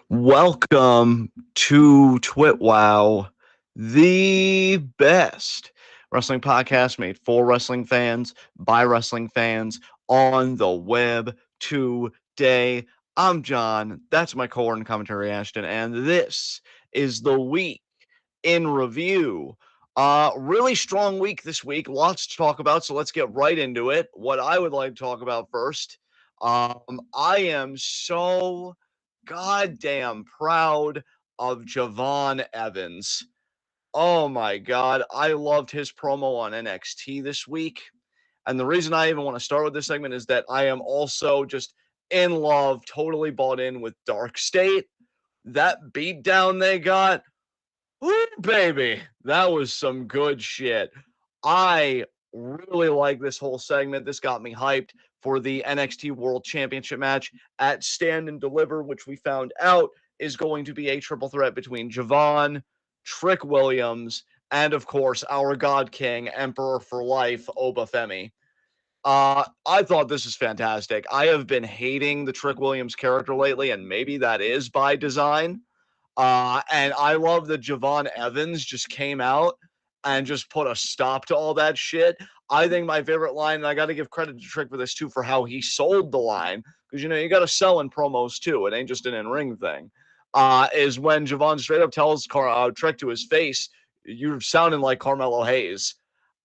Welcome to TWitWoW, the best wrestling podcast made for wrestling fans by wrestling fans on the web today. I'm John. That's my co-ord and commentary Ashton, and this is the week in review. Really strong week this week. Lots to talk about, so let's get right into it. What I would like to talk about first, I am so goddamn proud of Javon Evans. Oh my god, I loved his promo on NXT this week. And the reason I even want to start with this segment is that I am also just in love, totally bought in with Dark State. That beatdown they got, woo, baby, that was some good shit. I really like this whole segment. This got me hyped for the NXT World Championship match at Stand and Deliver, which we found out is going to be a triple threat between Javon, Trick Williams, and of course our God King, Emperor for Life, Obafemi. I thought this is fantastic. I have been hating the Trick Williams character lately, and maybe that is by design. And I love that Javon Evans just came out and just put a stop to all that shit. I think my favorite line, and I got to give credit to Trick for this too, for how he sold the line, because you got to sell in promos too. It ain't just an in-ring thing. Is when Javon straight up tells Trick to his face, "You're sounding like Carmelo Hayes."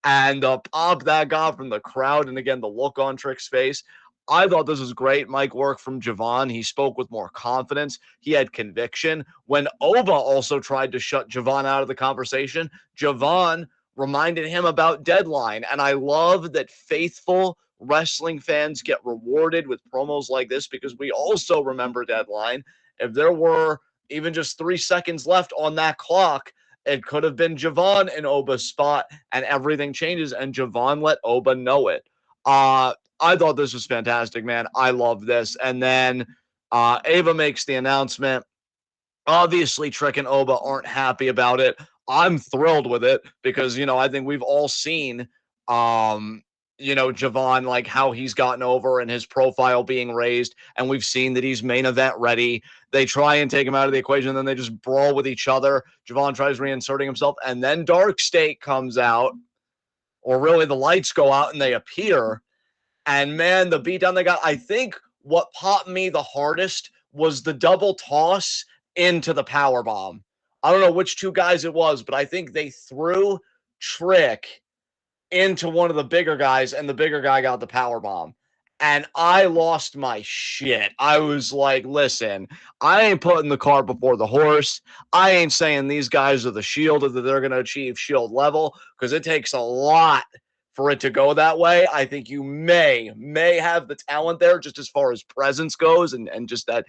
And the pop that got from the crowd, and again, the look on Trick's face. I thought this was great. Mic work from Javon. He spoke with more confidence. He had conviction. When Oba also tried to shut Javon out of the conversation, Javon reminded him about Deadline. And I love that faithful wrestling fans get rewarded with promos like this because we also remember Deadline. If there were even just 3 seconds left on that clock, it could have been Javon in Oba's spot, and everything changes, and Javon let Oba know it. I thought this was fantastic, man. I love this. And then Ava makes the announcement. Obviously, Trick and Oba aren't happy about it. I'm thrilled with it because, I think we've all seen, Javon, like how he's gotten over and his profile being raised. And we've seen that he's main event ready. They try and take him out of the equation, then they just brawl with each other. Javon tries reinserting himself, and then Dark State comes out, or really the lights go out and they appear. And man, the beatdown they got, I think what popped me the hardest was the double toss into the power bomb. I don't know which two guys it was, but I think they threw Trick into one of the bigger guys, and the bigger guy got the power bomb. And I lost my shit. I was like, listen, I ain't putting the cart before the horse. I ain't saying these guys are the shield or that they're going to achieve shield level because it takes a lot for it to go that way. I think you may have the talent there just as far as presence goes and just that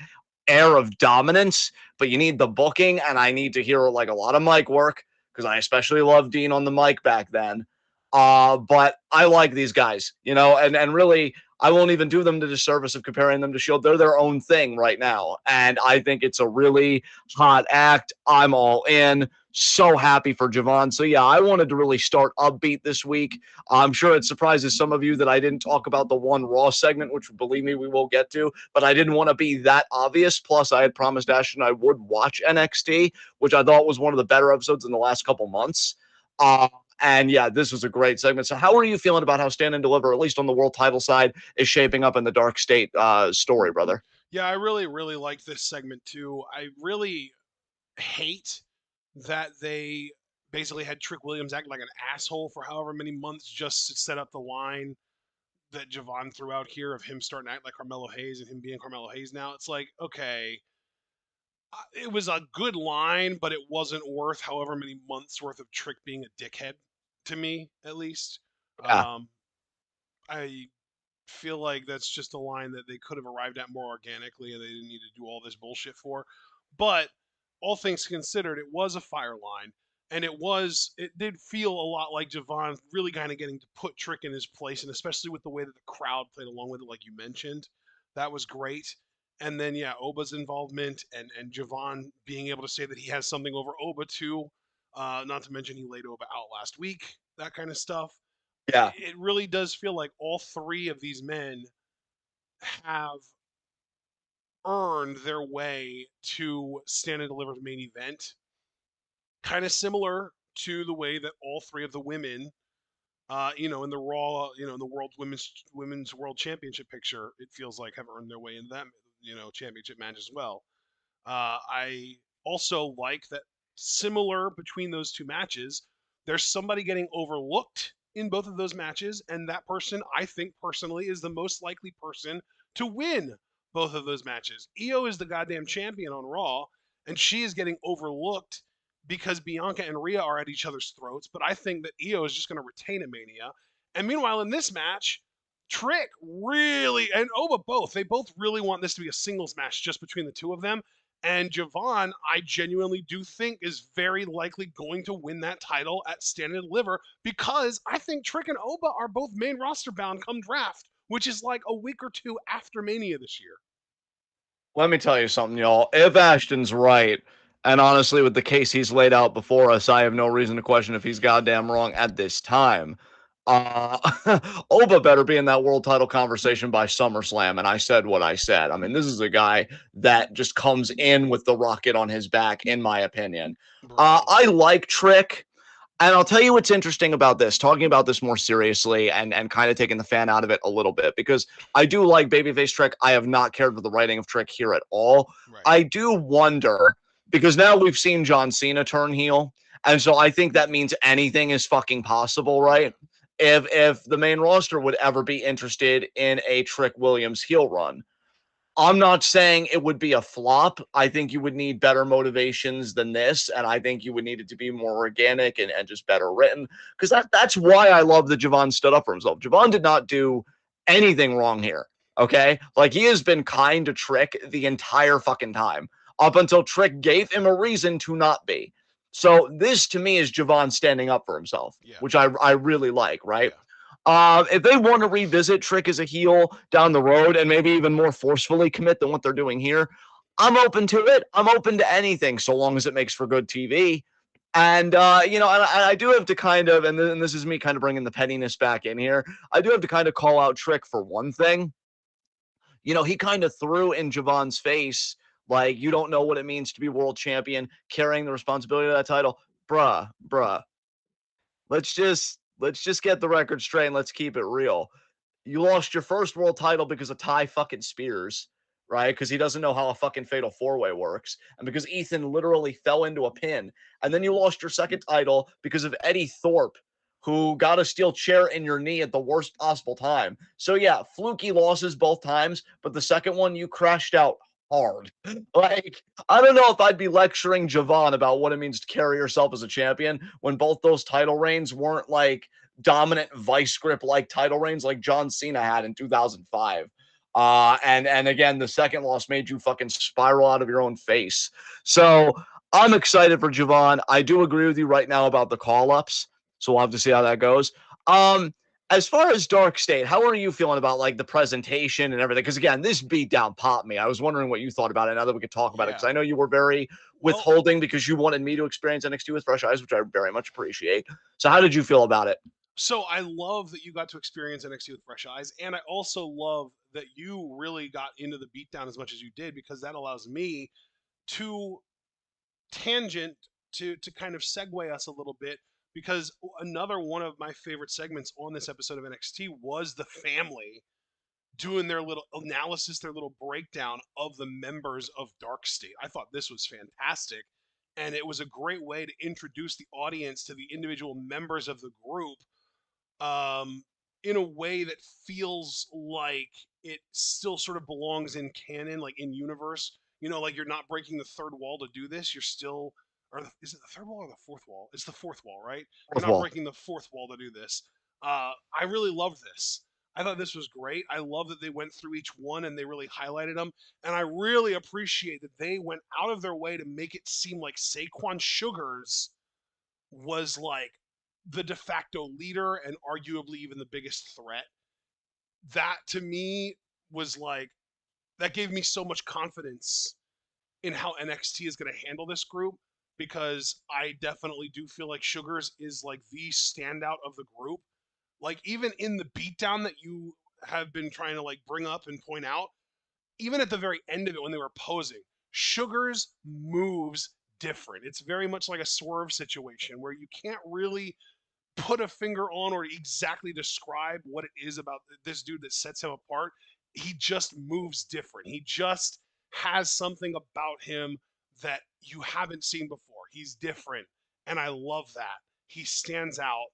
air of dominance, but you need the booking, and I need to hear like a lot of mic work because I especially loved Dean on the mic back then. But I like these guys, and really, I won't even do them the disservice of comparing them to Shield. They're their own thing right now, and I think it's a really hot act. I'm all in. So happy for Javon. So yeah, I wanted to really start upbeat this week. I'm sure it surprises some of you that I didn't talk about the one Raw segment, which believe me, we will get to, but I didn't want to be that obvious. Plus, I had promised Ashton I would watch NXT, which I thought was one of the better episodes in the last couple months. And yeah, this was a great segment. So, how are you feeling about how Stand and Deliver, at least on the world title side, is shaping up in the Dark State story, brother? Yeah, I really, really like this segment too. I really hate that they basically had Trick Williams act like an asshole for however many months just to set up the line that Javon threw out here of him starting to act like Carmelo Hayes and him being Carmelo Hayes now. It's like, okay, it was a good line, but it wasn't worth however many months worth of Trick being a dickhead to me, at least. Yeah. Um, I feel like that's just a line that they could have arrived at more organically and they didn't need to do all this bullshit for. But all things considered, it was a fire line. And it did feel a lot like Javon really kind of getting to put Trick in his place, and especially with the way that the crowd played along with it, like you mentioned. That was great. And then, yeah, Oba's involvement and Javon being able to say that he has something over Oba, too. Not to mention he laid Oba out last week, that kind of stuff. Yeah. It really does feel like all three of these men have earned their way to Stand and Deliver's main event, kind of similar to the way that all three of the women, in the Raw, in the women's World Championship picture, it feels like have earned their way into that, championship match as well. I also like that similar between those two matches, there's somebody getting overlooked in both of those matches, and that person, I think personally, is the most likely person to win both of those matches. Io is the goddamn champion on Raw, and she is getting overlooked because Bianca and Rhea are at each other's throats, but I think that Io is just going to retain a Mania. And meanwhile, in this match, Trick really, and Oba both, they both really want this to be a singles match just between the two of them. And Javon, I genuinely do think is very likely going to win that title at Stand and Deliver because I think Trick and Oba are both main roster bound come draft, which is like a week or two after Mania this year. Let me tell you something, y'all. If Ashton's right, and honestly, with the case he's laid out before us, I have no reason to question if he's goddamn wrong at this time. Uh, Oba better be in that world title conversation by SummerSlam, and I said what I said. I mean, this is a guy that just comes in with the rocket on his back, in my opinion. Bro. I like Trick. And I'll tell you what's interesting about this, talking about this more seriously and kind of taking the fan out of it a little bit, because I do like Babyface Trick. I have not cared for the writing of Trick here at all. Right. I do wonder, because now we've seen John Cena turn heel. And so I think that means anything is fucking possible, right? If the main roster would ever be interested in a Trick Williams heel run. I'm not saying it would be a flop. I think you would need better motivations than this, and I think you would need it to be more organic and just better written. Because that's why I love that Javon stood up for himself. Javon did not do anything wrong here. Okay, like he has been kind to Trick the entire fucking time, up until Trick gave him a reason to not be. So this to me is Javon standing up for himself, Yeah. which I really like, right? Yeah. If they want to revisit Trick as a heel down the road and maybe even more forcefully commit than what they're doing here, I'm open to it. I'm open to anything so long as it makes for good TV. And, and I do have to kind of, and this is me kind of bringing the pettiness back in here, I do have to kind of call out Trick for one thing. He kind of threw in Javon's face, like, you don't know what it means to be world champion, carrying the responsibility of that title. Bruh, let's just get the record straight and let's keep it real. You lost your first world title because of Ty fucking Spears, right? Because he doesn't know how a fucking fatal four-way works, and because Ethan literally fell into a pin. And then you lost your second title because of Eddie Thorpe, who got a steel chair in your knee at the worst possible time. So yeah, fluky losses both times, but the second one you crashed out hard. Like, I don't know if I'd be lecturing Javon about what it means to carry yourself as a champion when both those title reigns weren't like dominant vice grip like title reigns like John Cena had in 2005. And again, the second loss made you fucking spiral out of your own face. So I'm excited for Javon. I do agree with you right now about the call ups. So we'll have to see how that goes. As far as Dark State, how are you feeling about like the presentation and everything? Because again, this beatdown popped me. I was wondering what you thought about it now that we could talk about it. Yeah. Because I know you were very Well, withholding because you wanted me to experience NXT with fresh eyes, which I very much appreciate. So how did you feel about it? so I love that you got to experience NXT with fresh eyes, and I also love that you really got into the beatdown as much as you did because that allows me to tangent to kind of segue us a little bit because another one of my favorite segments on this episode of NXT was the family doing their little analysis, their little breakdown of the members of Dark State. I thought this was fantastic. And it was a great way to introduce the audience to the individual members of the group um, in a way that feels like it still sort of belongs in canon, like in universe. Like you're not breaking the third wall to do this. You're still, is it the third wall or the fourth wall? It's the fourth wall, right? You're Fourth not wall. breaking the fourth wall to do this. I really love this. I thought this was great. I love that they went through each one and they really highlighted them. And I really appreciate that they went out of their way to make it seem like Saquon Sugars was like the de facto leader and arguably even the biggest threat. That to me was like, that gave me so much confidence in how NXT is going to handle this group because I definitely do feel like Sugars is like the standout of the group. Like even in the beatdown that you have been trying to like bring up and point out, even at the very end of it when they were posing, Sugar's moves different. It's very much like a Swerve situation where you can't really put a finger on or exactly describe what it is about this dude that sets him apart. He just moves different. He just has something about him that you haven't seen before. He's different, and I love that. He stands out,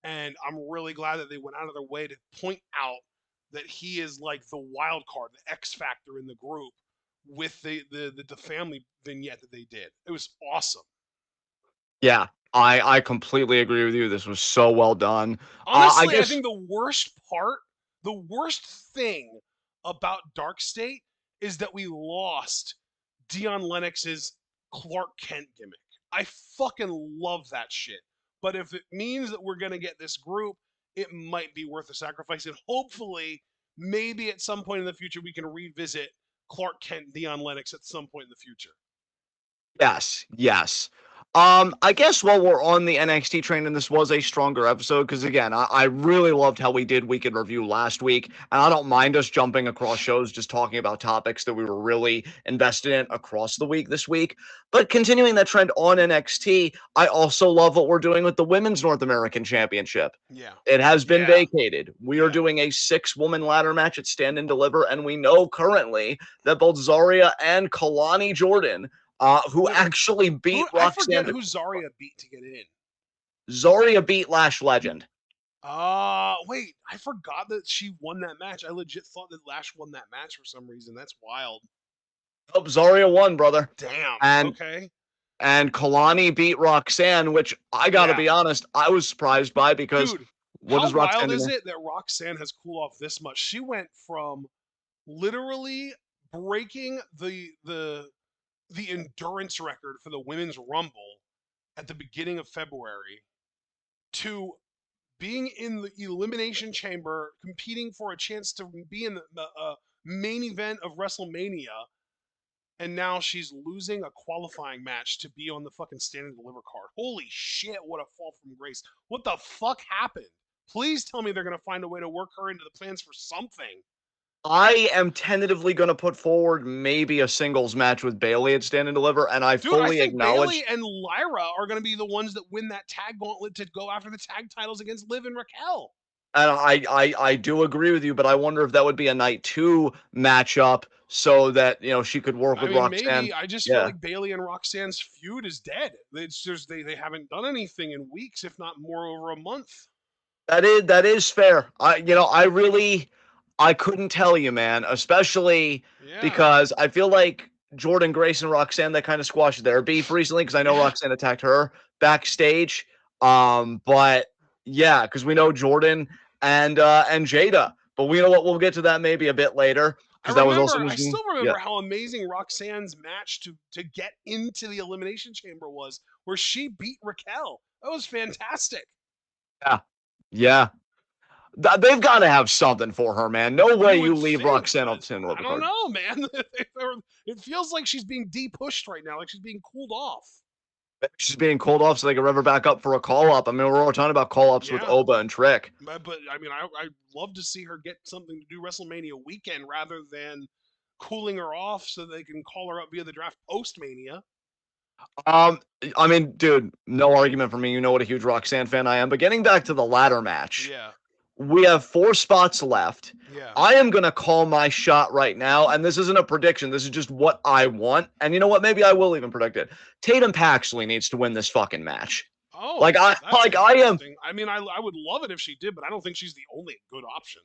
and I'm really glad that they went out of their way to point out that he is like the wild card, the X factor in the group with the family vignette that they did. It was awesome. Yeah, I completely agree with you. This was so well done. I Honestly, I guess think the worst thing about Dark State is that we lost Dion Lennox's Clark Kent gimmick. I fucking love that shit. But if it means that we're going to get this group, it might be worth the sacrifice. And hopefully, maybe at some point in the future, we can revisit Clark Kent, Dion Lennox at some point in the future. yes, yes. I guess while we're on the NXT train, and this was a stronger episode, because again, I really loved how we did Week in Review last week, and I don't mind us jumping across shows, just talking about topics that we were really invested in across the week this week. But continuing that trend on NXT, I also love what we're doing with the Women's North American Championship. Yeah. It has been Yeah. vacated. We are Yeah. doing a 6-woman ladder match at Stand and Deliver, and we know currently that both Zarya and Kalani Jordan who No, actually beat who I forget Roxanne. who Zarya beat to get in. Zarya beat Lash Legend. Wait, I forgot that she won that match. I legit thought that Lash won that match for some reason. That's wild. Oh, Zarya won, brother. Damn. And Okay. and Kalani beat Roxanne, which I gotta Yeah. be honest, I was surprised by because Dude, what how does Roxanne wild do is now? it that Roxanne has cooled off this much? She went from literally breaking the endurance record for the women's rumble at the beginning of February to being in the elimination chamber, competing for a chance to be in the main event of WrestleMania, and now she's losing a qualifying match to be on the fucking Stand and Deliver card. Holy shit, what a fall from grace. What the fuck happened? Please tell me they're going to find a way to work her into the plans for something. I am tentatively going to put forward maybe a singles match with Bailey at Stand and Deliver, and I Dude, I fully think acknowledge. Bailey and Lyra are going to be the ones that win that tag gauntlet to go after the tag titles against Liv and Raquel. And I do agree with you, but I wonder if that would be a night 2 matchup so that she could work I with mean, Roxanne. maybe. I just feel Yeah. like Bailey and Roxanne's feud is dead. It's just they haven't done anything in weeks, if not more over a month. That is fair. I couldn't tell you, man, especially Yeah. because I feel like Jordan Grace and Roxanne, they kind of squashed their beef recently because I know Yeah. Roxanne attacked her backstage. But yeah, because we know Jordan and Jada. But we know what, we'll get to that maybe a bit later because that was also I news. still Yeah. remember how amazing Roxanne's match to get into the Elimination Chamber was, where she beat Raquel. That was fantastic. Yeah. Yeah. They've got to have something for her, man. No way You you would leave think, Roxanne but off the I Silver don't card. know, man. It feels like she's being de-pushed right now, like she's being cooled off. She's being called off so they can rev her back up for a call up. I mean, we're all talking about call ups with Yeah, Oba and Trick. but I mean, I'd love to see her get something to do WrestleMania weekend rather than cooling her off so they can call her up via the draft post Mania. Um, I mean, dude, no argument for me. You know what a huge Roxanne fan I am. But getting back to the ladder match, Yeah, we have 4 spots left. yeah. I am gonna call my shot right now, and this isn't a prediction. This is just what I want. And you know what? Maybe I will even predict it. Tatum Paxley needs to win this fucking match. Oh, Like I, that's like I am. interesting. I mean, I would love it if she did, but I don't think she's the only good option.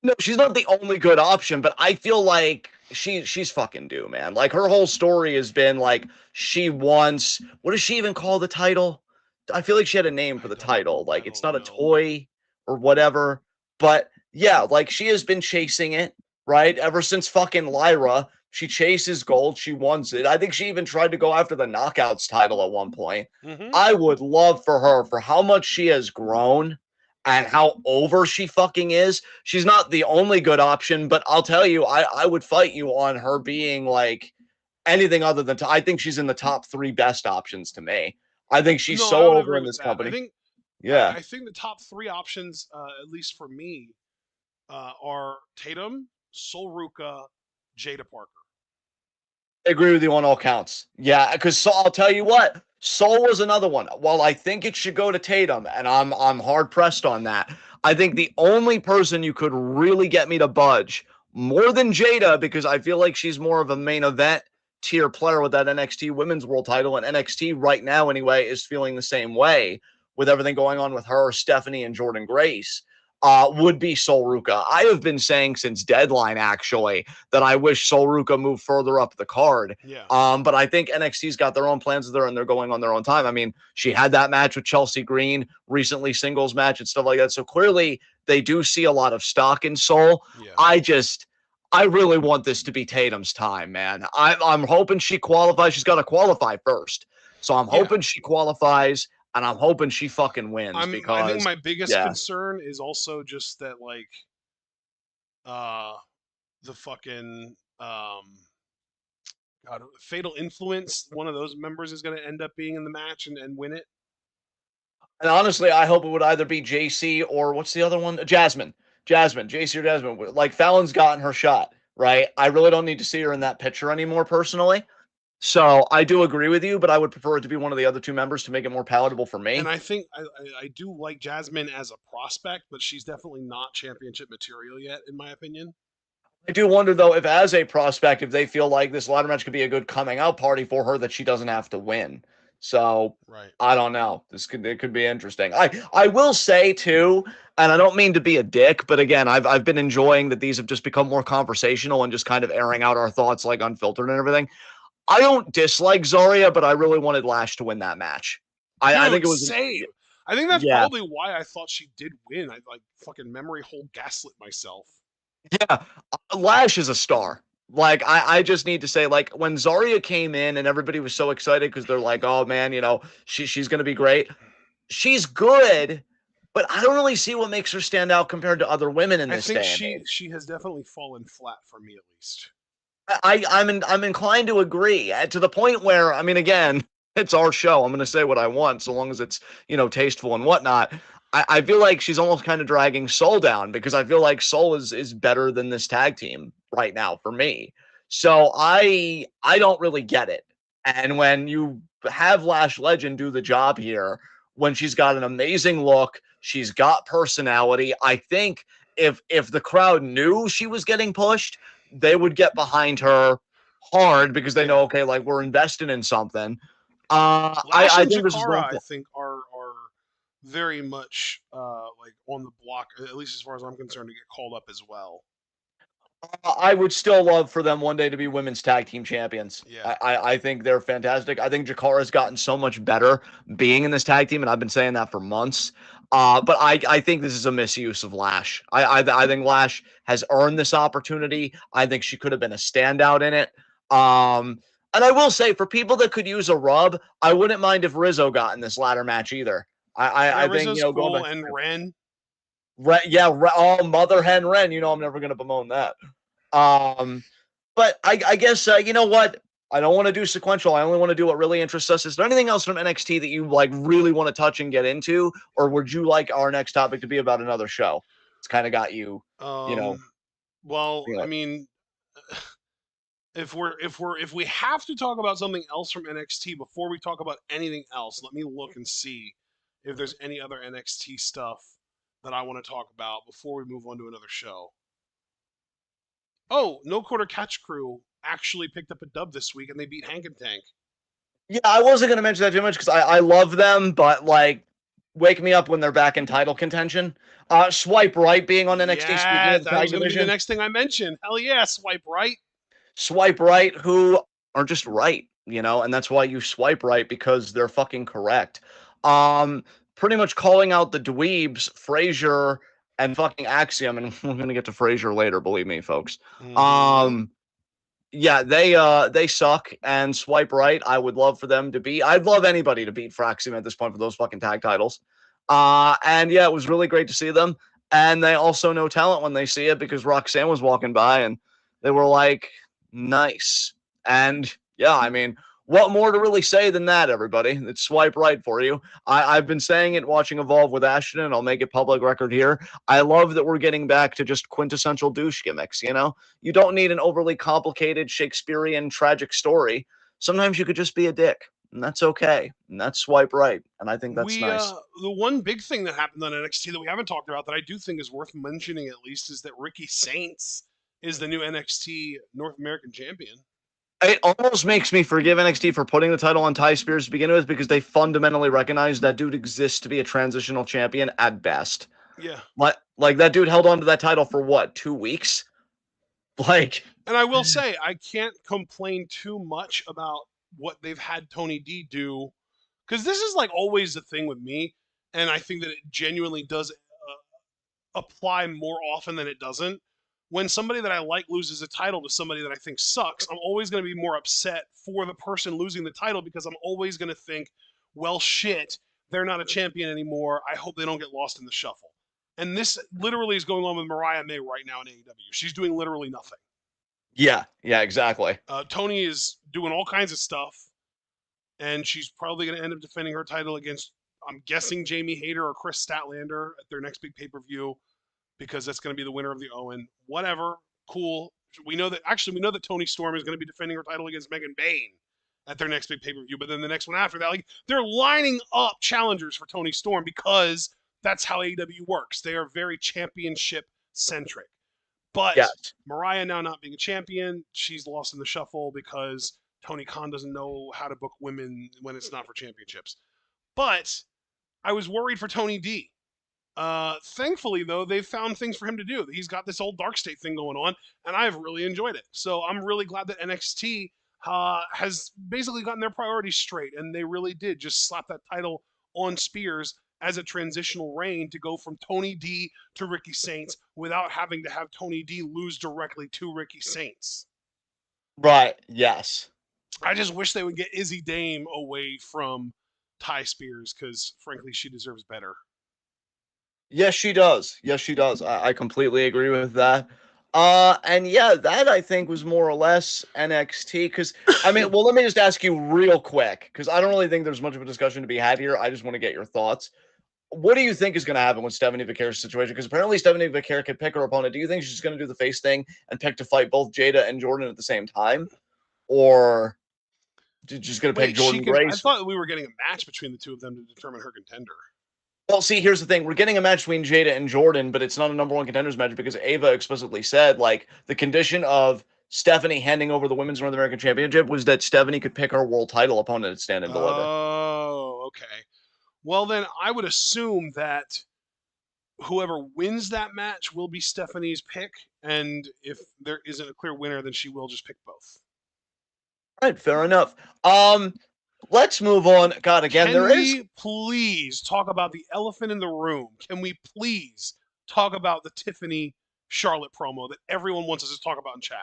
No, she's not the only good option, but I feel like she's fucking due, man. Like her whole story has been like she wants, what does she even call the title? I feel like she had a name for the title. I Like it's don't not a know. toy or whatever. But yeah, like she has been chasing it, right? Ever since fucking Lyra. She chases gold. She wants it. I think she even tried to go after the knockouts title at one point. Mm-hmm. I would love for her for how much she has grown and how over she fucking is. She's not the only good option, but I'll tell you, I would fight you on her being like anything other than I think she's in the top 3 best options to me. I think she's No, I so would over agree in with this that. company. Yeah. I think the top three options, at least for me, are Tatum, Sol Ruka, Jada Parker. I agree with you on all counts. Yeah, because I'll tell you what, Soul was another one. While I think it should go to Tatum, and I'm hard pressed on that. I think the only person you could really get me to budge more than Jada, because I feel like she's more of a main event tier player with that NXT Women's World Title, and NXT right now anyway is feeling the same way with everything going on with her, Stephanie, and Jordan Grace. Would be Sol Ruka. I have been saying since Deadline actually that I wish Sol Ruka moved further up the card. Yeah. But I think NXT's got their own plans there and they're going on their own time. I mean, she had that match with Chelsea Green recently, singles match and stuff like that. So clearly they do see a lot of stock in Soul. Yeah. I really want this to be Tatum's time, man. I'm hoping she qualifies. She's got to qualify first. So I'm hoping she qualifies and I'm hoping she fucking wins I think because, my biggest yeah. concern is also just that, like, the fucking God, Fatal Influence, one of those members is going to end up being in the match and win it. And honestly, I hope it would either be JC or what's the other one? Jasmine. JC or Jasmine. Like Fallon's gotten her shot, right? I really don't need to see her in that picture anymore personally. So I do agree with you, but I would prefer it to be one of the other two members to make it more palatable for me. And I think I do like Jasmine as a prospect, but she's definitely not championship material yet, in my opinion. I do wonder though if as a prospect, if they feel like this ladder match could be a good coming out party for her that she doesn't have to win. So right. I don't know. It could be interesting. I will say too, and I don't mean to be a dick, but again, I've been enjoying that these have just become more conversational and just kind of airing out our thoughts like unfiltered and everything. I don't dislike Zarya, but I really wanted Lash to win that match. I think it was same. I think that's probably why I thought she did win. I like fucking memory hole gaslit myself. Yeah, Lash is a star. Like I just need to say, like when Zarya came in and everybody was so excited because they're like, oh man, you know, she's gonna be great. She's good, but I don't really see what makes her stand out compared to other women in this day. I think she has definitely fallen flat for me at least. I'm inclined to agree to the point where I mean, again, it's our show. I'm going to say what I want, so long as it's tasteful and whatnot. I feel like she's almost kind of dragging Soul down because I feel like Soul is better than this tag team right now for me. So I don't really get it. And when you have Lash Legend do the job here, when she's got an amazing look, she's got personality. I think if the crowd knew she was getting pushed, they would get behind her hard because they know, okay, like we're invested in something. Lash and Jakara, I think, are very much like on the block, at least as far as I'm concerned, to get called up as well. I would still love for them one day to be women's tag team champions. Yeah. I think they're fantastic. I think Jakara's gotten so much better being in this tag team, and I've been saying that for months. But I think this is a misuse of Lash. I think Lash has earned this opportunity. I think she could have been a standout in it. And I will say, for people that could use a rub, I wouldn't mind if Rizzo got in this ladder match either. I think Rizzo's cool, and Ren. Oh, Mother Hen Ren. I'm never going to bemoan that. But I guess, you know what? I don't want to do sequential. I only want to do what really interests us. Is there anything else from NXT that you like really want to touch and get into? Or would you like our next topic to be about another show? It's kind of got you, Well, I mean, if we have to talk about something else from NXT before we talk about anything else, let me look and see if there's any other NXT stuff that I want to talk about before we move on to another show. Oh, No Quarter Catch Crew actually picked up a dub this week and they beat Hank and Tank. Yeah, I wasn't going to mention that too much because I love them, but like, wake me up when they're back in title contention. Swipe Right being on NXT. Yeah, that was going to be the next thing I mentioned. Hell yeah, Swipe Right. Swipe Right, who are just right, and that's why you swipe right, because they're fucking correct. Pretty much calling out the dweebs, Frazier and fucking Axiom, and we're gonna get to Frazier later, believe me, folks. Mm-hmm. Yeah, they suck, and Swipe Right, I would love for them to beat. I'd love anybody to beat Axiom at this point for those fucking tag titles. And yeah, it was really great to see them. And they also know talent when they see it because Roxanne was walking by and they were like, nice. And yeah, I mean, What more to really say than that, everybody? It's swipe right for you. I've been saying it watching Evolve with Ashton, and I'll make it public record here. I love that we're getting back to just quintessential douche gimmicks, you know? You don't need an overly complicated Shakespearean tragic story. Sometimes you could just be a dick, and that's okay. And that's swipe right. And I think that's We nice. the one big thing that happened on NXT that we haven't talked about that I do think is worth mentioning at least is that Ricky Saints is the new NXT North American champion. It almost makes me forgive NXT for putting the title on Ty Spears to begin with because they fundamentally recognize that dude exists to be a transitional champion at best. Yeah. Like that dude held on to that title for what, 2 weeks? Like, And I will say I can't complain too much about what they've had Tony D do because this is like always the thing with me, and I think that it genuinely does apply more often than it doesn't. When somebody that I like loses a title to somebody that I think sucks, I'm always going to be more upset for the person losing the title because I'm always going to think, well, shit, they're not a champion anymore. I hope they don't get lost in the shuffle. And this literally is going on with Mariah May right now in AEW. She's doing literally nothing. yeah, exactly. Tony is doing all kinds of stuff, and she's probably going to end up defending her title against, I'm guessing, Jamie Hayter or Chris Statlander at their next big pay per view because that's going to be the winner of the Owen. Whatever, cool. We know that Tony Storm is going to be defending her title against Megan Bayne at their next big pay per view. But then the next one after that, like they're lining up challengers for Tony Storm because that's how AEW works. They are very championship centric. But Yes. Mariah now not being a champion, she's lost in the shuffle because Tony Khan doesn't know how to book women when it's not for championships. But I was worried for Tony D. Thankfully, though, they've found things for him to do. He's got this old Dark State thing going on, and I've really enjoyed it. So I'm really glad that NXT has basically gotten their priorities straight, and they really did just slap that title on Spears as a transitional reign to go from Tony D to Ricky Saints without having to have Tony D lose directly to Ricky Saints. Right. Yes. I just wish they would get Izzy Dame away from Ty Spears because, frankly, she deserves better. Yes, she does. Yes, she does. I completely agree with that. And yeah, that I think was more or less NXT. Because I mean, well, let me just ask you real quick, because I don't really think there's much of a discussion to be had here. I just want to get your thoughts. What do you think is going to happen with Stephanie Vaquer's situation? Because apparently Stephanie Vaquer can pick her opponent. Do you think she's going to do the face thing and pick to fight both Jada and Jordan at the same time, or just going to pick Wait, she Jordan can. I Grace? thought we were getting a match between the two of them to determine her contender. Well, see, here's the thing. We're getting a match between Jada and Jordan, but it's not a number one contenders match because Ava explicitly said, like, the condition of Stephanie handing over the Women's North American Championship was that Stephanie could pick her world title opponent at Stand and Deliver. Oh, okay. Well, then I would assume that whoever wins that match will be Stephanie's pick, and if there isn't a clear winner, then she will just pick both. All right, fair enough. Um, let's move on. God, again, Can there is. we please talk about the elephant in the room? Can we please talk about the Tiffany Charlotte promo that everyone wants us to talk about in chat?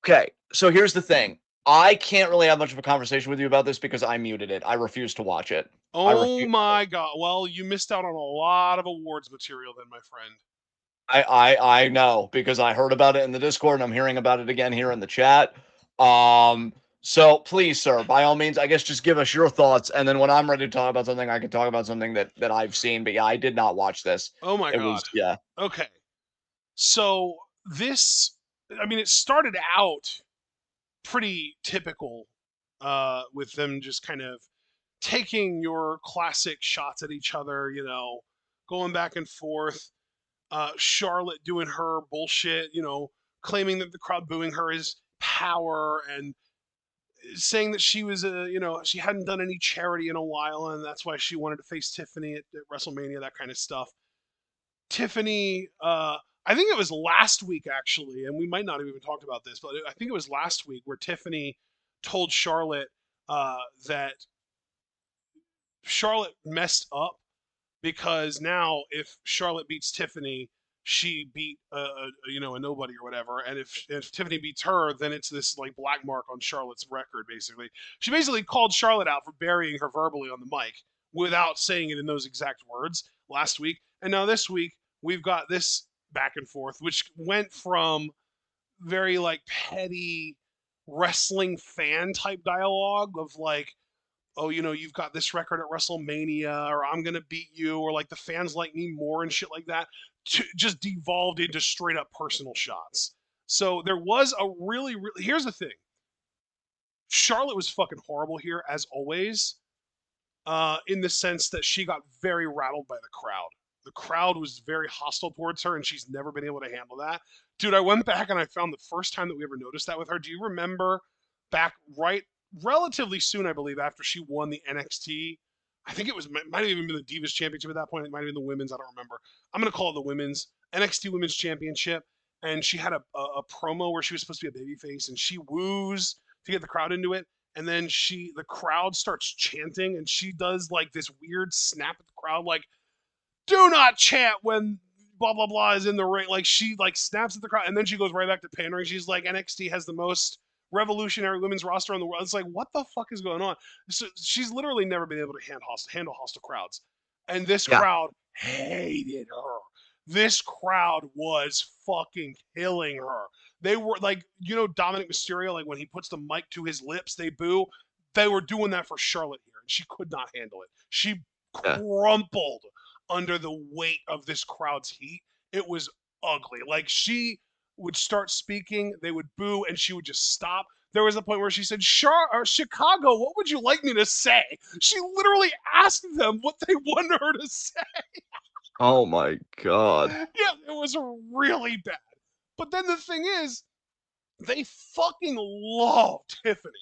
Okay, so here's the thing. I can't really have much of a conversation with you about this because I muted it. I refuse to watch it. I Oh refuse. my god. Well, you missed out on a lot of awards material then, my friend. I know because I heard about it in the Discord and I'm hearing about it again here in the chat. So please, sir, by all means, I guess just give us your thoughts, and then when I'm ready to talk about something, I can talk about something that I've seen. But yeah, I did not watch this. Oh my It god. was yeah. Okay. So this, I mean, it started out pretty typical with them just kind of taking your classic shots at each other, going back and forth. Charlotte doing her bullshit, claiming that the crowd booing her is power and saying that she was she hadn't done any charity in a while and that's why she wanted to face Tiffany at WrestleMania, that kind of stuff. Tiffany, I think it was last week actually, and we might not have even talked about this, but I think it was last week where Tiffany told Charlotte that Charlotte messed up because now if Charlotte beats Tiffany, she beat a nobody or whatever, and if Tiffany beats her, then it's this like black mark on Charlotte's record. Basically, she basically called Charlotte out for burying her verbally on the mic without saying it in those exact words last week, and now this week we've got this back and forth, which went from very like petty wrestling fan type dialogue of like, oh, you've got this record at WrestleMania, or I'm gonna beat you, or like the fans like me more and shit like that, just devolved into straight up personal shots. So there was a really, here's the thing. Charlotte was fucking horrible here as always, in the sense that she got very rattled by the crowd. The crowd was very hostile towards her, and she's never been able to handle that. Dude, I went back and I found the first time that we ever noticed that with her. Do you remember back right relatively soon, I believe, after she won the NXT? I think it was might have even been the Divas Championship at that point. It might have been the women's. I don't remember. I'm gonna call it the women's NXT Women's Championship. And she had a promo where she was supposed to be a babyface, and she woos to get the crowd into it, and then the crowd starts chanting, and she does like this weird snap at the crowd, like, do not chant when blah blah blah is in the ring. Like, she like snaps at the crowd, and then she goes right back to pandering. She's like, NXT has the most revolutionary women's roster in the world. It's like, what the fuck is going on? So she's literally never been able to handle hostile crowds, and this Yeah. crowd hated her. This crowd was fucking killing her. They were like, Dominic Mysterio, like when he puts the mic to his lips, they boo. They were doing that for Charlotte here, and she could not handle it. She Yeah. crumpled under the weight of this crowd's heat. It was ugly. Like, she would start speaking, they would boo, and she would just stop. There was a point where she said, Chicago, what would you like me to say? She literally asked them what they wanted her to say. Oh my god. Yeah, it was really bad. But then the thing is, they fucking love Tiffany.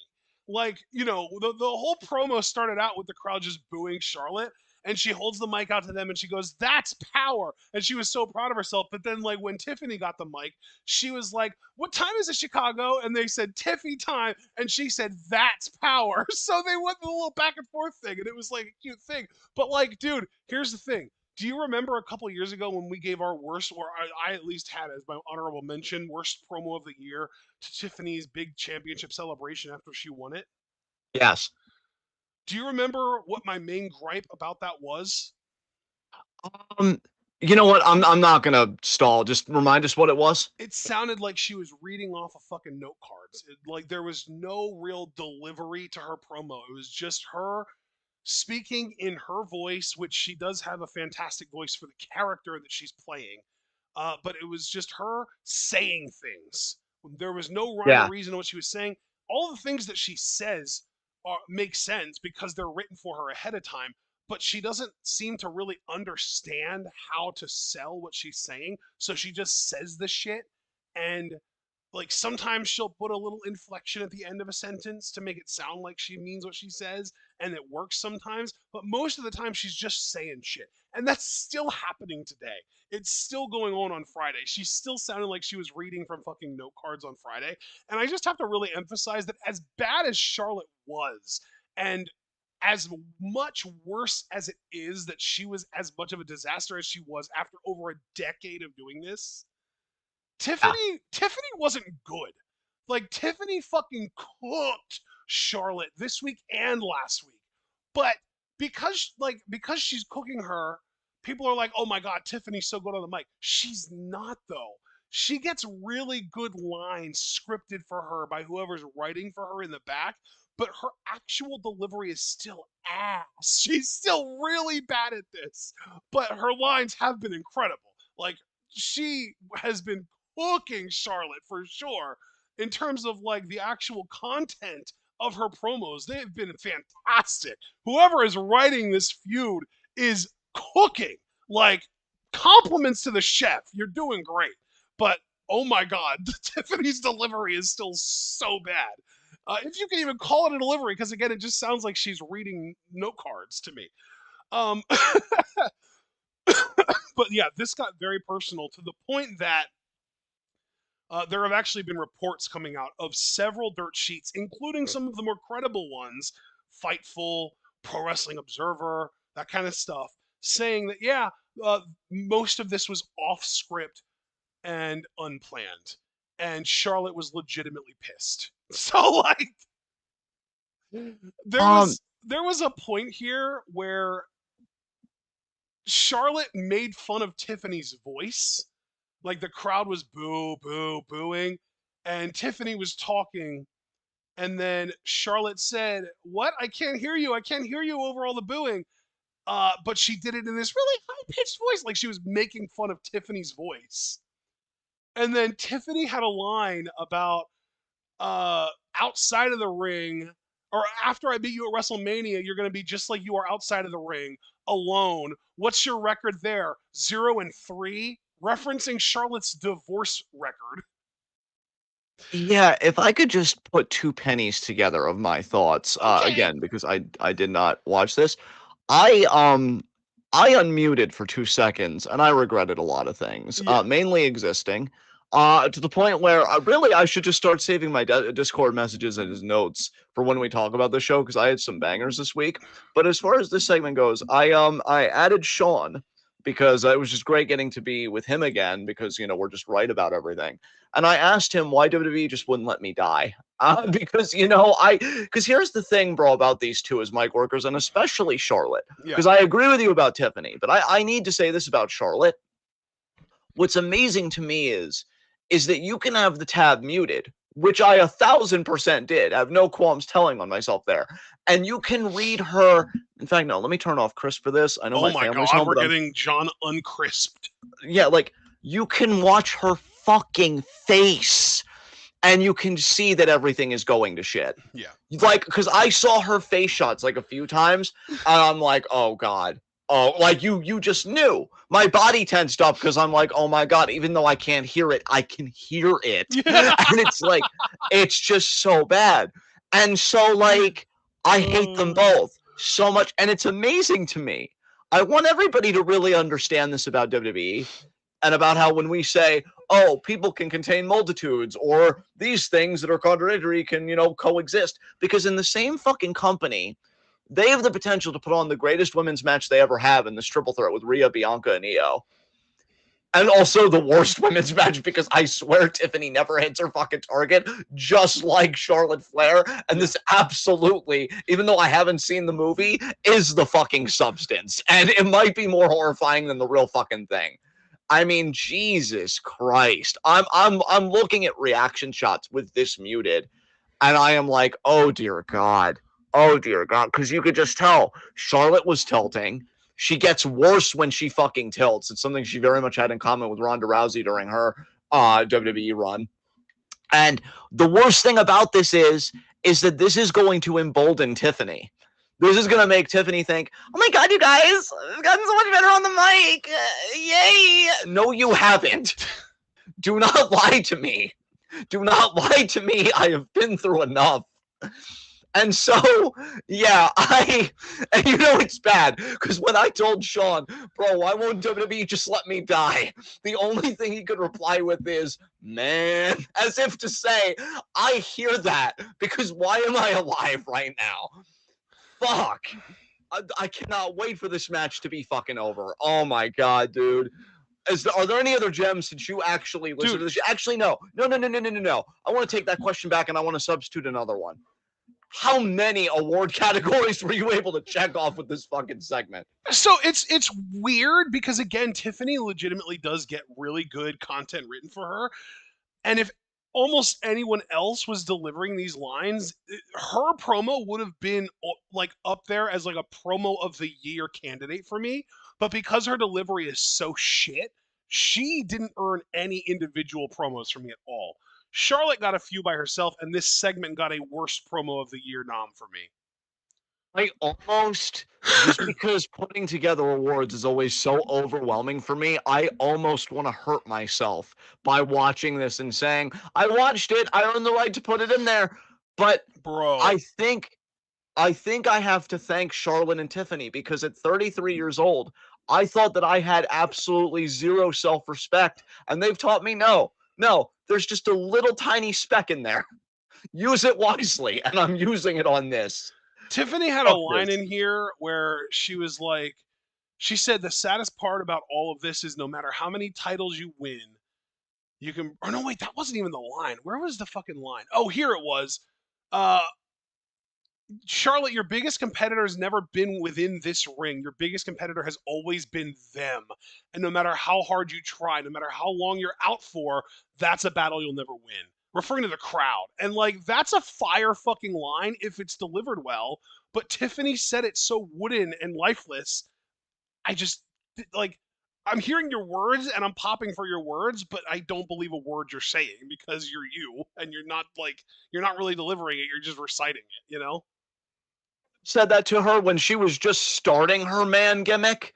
Like, the whole promo started out with the crowd just booing Charlotte, and she holds the mic out to them and she goes, "That's power." And she was so proud of herself. But then, like, when Tiffany got the mic, she was like, "What time is it, Chicago?" And they said, "Tiffy time." And she said, "That's power." So they went the little back and forth thing, and it was like a cute thing. But, like, dude, here's the thing. Do you remember a couple years ago when we gave our worst, or I at least had as my honorable mention, worst promo of the year to Tiffany's big championship celebration after she won it? Yes. Do you remember what my main gripe about that was? Um, you know what? I'm not gonna stall. Just remind us what it was. It sounded like she was reading off of fucking note cards. Like, there was no real delivery to her promo. It was just her speaking in her voice, which she does have a fantastic voice for the character that she's playing. But it was just her saying things. There was no rhyme or Yeah. reason to what she was saying. All the things that she says make sense because they're written for her ahead of time, but she doesn't seem to really understand how to sell what she's saying. So she just says the shit, and like sometimes she'll put a little inflection at the end of a sentence to make it sound like she means what she says, and it works sometimes, but most of the time she's just saying shit. And that's still happening today. It's still going on Friday. She's still sounding like she was reading from fucking note cards on Friday. And I just have to really emphasize that as bad as Charlotte was, and as much worse as it is that she was as much of a disaster as she was after over a decade of doing this, Yeah. Tiffany wasn't good. Like, Tiffany fucking cooked Charlotte this week and last week. But because she's cooking her, people are like, "Oh my god, Tiffany's so good on the mic." She's not, though. She gets really good lines scripted for her by whoever's writing for her in the back, but her actual delivery is still ass. She's still really bad at this. But her lines have been incredible. Like, she has been hooking Charlotte for sure in terms of like the actual content of her promos. They've been fantastic. Whoever is writing this feud is cooking. Like, compliments to the chef. You're doing great. But oh my god, Tiffany's delivery is still so bad. If you can even call it a delivery, because again, it just sounds like she's reading note cards to me. Um, but yeah, this got very personal to the point that there have actually been reports coming out of several dirt sheets, including some of the more credible ones, Fightful, Pro Wrestling Observer, that kind of stuff, saying that, yeah, most of this was off script and unplanned. And Charlotte was legitimately pissed. So, like, there Um. was there was a point here where Charlotte made fun of Tiffany's voice. Like, the crowd was boo, boo, booing, and Tiffany was talking And then Charlotte said, "What? I can't hear you. I can't hear you over all the booing." But she did it in this really high pitched voice, like she was making fun of Tiffany's voice. And then Tiffany had a line about uh, outside of the ring, or after I beat you at WrestleMania, you're going to be just like you are outside of the ring, alone. What's your record there? 0-3, referencing Charlotte's divorce record. Yeah, if I could just put two pennies together of my thoughts, Okay. again, because I did not watch this. I um I unmuted for 2 seconds and I regretted a lot of things, Yeah. mainly existing, to the point where really I should just start saving my Discord messages as notes for when we talk about the show because I had some bangers this week. But as far as this segment goes, I added Sean because it was just great getting to be with him again because we're just right about everything. And I asked him why WWE just wouldn't let me die. Because because here's the thing, bro, about these two as mic workers, and especially Charlotte. Yeah. Because I agree with you about Tiffany, but I need to say this about Charlotte. What's amazing to me is that you can have the tab muted, which I 1,000% did. I have no qualms telling on myself there. And you can read her. In fact, no, let me turn off Chris for this. I know Oh my my family's God, home, we're but I'm getting John uncrisped. yeah, like you can watch her fucking face and you can see that everything is going to shit. Yeah. Like, because I saw her face shots like a few times, and I'm like, oh god, oh, like you just knew. My body tensed up because I'm like, oh my god, even though I can't hear it, I can hear it, Yeah. and it's like, it's just so bad, and so like, I hate them Uh, both so much, and it's amazing to me. I want everybody to really understand this about WWE and about how when we say, oh, people can contain multitudes or these things that are contradictory can, coexist. Because in the same fucking company, they have the potential to put on the greatest women's match they ever have in this triple threat with Rhea, Bianca, and Io. And also the worst women's match because I swear Tiffany never hits her fucking target, just like Charlotte Flair. And yeah. this absolutely, even though I haven't seen the movie, is the fucking substance. And it might be more horrifying than the real fucking thing. I mean, Jesus Christ. I'm looking at reaction shots with this muted, and I am like, oh dear God. Oh dear God. Because you could just tell Charlotte was tilting. She gets worse when she fucking tilts. It's something she very much had in common with Ronda Rousey during her WWE run. And the worst thing about this is that this is going to embolden Tiffany. This is going to make Tiffany think, oh my God, you guys, I've gotten so much better on the mic. Yay. No, you haven't. Do not lie to me. Do not lie to me. I have been through enough. And so, yeah, and it's bad because when I told Sean, bro, why won't WWE just let me die? The only thing he could reply with is, man, as if to say, I hear that because why am I alive right now? Fuck. I cannot wait for this match to be fucking over. Oh my God, dude. Are there any other gems since you actually listen Dude, to this? Actually, no. No, no, no, no, no, no, no. I want to take that question back and I want to substitute another one. How many award categories were you able to check off with this fucking segment? so it's weird because again, Tiffany legitimately does get really good content written for her. And if almost anyone else was delivering these lines, her promo would have been like up there as like a promo of the year candidate for me. But because her delivery is so shit, she didn't earn any individual promos from me at all. Charlotte got a few by herself, and this segment got a worst promo of the year nom for me. I almost, just because putting together awards is always so overwhelming for me, I almost want to hurt myself by watching this and saying, I watched it, I earned the right to put it in there. But Bro, I think I have to thank Charlotte and Tiffany because at 33 years old, I thought that I had absolutely zero self-respect, and they've taught me no. No, there's just a little tiny speck in there. Use it wisely, and I'm using it on this. Tiffany had a Fuck line this. in here where she was like, she said, the saddest part about all of this is no matter how many titles you win, you can. Oh, no, wait, that wasn't even the line. Where was the fucking line? Oh, here it was. Uh, Charlotte, your biggest competitor has never been within this ring. Your biggest competitor has always been them. And no matter how hard you try, no matter how long you're out for, that's a battle you'll never win. referring to the crowd. And like that's a fire fucking line if it's delivered well, but Tiffany said it so wooden and lifeless. I just like I'm hearing your words and I'm popping for your words, but I don't believe a word you're saying because you're you and you're not really delivering it, you're just reciting it, you know? Said that to her when she was just starting her man gimmick,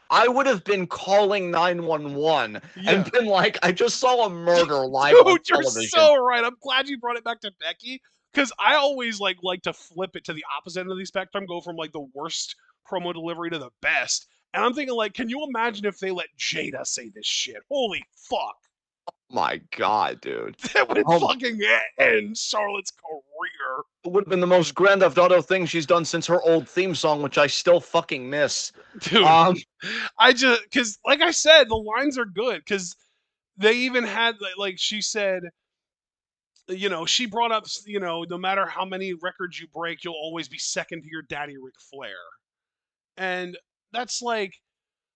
I would have been calling 911 Yeah. and been like, I just saw a murder live on Dude, you're television. so right. I'm glad you brought it back to Becky because I always like to flip it to the opposite end of the spectrum, go from like the worst promo delivery to the best. And I'm thinking like, can you imagine if they let Jada say this shit? Holy fuck. My God, dude. That would Oh my, fucking end Charlotte's career. it would have been the most Grand Theft Auto thing she's done since her old theme song, which I still fucking miss. Dude, Um, I just, because like I said, the lines are good because they even had, like she said, you know, she brought up, you know, no matter how many records you break, you'll always be second to your daddy, Ric Flair. And that's like,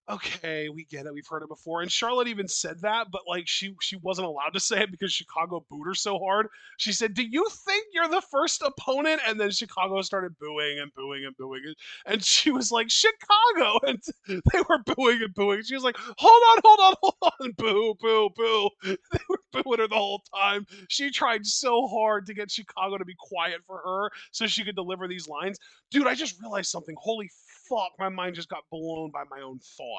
okay, we get it. We've heard it before. And Charlotte even said that, but like she wasn't allowed to say it because Chicago booed her so hard. She said, "Do you think you're the first opponent?" And then Chicago started booing and booing and booing. And she was like, "Chicago!" And they were booing and booing. She was like, "Hold on, hold on, hold on!" Boo, boo, boo. They were booing her the whole time. She tried so hard to get Chicago to be quiet for her so she could deliver these lines. Dude, I just realized something. Holy fuck, my mind just got blown by my own thought.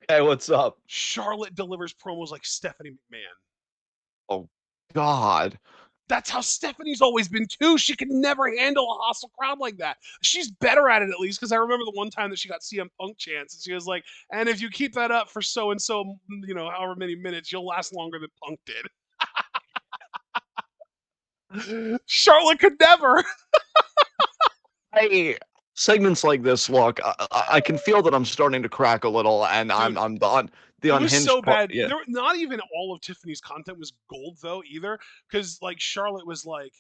hey, what's up? Charlotte delivers promos like Stephanie McMahon. Oh, God. That's how Stephanie's always been too. She could never handle a hostile crowd like that. She's better at it at least because I remember the one time that she got CM Punk chance and she was like, "And if you keep that up for so and so, you know, however many minutes, you'll last longer than Punk did." Charlotte could never. Hey, segments like this, look, I can feel that I'm starting to crack a little, and Dude, I'm the it was so unhinged part. bad. Yeah, There, not even all of Tiffany's content was gold though either, because like Charlotte was like,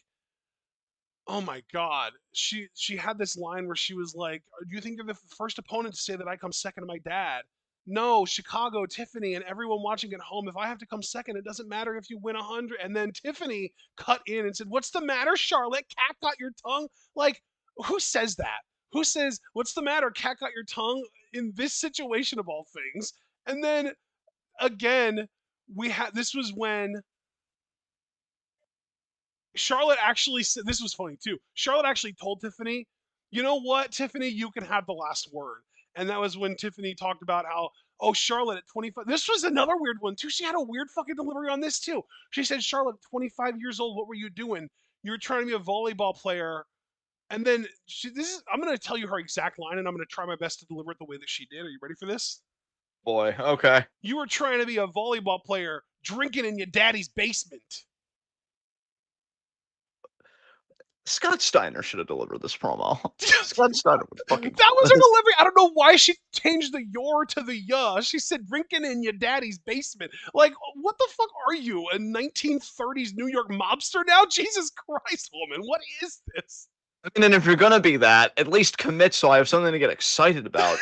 oh my god, she had this line where she was like, "Do you think you're the first opponent to say that I come second to my dad?" No, Chicago, Tiffany, and everyone watching at home. If I have to come second, it doesn't matter if you win 100. And then Tiffany cut in and said, "What's the matter, Charlotte? Cat got your tongue." Like, who says that? Who says, "What's the matter? Cat got your tongue" in this situation of all things? And then again, we had this was when Charlotte actually said this was funny too. Charlotte actually told Tiffany, "You know what, Tiffany, you can have the last word." And that was when Tiffany talked about how, oh, Charlotte at 25. This was another weird one too. She had a weird fucking delivery on this too. She said, "Charlotte, 25 years old, what were you doing? You were trying to be a volleyball player." And then I'm going to tell you her exact line and I'm going to try my best to deliver it the way that she did. Are you ready for this? boy. Okay. You were trying to be a volleyball player drinking in your daddy's basement. Scott Steiner should have delivered this promo. Scott That Steiner would fucking kill was her this. delivery. I don't know why she changed the your to the ya. She said drinking in your daddy's basement. Like, what the fuck are you? A 1930s New York mobster now? Jesus Christ, woman. What is this? I mean, and if you're gonna be that, at least commit so I have something to get excited about.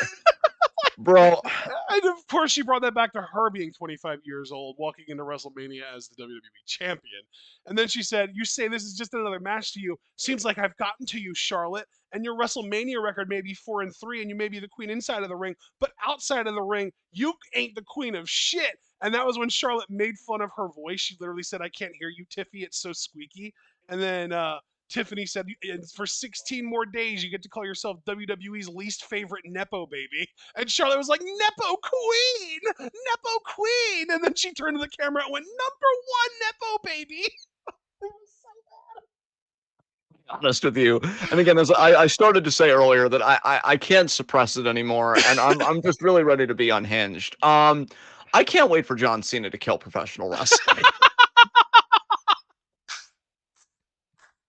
Bro, And of course, she brought that back to her being 25 years old, walking into WrestleMania as the WWE champion. And then she said, "You say this is just another match to you. Seems like I've gotten to you, Charlotte. And your WrestleMania record may be 4-3, and you may be the queen inside of the ring, but outside of the ring, you ain't the queen of shit." And that was when Charlotte made fun of her voice. She literally said, "I can't hear you, Tiffy. It's so squeaky." And then Tiffany said, "For 16 more days, you get to call yourself WWE's least favorite Nepo baby." And Charlotte was like, "Nepo Queen! Nepo Queen!" And then she turned to the camera and went, "#1 Nepo baby." honest with you. And again, as I started to say earlier, that I can't suppress it anymore, and I'm just really ready to be unhinged. I can't wait for John Cena to kill professional wrestling.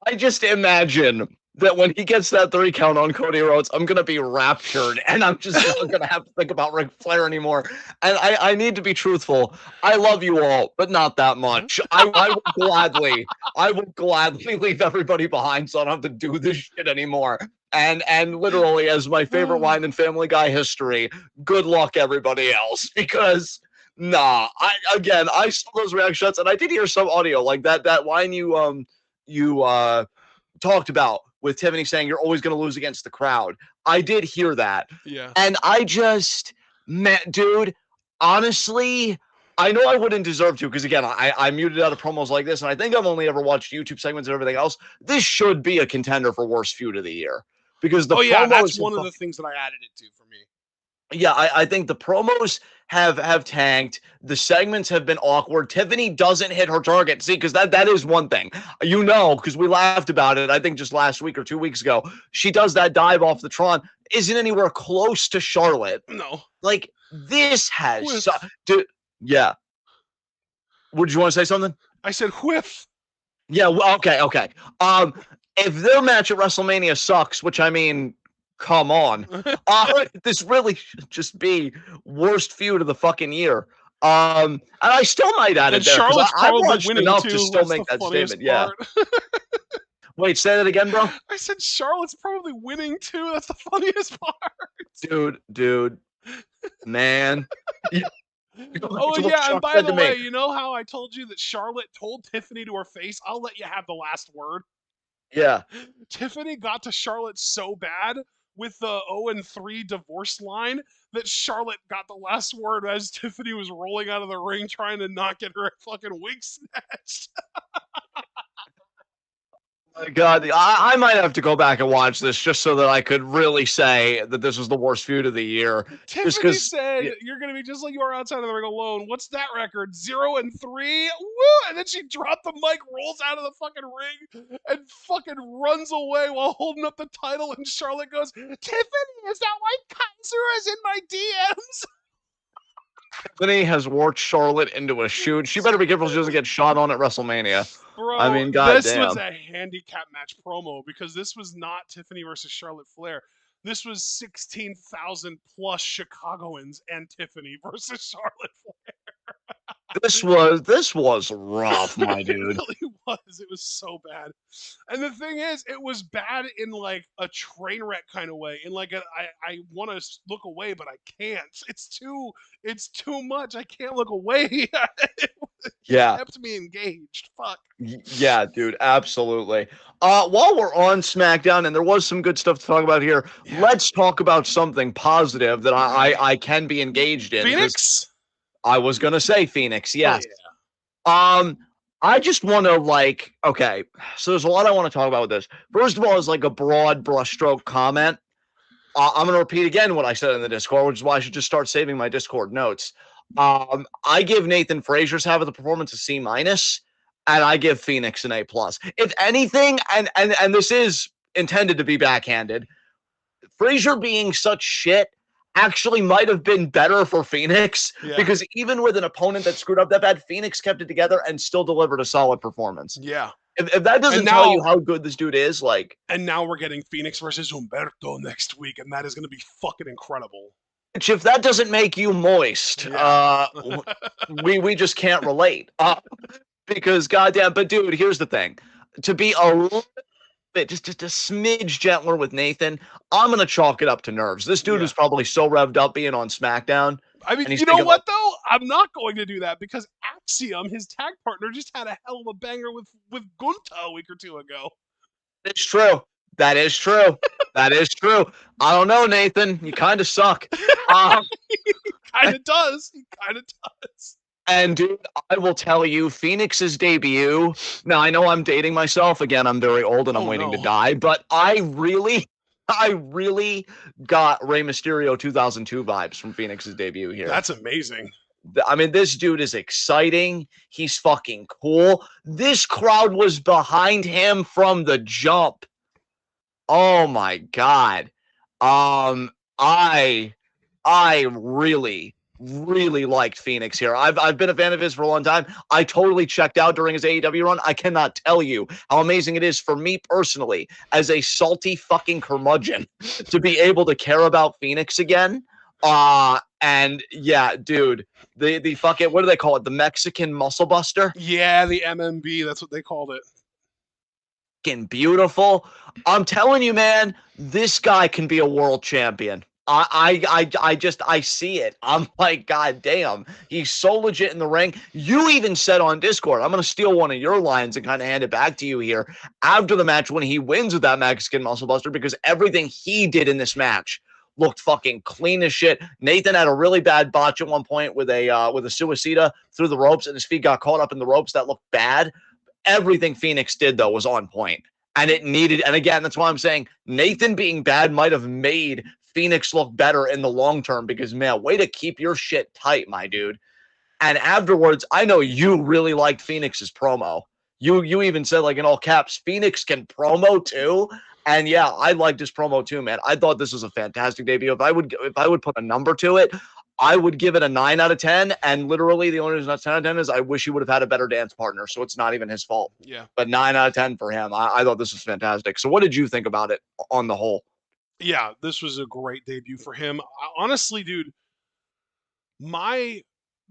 I just imagine that when he gets that 3 count on Cody Rhodes, I'm gonna be raptured, and I'm just not gonna have to think about Ric Flair anymore. And I need to be truthful. I love you all, but not that much. I will gladly leave everybody behind, so I don't have to do this shit anymore. And literally, as my favorite line in Family Guy history, good luck everybody else, because Nah, I saw those reaction shots, and I did hear some audio like that line you talked about with Tiffany saying you're always going to lose against the crowd. I did hear that, Yeah. and I just, man, dude, honestly, I know I wouldn't deserve to because again, I muted out of promos like this, and I think I've only ever watched YouTube segments and everything else. This should be a contender for worst feud of the year because the Oh yeah, that's promos have one of the things that I added it to for me. yeah, I think the promos have tanked. The segments have been awkward. Tiffany doesn't hit her target. See, because that is one thing. You know, because we laughed about it, I think just last week or 2 weeks ago. She does that dive off the Tron, isn't anywhere close to Charlotte. No. Like, this has Whiff. dude, yeah. Would you want to say something? I said whiff. Yeah, well, okay. If their match at WrestleMania sucks, which I mean, come on. This really should just be worst feud of the fucking year. And I still might add And it there because Charlotte's I've probably watched winning enough to too. still That's the make that funniest statement. Yeah. part. Wait, say that again, bro. I said Charlotte's probably winning too. That's the funniest part. Dude, man. You, Oh you yeah, and Chuck by said the to me. way, you know how I told you that Charlotte told Tiffany to her face, "I'll let you have the last word." Yeah. Tiffany got to Charlotte so bad with the 0-3 divorce line that Charlotte got the last word as Tiffany was rolling out of the ring trying to not get her fucking wig snatched. My God, I might have to go back and watch this just so that I could really say that this was the worst feud of the year. Just Tiffany because, said, "You're gonna be just like you are outside of the ring alone." What's that record? 0-3. Woo! And then she dropped the mic, rolls out of the fucking ring, and fucking runs away while holding up the title. And Charlotte goes, "Tiffany, is that why Kaiser is in my DMs?" Tiffany has worked Charlotte into a shoot. She better be careful she doesn't get shot on at WrestleMania. I Bro, mean, this was goddamn. a handicap match promo because this was not Tiffany versus Charlotte Flair. This was 16,000 plus Chicagoans and Tiffany versus Charlotte Flair. This was rough, my It dude. really was. It was so bad. And the thing is, it was bad in like a train wreck kind of way. In like I want to look away, but I can't. It's too much. I can't look away. It Yeah. kept me engaged. Fuck. Yeah, dude, absolutely. While we're on SmackDown, and there was some good stuff to talk about here, Yeah. let's talk about something positive that I can be engaged in because Phoenix? I was gonna say Phoenix, Oh yes. yeah. I just want to okay, so there's a lot I want to talk about with this. First of all, is like a broad brushstroke comment. I'm going to repeat again what I said in the Discord, which is why I should just start saving my Discord notes. I give Nathan Frazier's half of the performance a C minus, and I give Phoenix an A plus. If anything, and this is intended to be backhanded, Frazier being such shit actually might have been better for Phoenix Yeah. because even with an opponent that screwed up that bad, Phoenix kept it together and still delivered a solid performance. Yeah. If that doesn't And tell you now how good this dude is, like, and now we're getting Phoenix versus Humberto next week, and that is going to be fucking incredible. if that doesn't make you moist, Yeah. we just can't relate. Because goddamn, but dude, here's the thing: to be a little bit, just a smidge gentler with Nathan, I'm gonna chalk it up to nerves. This dude Yeah. is probably so revved up being on SmackDown, I mean, and he's you know thinking like, what though? I'm not going to do that because Axiom, his tag partner, just had a hell of a banger with Gunta a week or two ago. "It's true. That is true. That is true. I don't know, Nathan. You kind of suck." Kind of does. He kind of does. And dude, I will tell you, Phoenix's debut. Now I know I'm dating myself again. I'm very old and I'm Oh waiting to no. die. But I really got Rey Mysterio 2002 vibes from Phoenix's debut here. That's amazing. I mean, this dude is exciting. He's fucking cool. This crowd was behind him from the jump. Oh my god. I really liked Phoenix here. I've been a fan of his for a long time. I totally checked out during his AEW run. I cannot tell you how amazing it is for me personally, as a salty fucking curmudgeon, to be able to care about Phoenix again. And yeah, dude, the fucking, what do they call it? The Mexican Muscle Buster? Yeah, the MMB. That's what they called it. Fucking beautiful. I'm telling you, man, this guy can be a world champion. I see it. I'm like, God damn, he's so legit in the ring. You even said on Discord, I'm gonna steal one of your lines and kind of hand it back to you here after the match when he wins with that Mexican Muscle Buster, because everything he did in this match looked fucking clean as shit. Nathan had a really bad botch at one point with a suicida through the ropes, and his feet got caught up in the ropes. That looked bad. Everything Phoenix did though was on point. And it needed, and again, that's why I'm saying Nathan being bad might have made Phoenix look better in the long term, because man, way to keep your shit tight, my dude. And afterwards, I know you really liked Phoenix's promo. You even said, like, in all caps, Phoenix can promo too. And yeah, I liked his promo too, man. I thought this was a fantastic debut. If I would put a number to it, I would give it a 9 out of 10. And literally, the only reason it's 10 out of 10 is I wish he would have had a better dance partner. So it's not even his fault. Yeah. But 9 out of 10 for him. I thought this was fantastic. So what did you think about it on the whole? Yeah, this was a great debut for him. Honestly, dude, my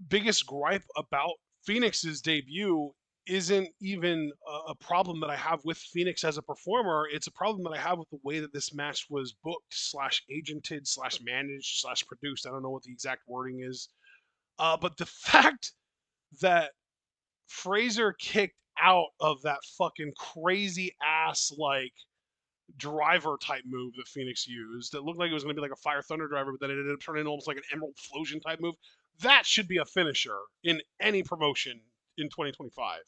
biggest gripe about Phoenix's debut isn't even a problem that I have with Phoenix as a performer. It's a problem that I have with the way that this match was booked, slash agented, slash managed, slash produced. I don't know what the exact wording is. But the fact that Fraser kicked out of that fucking crazy ass, like, driver type move that Phoenix used that looked like it was going to be like a Fire Thunder driver, but then it ended up turning almost like an Emerald Flosion type move. That should be a finisher in any promotion in 2025.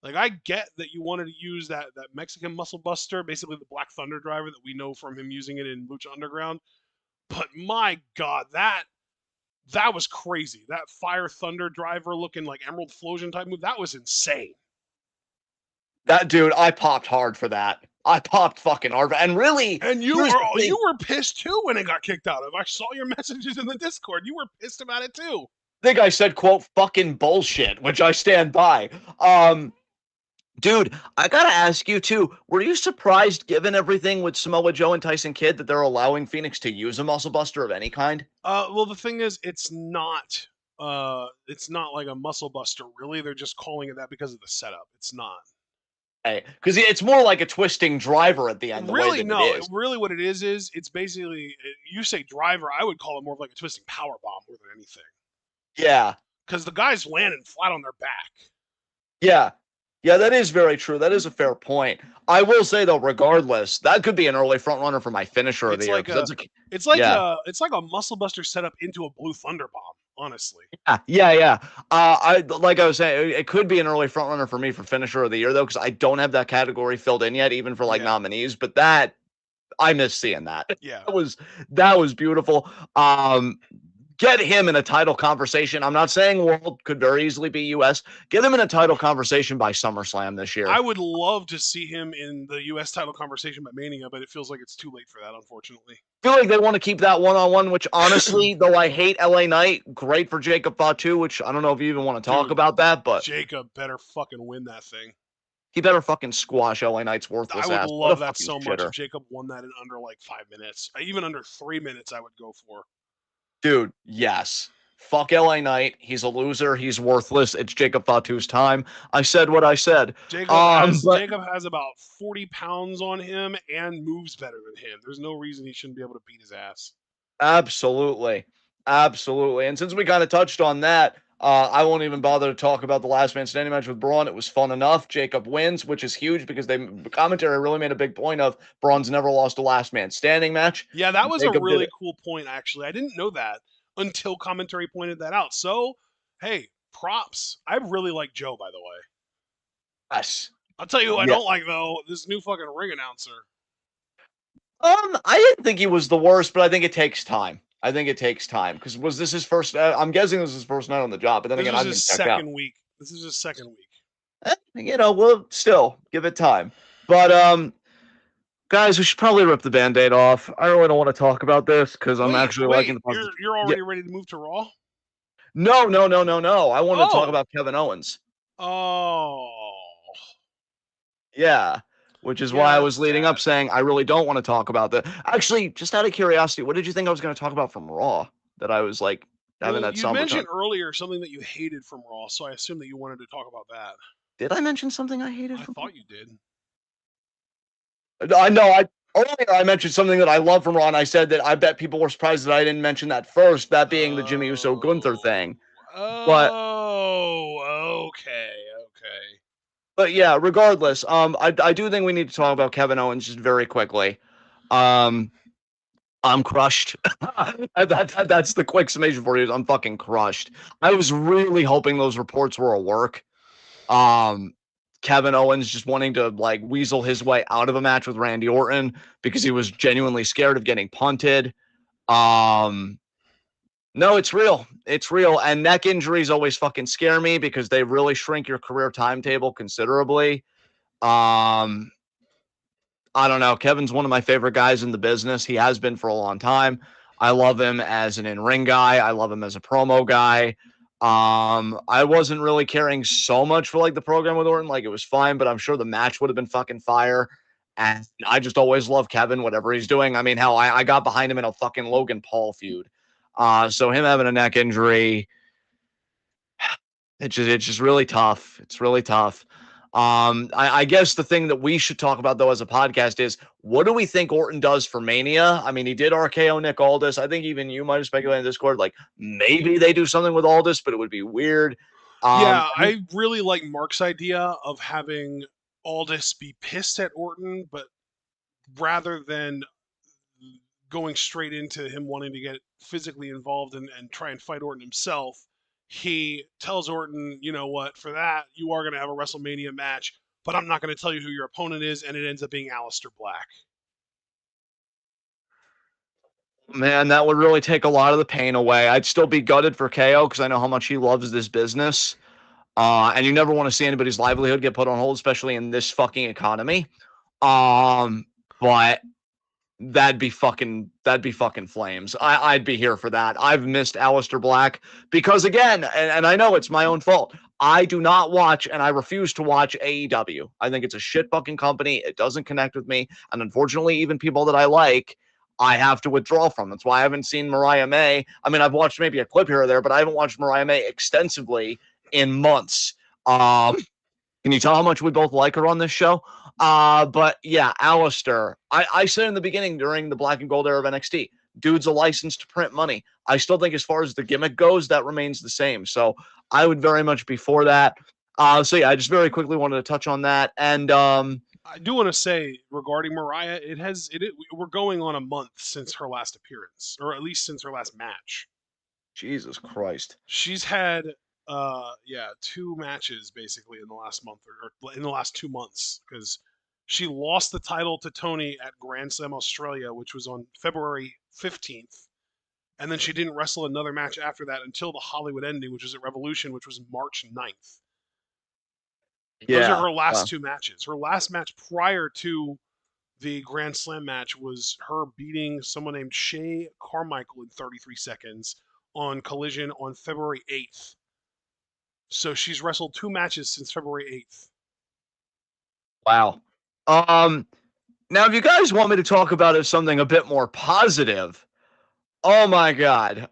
Like, I get that you wanted to use that Mexican Muscle Buster, basically the Black Thunder driver that we know from him using it in Lucha Underground, but my God, that was crazy. That Fire Thunder driver looking like Emerald Flosion type move, that was insane. That dude, I popped hard for that. I popped fucking hard. And really, And here's the thing. you were pissed too when it got kicked out of. I saw your messages in the Discord. You were pissed about it too. I think I said, quote, fucking bullshit, which I stand by. Dude, I gotta ask you too, were you surprised, given everything with Samoa Joe and Tyson Kidd, that they're allowing Phoenix to use a muscle buster of any kind? Well, the thing is, it's not like a muscle buster. Really, they're just calling it that because of the setup. It's not. Because it's more like a twisting driver at the end, the way Really, that it no. is. Really, what it is it's basically, you say driver. I would call it more of like a twisting power bomb more than anything. Yeah. Because the guy's landing flat on their back. Yeah. Yeah, that is very true. That is a fair point. I will say though, regardless, that could be an early front runner for my finisher of the It's year. like Because a, that's yeah. it's like a muscle buster setup into a blue thunder bomb. Honestly. Yeah. I like I was saying, it could be an early front runner for me for finisher of the year though, because I don't have that category filled in yet, even for like Yeah. nominees. But that I miss seeing that. Yeah. That was beautiful. Get him in a title conversation. I'm not saying world, could very easily be US. Get him in a title conversation by SummerSlam this year. I would love to see him in the U.S. title conversation by Mania, but it feels like it's too late for that, unfortunately. I feel like they want to keep that one-on-one, which honestly, though I hate LA Knight, great for Jacob Fatu, which I don't know if you even want to talk Dude, about that, but Jacob better fucking win that thing. he better fucking squash LA Knight's worthless I would ass. What a love that fucking so much shitter. if Jacob won that in under like 5 minutes. Even under 3 minutes, I would go for. Dude, yes. Fuck LA Knight. He's a loser. He's worthless. It's Jacob Fatu's time. I said what I said. Jacob has about 40 pounds on him and moves better than him. There's no reason he shouldn't be able to beat his ass. Absolutely. Absolutely. And since we kind of touched on that, I won't even bother to talk about the last man standing match with Braun. It was fun enough. Jacob wins, which is huge because the commentary really made a big point of Braun's never lost a last man standing match. Yeah, that was Jacob a did really it. cool point, actually. I didn't know that until commentary pointed that out. So, hey, props. I really like Joe, by the way. Yes. I'll tell you who I Yeah. don't like, though, this new fucking ring announcer. I didn't think he was the worst, but I think it takes time. I think it takes time because was this his first? I'm guessing this is his first night on the job, but then This again, was I've his been checked out. second week. This is his second week. We'll still give it time. But guys, we should probably rip the band-aid off. I really don't want to talk about this because I'm actually liking the positive. You're Yeah. already ready to move to Raw? No. I wanted to talk Oh. about Kevin Owens. Oh. Yeah. Which is why I was leading up saying I really don't want to talk about that. Actually, just out of curiosity, what did you think I was going to talk about from Raw? That I was like having Well, that you somber tone. mentioned earlier something that you hated from Raw, so I assume that you wanted to talk about that. Did I mention something I hated I from? thought you did. I know. Earlier, I mentioned something that I love from Raw, and I said that I bet people were surprised that I didn't mention that first, that being the Jimmy Uso Gunther thing. But Okay, okay. yeah, regardless, I do think we need to talk about Kevin Owens just very quickly. I'm crushed. That's the quick summation for you. I'm fucking crushed. I was really hoping those reports were a work. Kevin Owens just wanting to like weasel his way out of a match with Randy Orton because he was genuinely scared of getting punted. Um, no, it's real. It's real. And neck injuries always fucking scare me because they really shrink your career timetable considerably. Um, I don't know. Kevin's one of my favorite guys in the business. He has been for a long time. I love him as an in-ring guy. I love him as a promo guy. I wasn't really caring so much for like the program with Orton. Like it was fine, but I'm sure the match would have been fucking fire. And I just always love Kevin, whatever he's doing. I mean, hell, I got behind him in a fucking Logan Paul feud. So him having a neck injury, it's just really tough. It's really tough. I guess the thing that we should talk about though as a podcast is what do we think Orton does for Mania? I mean, he did RKO Nick Aldis. I think even you might have speculated in Discord, like maybe they do something with Aldis, but it would be weird. Yeah, I really like Mark's idea of having Aldis be pissed at Orton, but rather than going straight into him wanting to get physically involved and try and fight Orton himself, he tells Orton, you know what, for that, you are going to have a WrestleMania match, but I'm not going to tell you who your opponent is, and it ends up being Aleister Black. Man, that would really take a lot of the pain away. I'd still be gutted for KO because I know how much he loves this business. And you never want to see anybody's livelihood get put on hold, especially in this fucking economy. But that'd be fucking flames. I'd be here for that. I've missed Aleister Black because again, and I know it's my own fault. I do not watch and I refuse to watch AEW. I think it's a shit fucking company. It doesn't connect with me. And unfortunately, even people that I like, I have to withdraw from. That's why I haven't seen Mariah May. I mean, I've watched maybe a clip here or there, but I haven't watched Mariah May extensively in months. Can you tell how much we both like her on this show? But yeah, Alistair. I said in the beginning during the Black and Gold era of NXT, dude's a license to print money. I still think as far as the gimmick goes, that remains the same. So I would very much be for that. So yeah, I just very quickly wanted to touch on that. And I do want to say regarding Mariah, we're going on a month since her last appearance, or at least since her last match. Jesus Christ. She's had two matches basically in the last month or in the last 2 months because she lost the title to Tony at Grand Slam Australia, which was on February 15th, and then she didn't wrestle another match after that until the Hollywood ending, which was at Revolution, which was March 9th. Yeah. Those are her last two matches. Her last match prior to the Grand Slam match was her beating someone named Shay Carmichael in 33 seconds on Collision on February 8th. So she's wrestled 2 matches since February 8th. Wow. Now, if you guys want me to talk about it something a bit more positive, oh my God.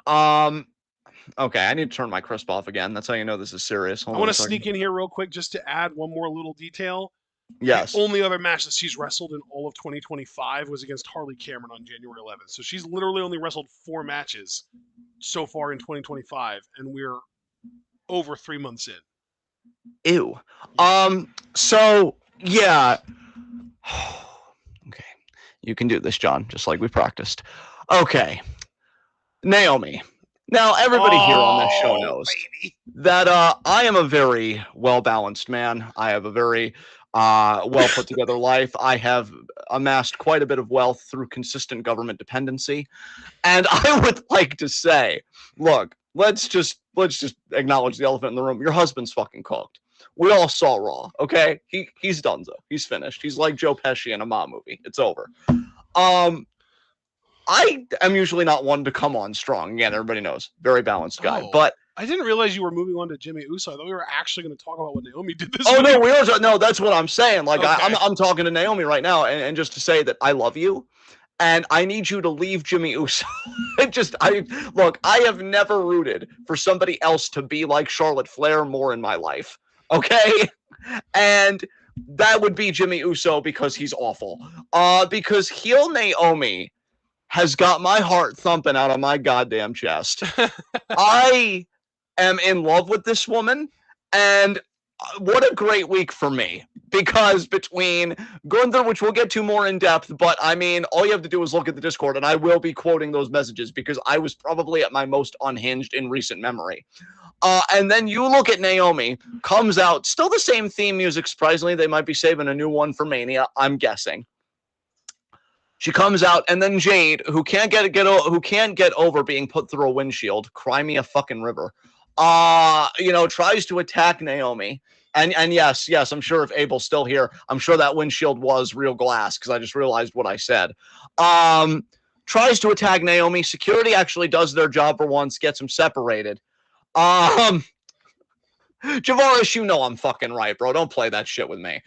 Okay, I need to turn my crisp off again. That's how you know this is serious. I want to sneak in here real quick just to add one more little detail. Yes. The only other match that she's wrestled in all of 2025 was against Harley Cameron on January 11th. So she's literally only wrestled 4 matches so far in 2025, and we're over 3 months in. Ew. So yeah. Okay. You can do this, John, just like we practiced. Okay. Naomi. Now, everybody here on this show knows that I am a very well-balanced man. I have a very well put together life. I have amassed quite a bit of wealth through consistent government dependency. And I would like to say, look, let's just acknowledge the elephant in the room. Your husband's fucking cooked. We all saw Raw, okay? He's donezo. He's finished. He's like Joe Pesci in a Ma movie. It's over. I am usually not one to come on strong. Again, everybody knows, very balanced guy. But I didn't realize you were moving on to Jimmy Uso. I thought we were actually going to talk about what Naomi did this week. No, we are. No, that's what I'm saying. Like, okay. I'm talking to Naomi right now, and just to say that I love you, and I need you to leave Jimmy Uso. I have never rooted for somebody else to be like Charlotte Flair more in my life. Okay, and that would be Jimmy Uso because he's awful. Because heel Naomi has got my heart thumping out of my goddamn chest. I am in love with this woman, and what a great week for me. Because between Gunther, which we'll get to more in depth, but I mean, all you have to do is look at the Discord, and I will be quoting those messages because I was probably at my most unhinged in recent memory. And then you look at Naomi, comes out, still the same theme music. Surprisingly, they might be saving a new one for Mania, I'm guessing. She comes out, and then Jade, who can't get over being put through a windshield, cry me a fucking river. Tries to attack Naomi. And yes, I'm sure if Abel's still here, I'm sure that windshield was real glass because I just realized what I said. Tries to attack Naomi. Security actually does their job for once, gets them separated. Javaris, you know I'm fucking right, bro. Don't play that shit with me.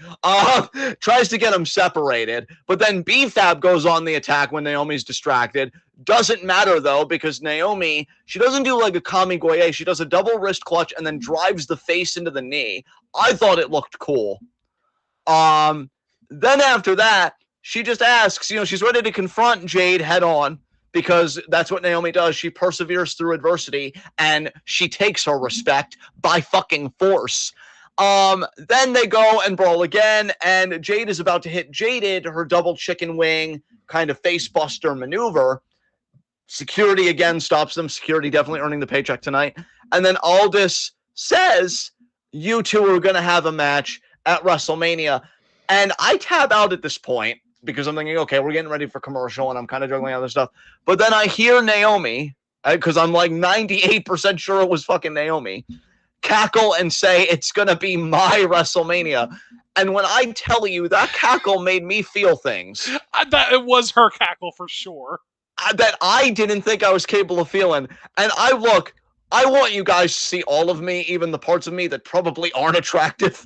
Tries to get him separated, but then BFAB goes on the attack when Naomi's distracted. Doesn't matter, though, because Naomi, she doesn't do like a Kami Goye. She does a double wrist clutch and then drives the face into the knee. I thought it looked cool. Then after that, she just asks, she's ready to confront Jade head on, because that's what Naomi does. She perseveres through adversity, and she takes her respect by fucking force. Then they go and brawl again, and Jade is about to hit Jaded, her double chicken wing kind of face buster maneuver. Security again stops them. Security definitely earning the paycheck tonight. And then Aldis says, you two are going to have a match at WrestleMania. And I tab out at this point, because I'm thinking, okay, we're getting ready for commercial, and I'm kind of juggling other stuff. But then I hear Naomi, because I'm like 98% sure it was fucking Naomi, cackle and say, it's going to be my WrestleMania. And when I tell you, that cackle made me feel things. That it was her cackle for sure. That I didn't think I was capable of feeling. And I want you guys to see all of me, even the parts of me that probably aren't attractive.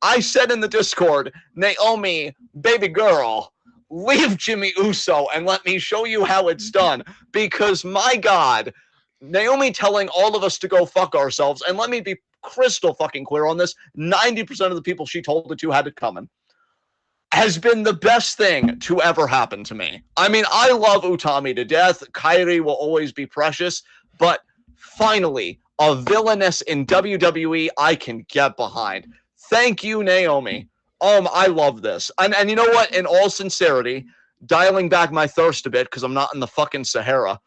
I said in the Discord, Naomi, baby girl, leave Jimmy Uso and let me show you how it's done. Because, my God, Naomi telling all of us to go fuck ourselves, and let me be crystal fucking clear on this, 90% of the people she told it to had it coming, has been the best thing to ever happen to me. I mean, I love Utami to death. Kairi will always be precious, but finally, a villainess in WWE I can get behind. Thank you, Naomi. I love this. And you know what? In all sincerity, dialing back my thirst a bit because I'm not in the fucking Sahara,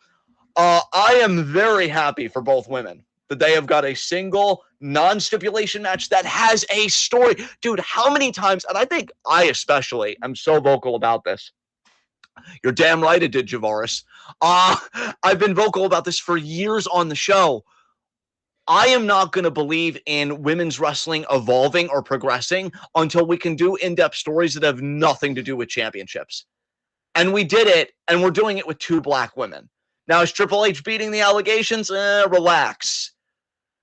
I am very happy for both women that they have got a single non-stipulation match that has a story. Dude, how many times, and I think I especially am so vocal about this. You're damn right it did, Javaris. I've been vocal about this for years on the show. I am not going to believe in women's wrestling evolving or progressing until we can do in-depth stories that have nothing to do with championships. And we did it, and we're doing it with two black women. Now, is Triple H beating the allegations? Relax.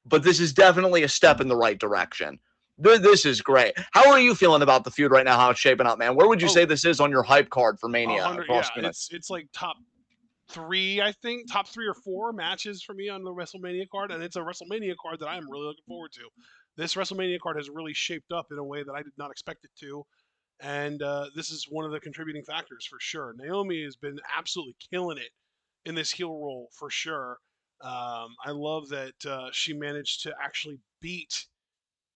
But this is definitely a step in the right direction. This is great. How are you feeling about the feud right now, how it's shaping up, man? Where would you say this is on your hype card for Mania? Yeah, it's like top 3, I think, top 3 or 4 matches for me on the WrestleMania card, and it's a WrestleMania card that I'm really looking forward to. This WrestleMania card has really shaped up in a way that I did not expect it to, and this is one of the contributing factors for sure. Naomi has been absolutely killing it in this heel role for sure. I love that she managed to actually beat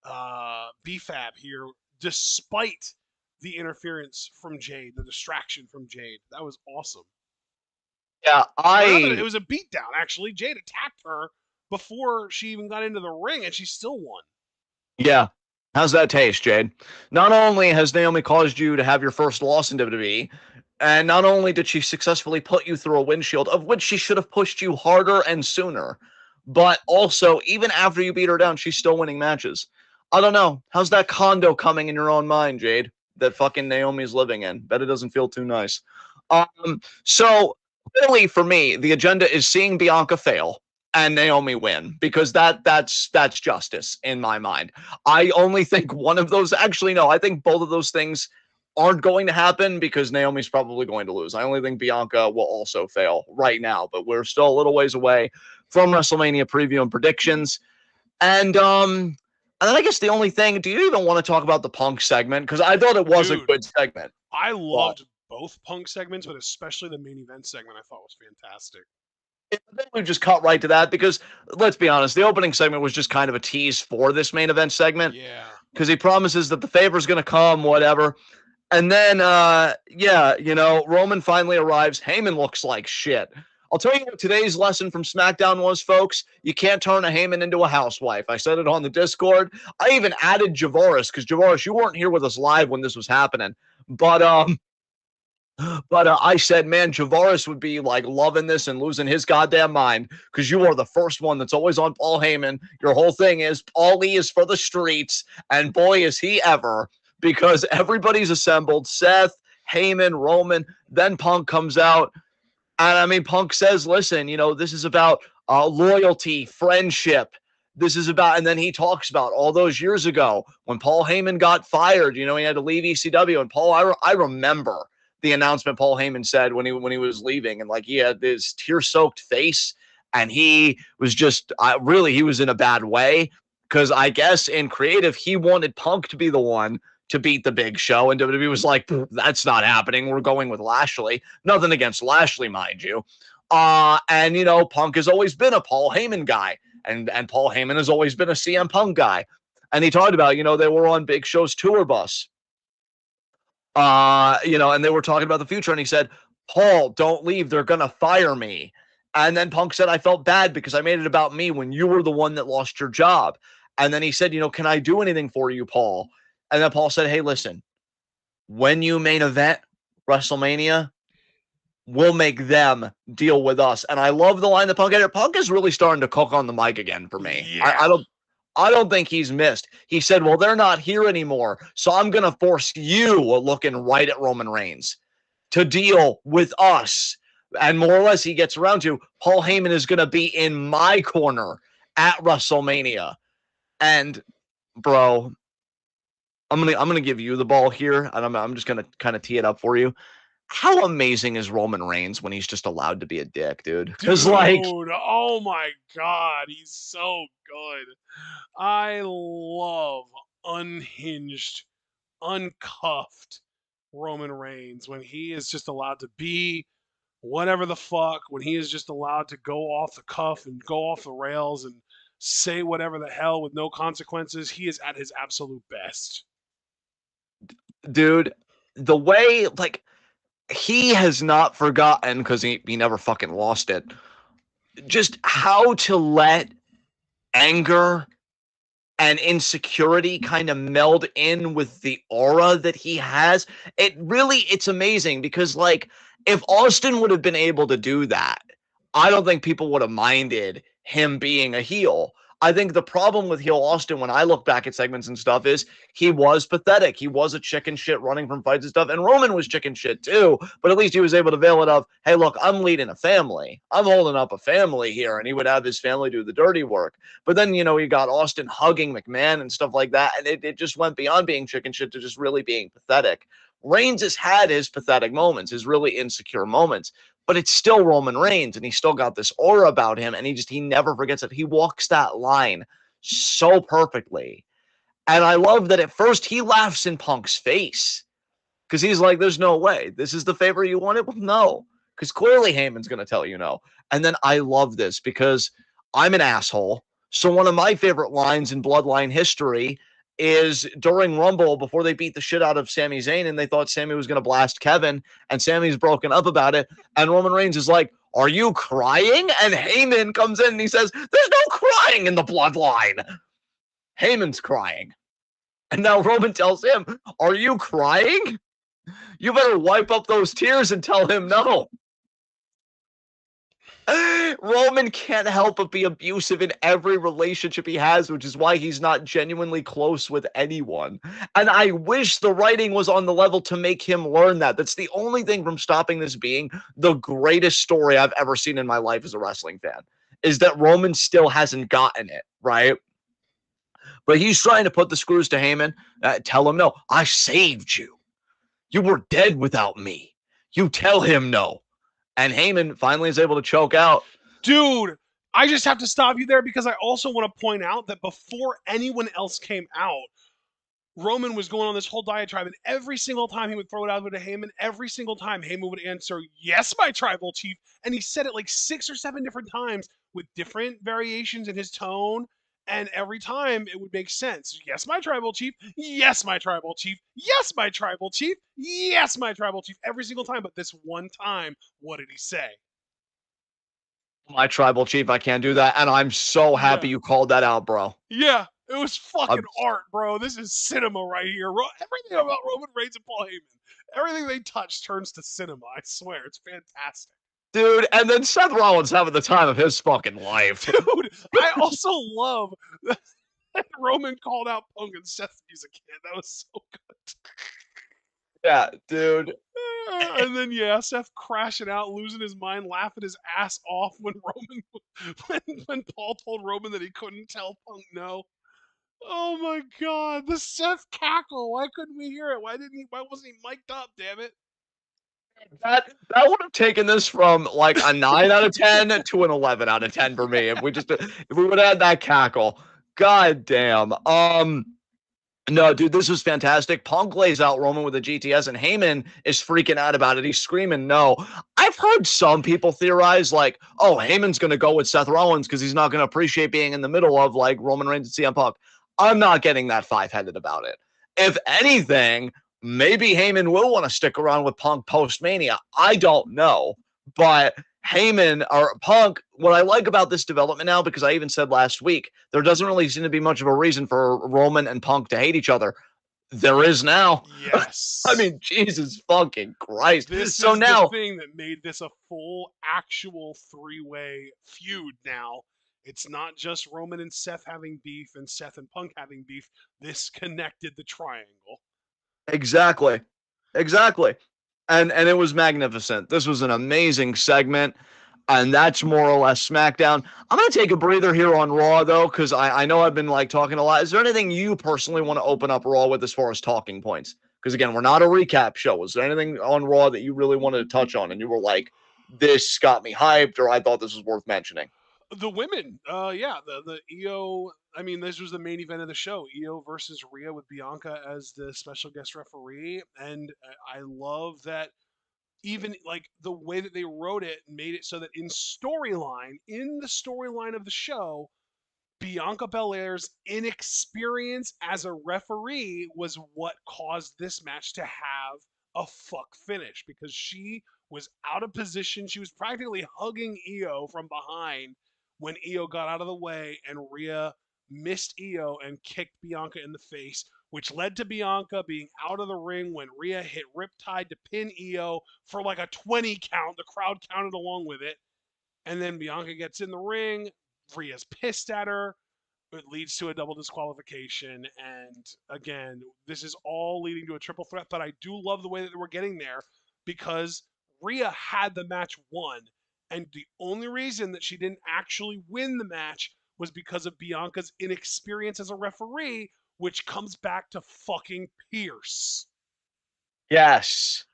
BFAB here, despite the interference from Jade, the distraction from Jade. That was awesome. Yeah, it was a beatdown, actually. Jade attacked her before she even got into the ring, and she still won. Yeah. How's that taste, Jade? Not only has Naomi caused you to have your first loss in WWE, and not only did she successfully put you through a windshield, of which she should have pushed you harder and sooner, but also, even after you beat her down, she's still winning matches. I don't know. How's that condo coming in your own mind, Jade, that fucking Naomi's living in? Bet it doesn't feel too nice. So really, for me, the agenda is seeing Bianca fail and Naomi win, because that's justice in my mind. I only think one of those, actually no, I think both of those things aren't going to happen because Naomi's probably going to lose. I only think Bianca will also fail right now, but we're still a little ways away from WrestleMania preview and predictions. And And then I guess the only thing, do you even want to talk about the Punk segment? Because I thought it was a Dude, good segment. I But loved both Punk segments, but especially the main event segment I thought was fantastic. then we just cut right to that because let's be honest, the opening segment was just kind of a tease for this main event segment Yeah. because he promises that the favor's going to come, whatever. And then, yeah, Roman finally arrives. Heyman looks like shit. I'll tell you what today's lesson from SmackDown was, folks. You can't turn a Heyman into a housewife. I said it on the Discord. I even added Javaris because Javaris, you weren't here with us live when this was happening. But I said, man, Javaris would be like loving this and losing his goddamn mind because you are the first one that's always on Paul Heyman. Your whole thing is Paulie is for the streets, and boy, is he ever because everybody's assembled. Seth, Heyman, Roman, then Punk comes out. And I mean, Punk says, listen, this is about loyalty, friendship. This is about, and then he talks about all those years ago when Paul Heyman got fired. He had to leave ECW. And Paul, I remember the announcement Paul Heyman said when he was leaving, and like he had this tear-soaked face, and he was just really he was in a bad way because I guess in creative he wanted Punk to be the one to beat the Big Show, and WWE was like, that's not happening. We're going with Lashley. Nothing against Lashley, mind you. And Punk has always been a Paul Heyman guy, and Paul Heyman has always been a CM Punk guy. And he talked about, they were on Big Show's tour bus. And they were talking about the future, and he said, Paul, don't leave. They're gonna fire me. And then Punk said, I felt bad because I made it about me when you were the one that lost your job. And then he said, can I do anything for you, Paul? And then Paul said, hey, listen, when you main event WrestleMania, we'll make them deal with us. And I love the line that Punk had. Punk is really starting to cook on the mic again for me. Yeah. I don't think he's missed. He said, well, they're not here anymore, so I'm going to force you, looking right at Roman Reigns, to deal with us. And more or less he gets around to, Paul Heyman is going to be in my corner at WrestleMania. And, bro, I'm gonna give you the ball here, and I'm just gonna kind of tee it up for you. How amazing is Roman Reigns when he's just allowed to be a dick, dude? Because oh my God, he's so good. I love unhinged, uncuffed Roman Reigns when he is just allowed to be whatever the fuck, when he is just allowed to go off the cuff and go off the rails and say whatever the hell with no consequences, he is at his absolute best. dude, the way he has not forgotten because he never fucking lost it. Just how to let anger and insecurity kind of meld in with the aura that he has. It's amazing because if Austin would have been able to do that, I don't think people would have minded him being a heel. I think the problem with heel Austin, when I look back at segments and stuff, is he was pathetic. He was a chicken shit running from fights and stuff. And Roman was chicken shit too, but at least he was able to veil it of, hey, look, I'm leading a family. I'm holding up a family here. And he would have his family do the dirty work. But then, you got Austin hugging McMahon and stuff like that. And it just went beyond being chicken shit to just really being pathetic. Reigns has had his pathetic moments, his really insecure moments, but it's still Roman Reigns, and he's still got this aura about him, and he never forgets it. He walks that line so perfectly. And I love that at first he laughs in Punk's face because he's like, there's no way. This is the favor you wanted? Well, no, because clearly Heyman's going to tell you no. And then I love this because I'm an asshole. So one of my favorite lines in Bloodline history is during Rumble before they beat the shit out of Sami Zayn and they thought Sami was going to blast Kevin and Sami's broken up about it. And Roman Reigns is like, are you crying? And Heyman comes in and he says, there's no crying in the Bloodline. Heyman's crying. And now Roman tells him, are you crying? You better wipe up those tears and tell him no. Roman can't help but be abusive in every relationship he has, which is why he's not genuinely close with anyone. And I wish the writing was on the level to make him learn that. That's the only thing from stopping this being the greatest story I've ever seen in my life as a wrestling fan, is that Roman still hasn't gotten it, right? But he's trying to put the screws to Heyman. Tell him no. I saved you. You were dead without me. You tell him no. And Heyman finally is able to choke out. Dude, I just have to stop you there because I also want to point out that before anyone else came out, Roman was going on this whole diatribe, and every single time he would throw it out to Heyman, every single time Heyman would answer, "Yes, my tribal chief," and he said it like 6 or 7 different times with different variations in his tone, and every time it would make sense. Yes, my tribal chief. Yes, my tribal chief. Yes, my tribal chief. Yes, my tribal chief. Every single time, but this one time, what did he say? My tribal chief, I can't do that, and I'm so happy Yeah. you called that out, bro. Yeah, it was fucking I'm, art, bro. This is cinema right here. Everything about Roman Reigns and Paul Heyman, everything they touch turns to cinema. I swear, it's fantastic, dude, and then Seth Rollins having the time of his fucking life. dude. I also love that Roman called out Punk and Seth music. That was so good. Yeah, dude. And then yeah, Seth crashing out, losing his mind, laughing his ass off when when Paul told Roman that he couldn't tell Punk no. Oh my god, the Seth cackle. Why couldn't we hear it? Why wasn't he mic'd up, damn it? That would have taken this from like a 9 out of 10 to an 11 out of 10 for me if we would have had that cackle. God damn. No, dude, this was fantastic. Punk lays out Roman with a GTS, and Heyman is freaking out about it. He's screaming no. I've heard some people theorize, like, oh, Heyman's going to go with Seth Rollins because he's not going to appreciate being in the middle of, like, Roman Reigns and CM Punk. I'm not getting that five-headed about it. If anything, maybe Heyman will want to stick around with Punk post-Mania. I don't know. But Heyman or Punk, what I like about this development now, because I even said last week, there doesn't really seem to be much of a reason for Roman and Punk to hate each other. There is now. I Yes. mean, Jesus fucking Christ. This So is the now, thing that made this a full actual three-way feud now. It's not just Roman and Seth having beef and Seth and Punk having beef. This connected the triangle. exactly. Exactly. And it was magnificent. This was an amazing segment. And that's more or less SmackDown. I'm going to take a breather here on Raw, though, because I know I've been like talking a lot. Is there anything you personally want to open up Raw with as far as talking points? Because again, we're not a recap show. Is there anything on Raw that you really wanted to touch on and you were like, this got me hyped, or I thought this was worth mentioning? The women, yeah, the Io. I mean, this was the main event of the show: Io versus Rhea with Bianca as the special guest referee, and I love that even like the way that they wrote it made it so that in the storyline of the show, Bianca Belair's inexperience as a referee was what caused this match to have a fuck finish because she was out of position. She was practically hugging Io from behind when Io got out of the way, and Rhea missed Io and kicked Bianca in the face, which led to Bianca being out of the ring when Rhea hit Riptide to pin Io for like a 20 count. The crowd counted along with it. And then Bianca gets in the ring. Rhea's pissed at her. It leads to a double disqualification. And again, this is all leading to a triple threat. But I do love the way that we're getting there because Rhea had the match won. And the only reason that she didn't actually win the match was because of Bianca's inexperience as a referee, which comes back to fucking Pierce. Yes.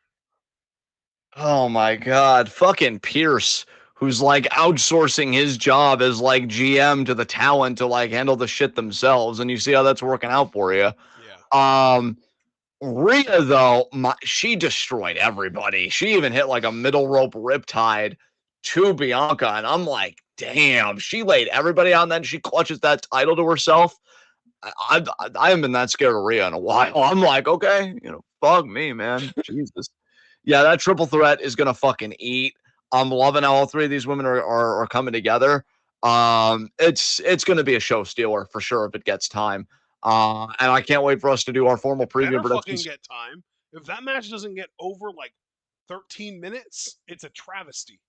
Oh my God. Fucking Pierce, who's like outsourcing his job as like GM to the talent to like handle the shit themselves. And you see how that's working out for you. Yeah. Um, Rhea, though, she destroyed everybody. She even hit like a middle rope riptide to Bianca. And I'm like, damn, she laid everybody on. Then she clutches that title to herself. I haven't been that scared of Rhea in a while. I'm like, okay, fuck me, man. Jesus. Yeah, that triple threat is gonna fucking eat. I'm loving how all three of these women are coming together. It's gonna be a show stealer for sure if it gets time. And I can't wait for us to do our formal preview Better fucking predictions. get time. If that match doesn't get over like 13 minutes, it's a travesty.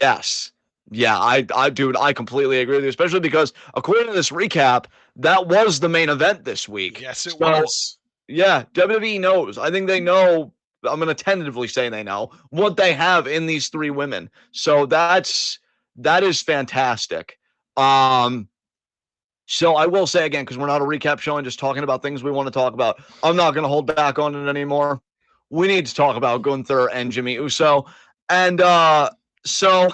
Yes. Yeah, dude, I completely agree with you, especially because according to this recap, that was the main event this week. Yes, it So was. yeah, WWE knows. I think they know. I'm going to tentatively say they know what they have in these three women. So that is fantastic. So I will say again, because we're not a recap show and just talking about things we want to talk about, I'm not going to hold back on it anymore. We need to talk about Gunther and Jimmy Uso. And so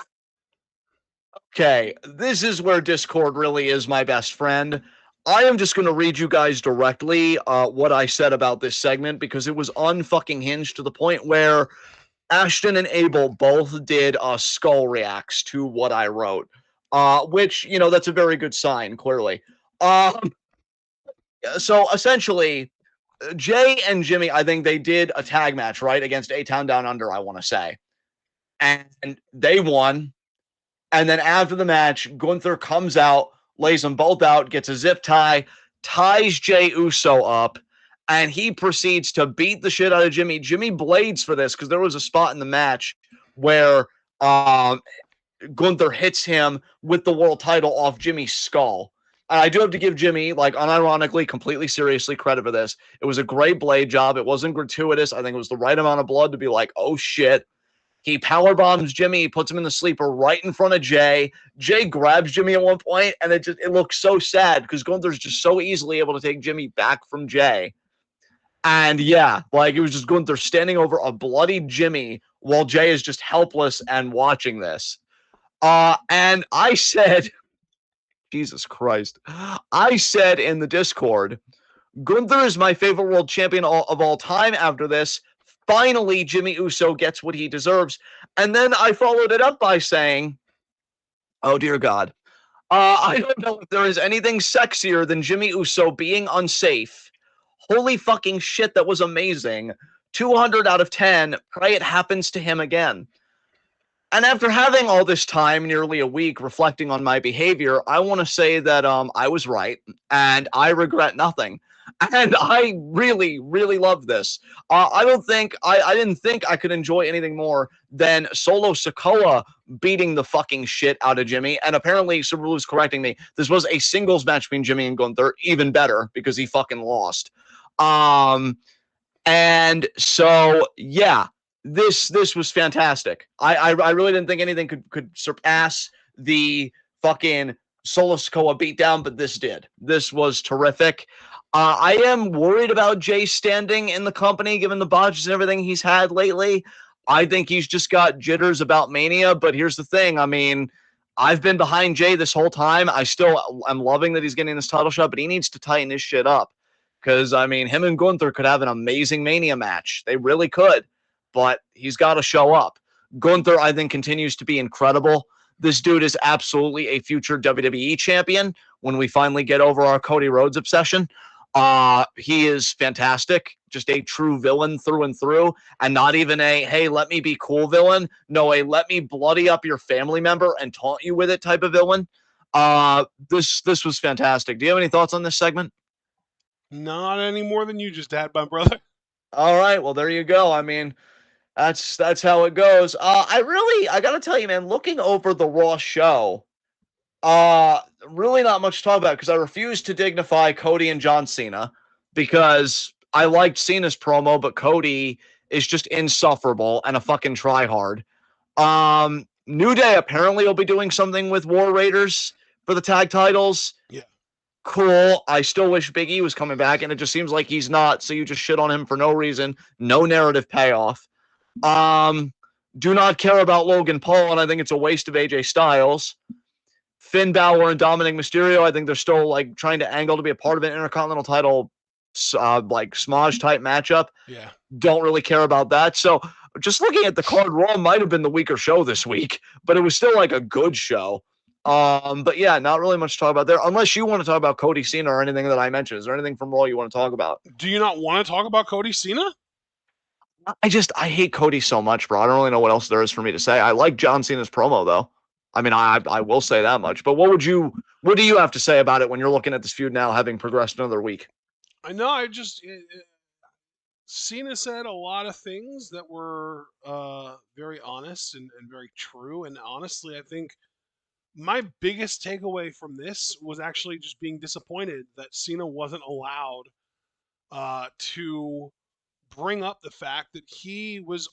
Okay, this is where Discord really is my best friend. I am just going to read you guys directly what I said about this segment because it was unfucking hinged to the point where Ashton and Abel both did skull reacts to what I wrote, which, that's a very good sign, clearly. Um, so essentially, Jay and Jimmy, I think they did a tag match, right, against A Town Down Under, I want to say. And they won. And then after the match, Gunther comes out, lays them both out, gets a zip tie, ties Jay Uso up, and he proceeds to beat the shit out of Jimmy. Jimmy blades for this because there was a spot in the match where Gunther hits him with the world title off Jimmy's skull. And I do have to give Jimmy, like, unironically, completely seriously credit for this. It was a great blade job. It wasn't gratuitous. I think it was the right amount of blood to be like, oh shit. He power bombs Jimmy, puts him in the sleeper right in front of Jay. Jay grabs Jimmy at one point, and it looks so sad because Gunther's just so easily able to take Jimmy back from Jay. And yeah, like it was just Gunther standing over a bloody Jimmy while Jay is just helpless and watching this. And I said, Jesus Christ, I said in the Discord, Gunther is my favorite world champion of all time after this. Finally, Jimmy Uso gets what he deserves. And then I followed it up by saying, oh, dear God. I don't know if there is anything sexier than Jimmy Uso being unsafe. Holy fucking shit, that was amazing. 200 out of 10. Pray it happens to him again. And after having all this time, nearly a week, reflecting on my behavior, I want to say that I was right, and I regret nothing. And I really, really love this. I didn't think I could enjoy anything more than Solo Sikoa beating the fucking shit out of Jimmy. And apparently, Super Blue's correcting me. This was a singles match between Jimmy and Gunther, even better because he fucking lost. And so, yeah, this was fantastic. I really didn't think anything could surpass the fucking Solo Sikoa beatdown, but this did. This was terrific. I am worried about Jay standing in the company, given the botches and everything he's had lately. I think he's just got jitters about Mania, but here's the thing. I mean, I've been behind Jay this whole time. I still am loving that he's getting this title shot, but he needs to tighten his shit up. Because, I mean, him and Gunther could have an amazing Mania match. They really could. But he's got to show up. Gunther, I think, continues to be incredible. This dude is absolutely a future WWE champion when we finally get over our Cody Rhodes obsession. He is fantastic. Just a true villain through and through. And not even a, hey, let me be cool villain. No, a let me bloody up your family member and taunt you with it type of villain. This was fantastic. Do you have any thoughts on this segment? Not any more than you just had, my brother. All right, well there you go. I mean, that's how it goes. I gotta tell you, man, looking over the Raw show, really not much to talk about because I refuse to dignify Cody and John Cena because I liked Cena's promo, but Cody is just insufferable and a fucking tryhard. New Day apparently will be doing something with War Raiders for the tag titles. Yeah. Cool. I still wish Big E was coming back, and it just seems like he's not. So you just shit on him for no reason, no narrative payoff. Do not care about Logan Paul, and I think it's a waste of AJ Styles. Finn Balor and Dominic Mysterio, I think they're still like trying to angle to be a part of an Intercontinental title, like Smodge type matchup. Yeah. Don't really care about that. So just looking at the card, Raw might have been the weaker show this week, but it was still like a good show. But yeah, not really much to talk about there, unless you want to talk about Cody Cena or anything that I mentioned. Is there anything from Raw you want to talk about? Do you not want to talk about Cody Cena? I hate Cody so much, bro. I don't really know what else there is for me to say. I like John Cena's promo though. I mean, I will say that much. But what do you have to say about it when you're looking at this feud now, having progressed another week? I know. Cena said a lot of things that were very honest and very true. And honestly, I think my biggest takeaway from this was actually just being disappointed that Cena wasn't allowed to bring up the fact that he was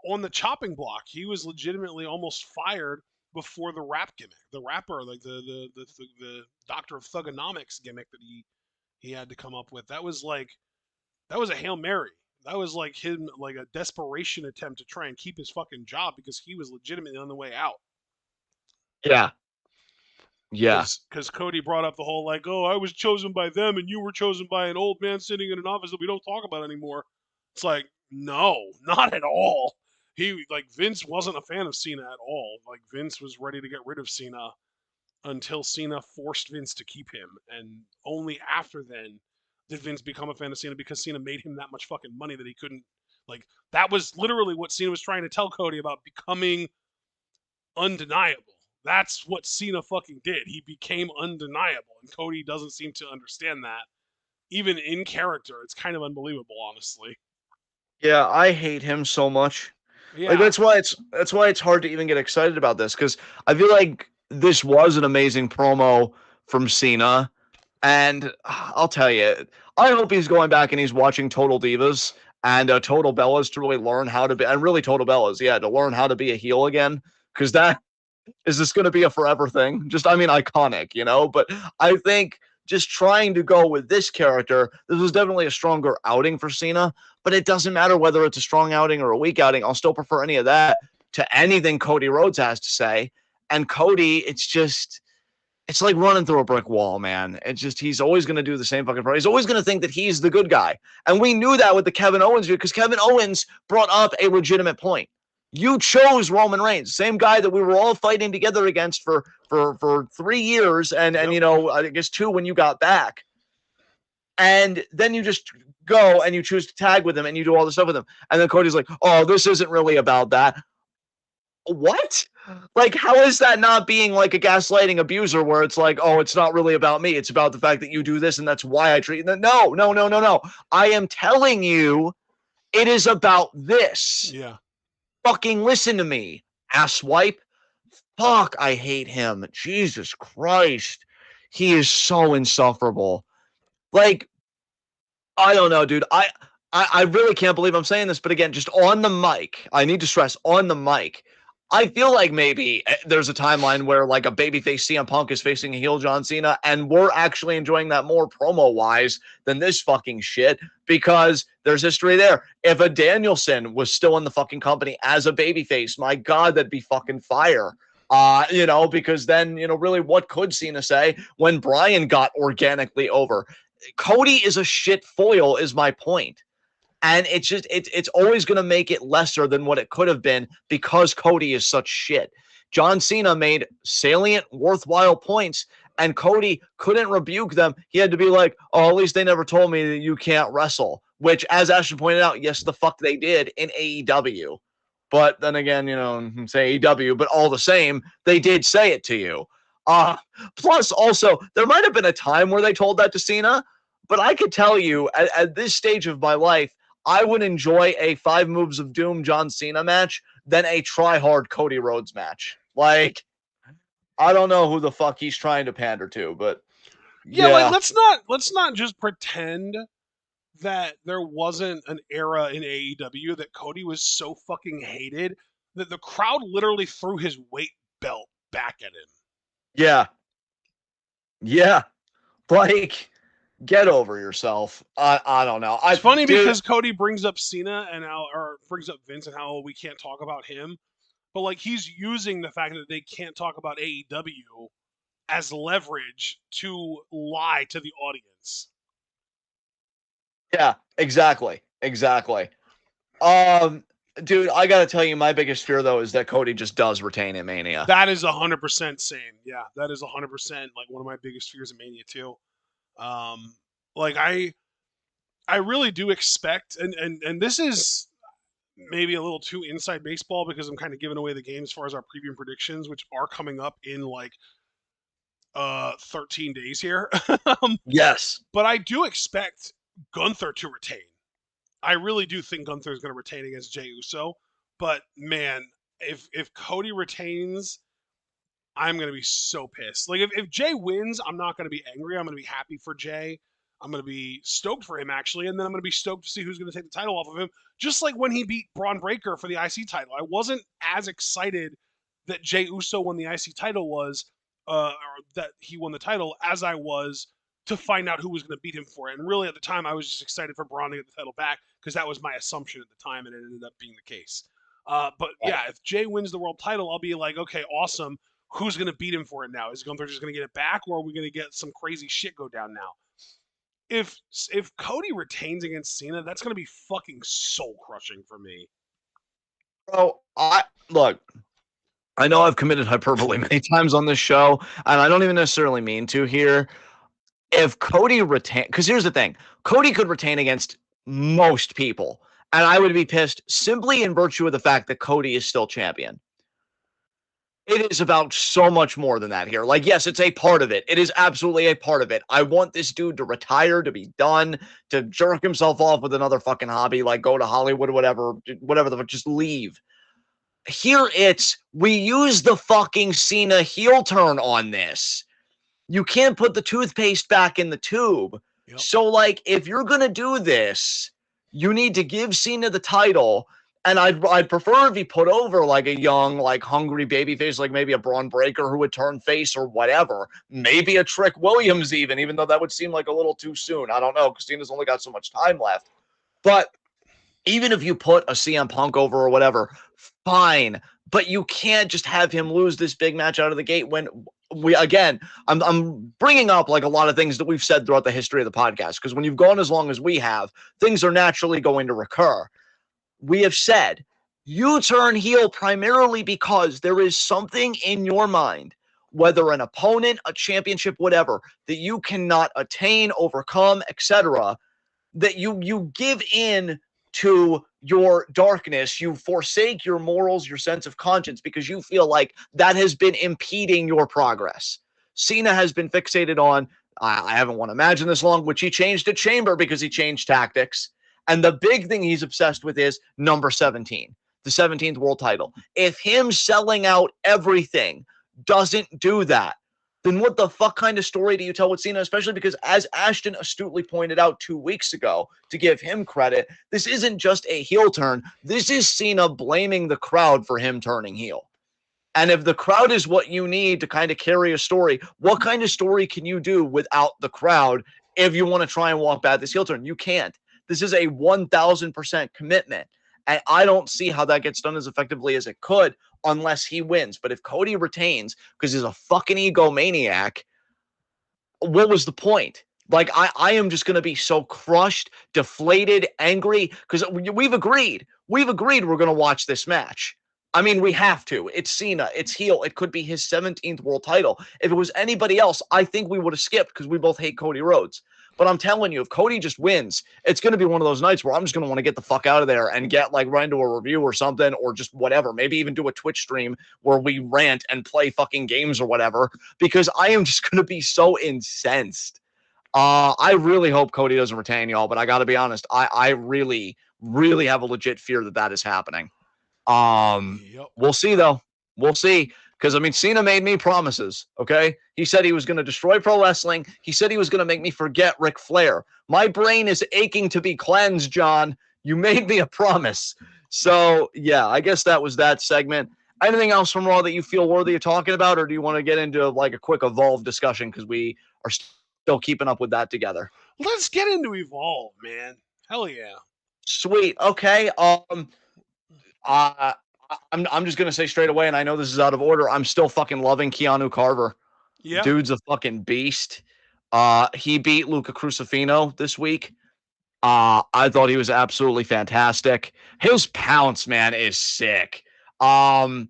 on the chopping block. He was legitimately almost fired before the rap gimmick, the rapper, like the Doctor of Thugonomics gimmick that he had to come up with. That was a Hail Mary. That was like him, like a desperation attempt to try and keep his fucking job because he was legitimately on the way out. Yeah. Yeah. Because Cody brought up the whole like, oh, I was chosen by them and you were chosen by an old man sitting in an office that we don't talk about anymore. It's like, no, not at all. He like Vince wasn't a fan of Cena at all. Like Vince was ready to get rid of Cena until Cena forced Vince to keep him, and only after then did Vince become a fan of Cena because Cena made him that much fucking money that he couldn't. Like that was literally what Cena was trying to tell Cody about becoming undeniable. That's what Cena fucking did. He became undeniable, and Cody doesn't seem to understand that. Even in character, it's kind of unbelievable, honestly. Yeah, I hate him so much. Like Yeah, that's why it's hard to even get excited about this because I feel like this was an amazing promo from Cena, and I'll tell you, I hope he's going back and he's watching Total Divas and Total Bellas to really learn how to be, and really Total Bellas, yeah, to learn how to be a heel again because that is this going to be a forever thing? Just, I mean, iconic, you know? But I think just trying to go with this character, this was definitely a stronger outing for Cena, but it doesn't matter whether it's a strong outing or a weak outing. I'll still prefer any of that to anything Cody Rhodes has to say. And Cody, it's like running through a brick wall, man. It's just he's always going to do the same fucking part. He's always going to think that he's the good guy, and we knew that with the Kevin Owens because Kevin Owens brought up a legitimate point. You chose Roman Reigns, same guy that we were all fighting together against for 3 years, and yep, you know I guess 2 when you got back, and then you just go and you choose to tag with him and you do all this stuff with him, and then Cody's like, oh, this isn't really about that. What? Like, how is that not being like a gaslighting abuser where it's like, oh, it's not really about me. It's about the fact that you do this and that's why I treat you. No, no, no, no, no. I am telling you, it is about this. yeah. Fucking listen to me, asswipe. Fuck, I hate him. Jesus Christ. He is so insufferable. Like, I don't know, dude. I really can't believe I'm saying this, but again, just on the mic, I need to stress on the mic. I feel like maybe there's a timeline where like a babyface CM Punk is facing a heel John Cena, and we're actually enjoying that more promo wise than this fucking shit because there's history there. If a Danielson was still in the fucking company as a babyface, my God, that'd be fucking fire. You know, because then, you know, really what could Cena say when Bryan got organically over? Cody is a shit foil, is my point. And it's just it's always going to make it lesser than what it could have been because Cody is such shit. John Cena made salient, worthwhile points, and Cody couldn't rebuke them. He had to be like, "Oh, at least they never told me that you can't wrestle." Which, as Ashton pointed out, yes, the fuck they did in AEW. But then again, you know, say AEW, but all the same, they did say it to you. Uh, Plus, also, there might have been a time where they told that to Cena, but I could tell you at this stage of my life, I would enjoy a 5 Moves of Doom John Cena match than a try hard Cody Rhodes match. Like, I don't know who the fuck he's trying to pander to, but Yeah, like yeah. let's not just pretend that there wasn't an era in AEW that Cody was so fucking hated that the crowd literally threw his weight belt back at him. Yeah. Yeah. Like, get over yourself. I don't know. It's funny Dude, because Cody brings up Cena and how, or brings up Vince and how we can't talk about him, but like he's using the fact that they can't talk about AEW as leverage to lie to the audience. yeah, exactly. Exactly. Um Dude, I got to tell you my biggest fear though is that Cody just does retain at Mania. That is 100% same. Yeah, that is 100% like one of my biggest fears of Mania too. Um, like I really do expect, and this is maybe a little too inside baseball because I'm kind of giving away the game as far as our preview predictions, which are coming up in like 13 days here. Yes. But I do expect Gunther to retain. I really do think Gunther is going to retain against Jey Uso. But man, if Cody retains, I'm going to be so pissed. Like if Jay wins, I'm not going to be angry. I'm going to be happy for Jay. I'm going to be stoked for him actually, and then I'm going to be stoked to see who's going to take the title off of him. Just like when he beat Braun Breaker for the IC title, I wasn't as excited that Jay Uso won the IC title or that he won the title as I was to find out who was going to beat him for it. And really, at the time, I was just excited for Braun to get the title back because that was my assumption at the time, and it ended up being the case. But Right. yeah, if Jay wins the world title, I'll be like, okay, awesome. who's going to beat him for it now? Is Gunther just going to get it back, or are we going to get some crazy shit go down now? If if Cody retains against Cena, that's going to be fucking soul crushing for me. Bro, look. I know I've committed hyperbole many times on this show, and I don't even necessarily mean to here. If Cody retain, because here's the thing, Cody could retain against most people, and I would be pissed simply in virtue of the fact that Cody is still champion. It is about so much more than that here. Like, yes, it's a part of it. It is absolutely a part of it. I want this dude to retire, to be done, to jerk himself off with another fucking hobby, like go to Hollywood, whatever, just leave. Here it's, we use the fucking Cena heel turn on this. You can't put the toothpaste back in the tube. Yep. So, like, if you're going to do this, you need to give Cena the title. And I'd prefer if he put over like a young, like hungry babyface, like maybe a Braun Breaker who would turn face or whatever. Maybe a Trick Williams even though that would seem like a little too soon. I don't know, because Cena's only got so much time left. But even if you put a CM Punk over or whatever, fine. But you can't just have him lose this big match out of the gate when I'm bringing up like a lot of things that we've said throughout the history of the podcast, because when you've gone as long as we have, things are naturally going to recur. We have said you turn heel primarily because there is something in your mind, whether an opponent, a championship, whatever, that you cannot attain, overcome, etc., that you give in to your darkness, you forsake your morals, your sense of conscience, because you feel like that has been impeding your progress. Cena has been fixated on, I haven't won a match in this long, which he changed to Chamber because he changed tactics. And the big thing he's obsessed with is number 17, the 17th world title. If him selling out everything doesn't do that, then what the fuck kind of story do you tell with Cena? Especially because, as Ashton astutely pointed out 2 weeks ago, to give him credit, this isn't just a heel turn. This is Cena blaming the crowd for him turning heel. And if the crowd is what you need to kind of carry a story, what kind of story can you do without the crowd if you want to try and walk back this heel turn? You can't. This is a 1,000% commitment. And I don't see how that gets done as effectively as it could unless he wins. But if Cody retains because he's a fucking egomaniac, what was the point? Like, I am just going to be so crushed, deflated, angry, because we've agreed. We're going to watch this match. I mean, we have to. It's Cena. It's heel. It could be his 17th world title. If it was anybody else, I think we would have skipped because we both hate Cody Rhodes. But I'm telling you, if Cody just wins, it's going to be one of those nights where I'm just going to want to get the fuck out of there and get like right into a review or something, or just whatever. Maybe even do a Twitch stream where we rant and play fucking games or whatever, because I am just going to be so incensed. I really hope Cody doesn't retain, y'all, but I got to be honest. I really, really have a legit fear that that is happening. We'll see, though. We'll see. Because, I mean, Cena made me promises, okay? He said he was going to destroy pro wrestling. He said he was going to make me forget Ric Flair. My brain is aching to be cleansed, John. You made me a promise. So, yeah, I guess that was that segment. Anything else from Raw that you feel worthy of talking about, or do you want to get into, like, a quick Evolve discussion because we are still keeping up with that together? Let's get into Evolve, man. Hell yeah. Sweet. Okay. I'm just gonna say straight away, and I know this is out of order. I'm still fucking loving Keanu Carver. Yeah. Dude's a fucking beast. He beat Luca Crucifino this week. I thought he was absolutely fantastic. His pounce, man, is sick. I'll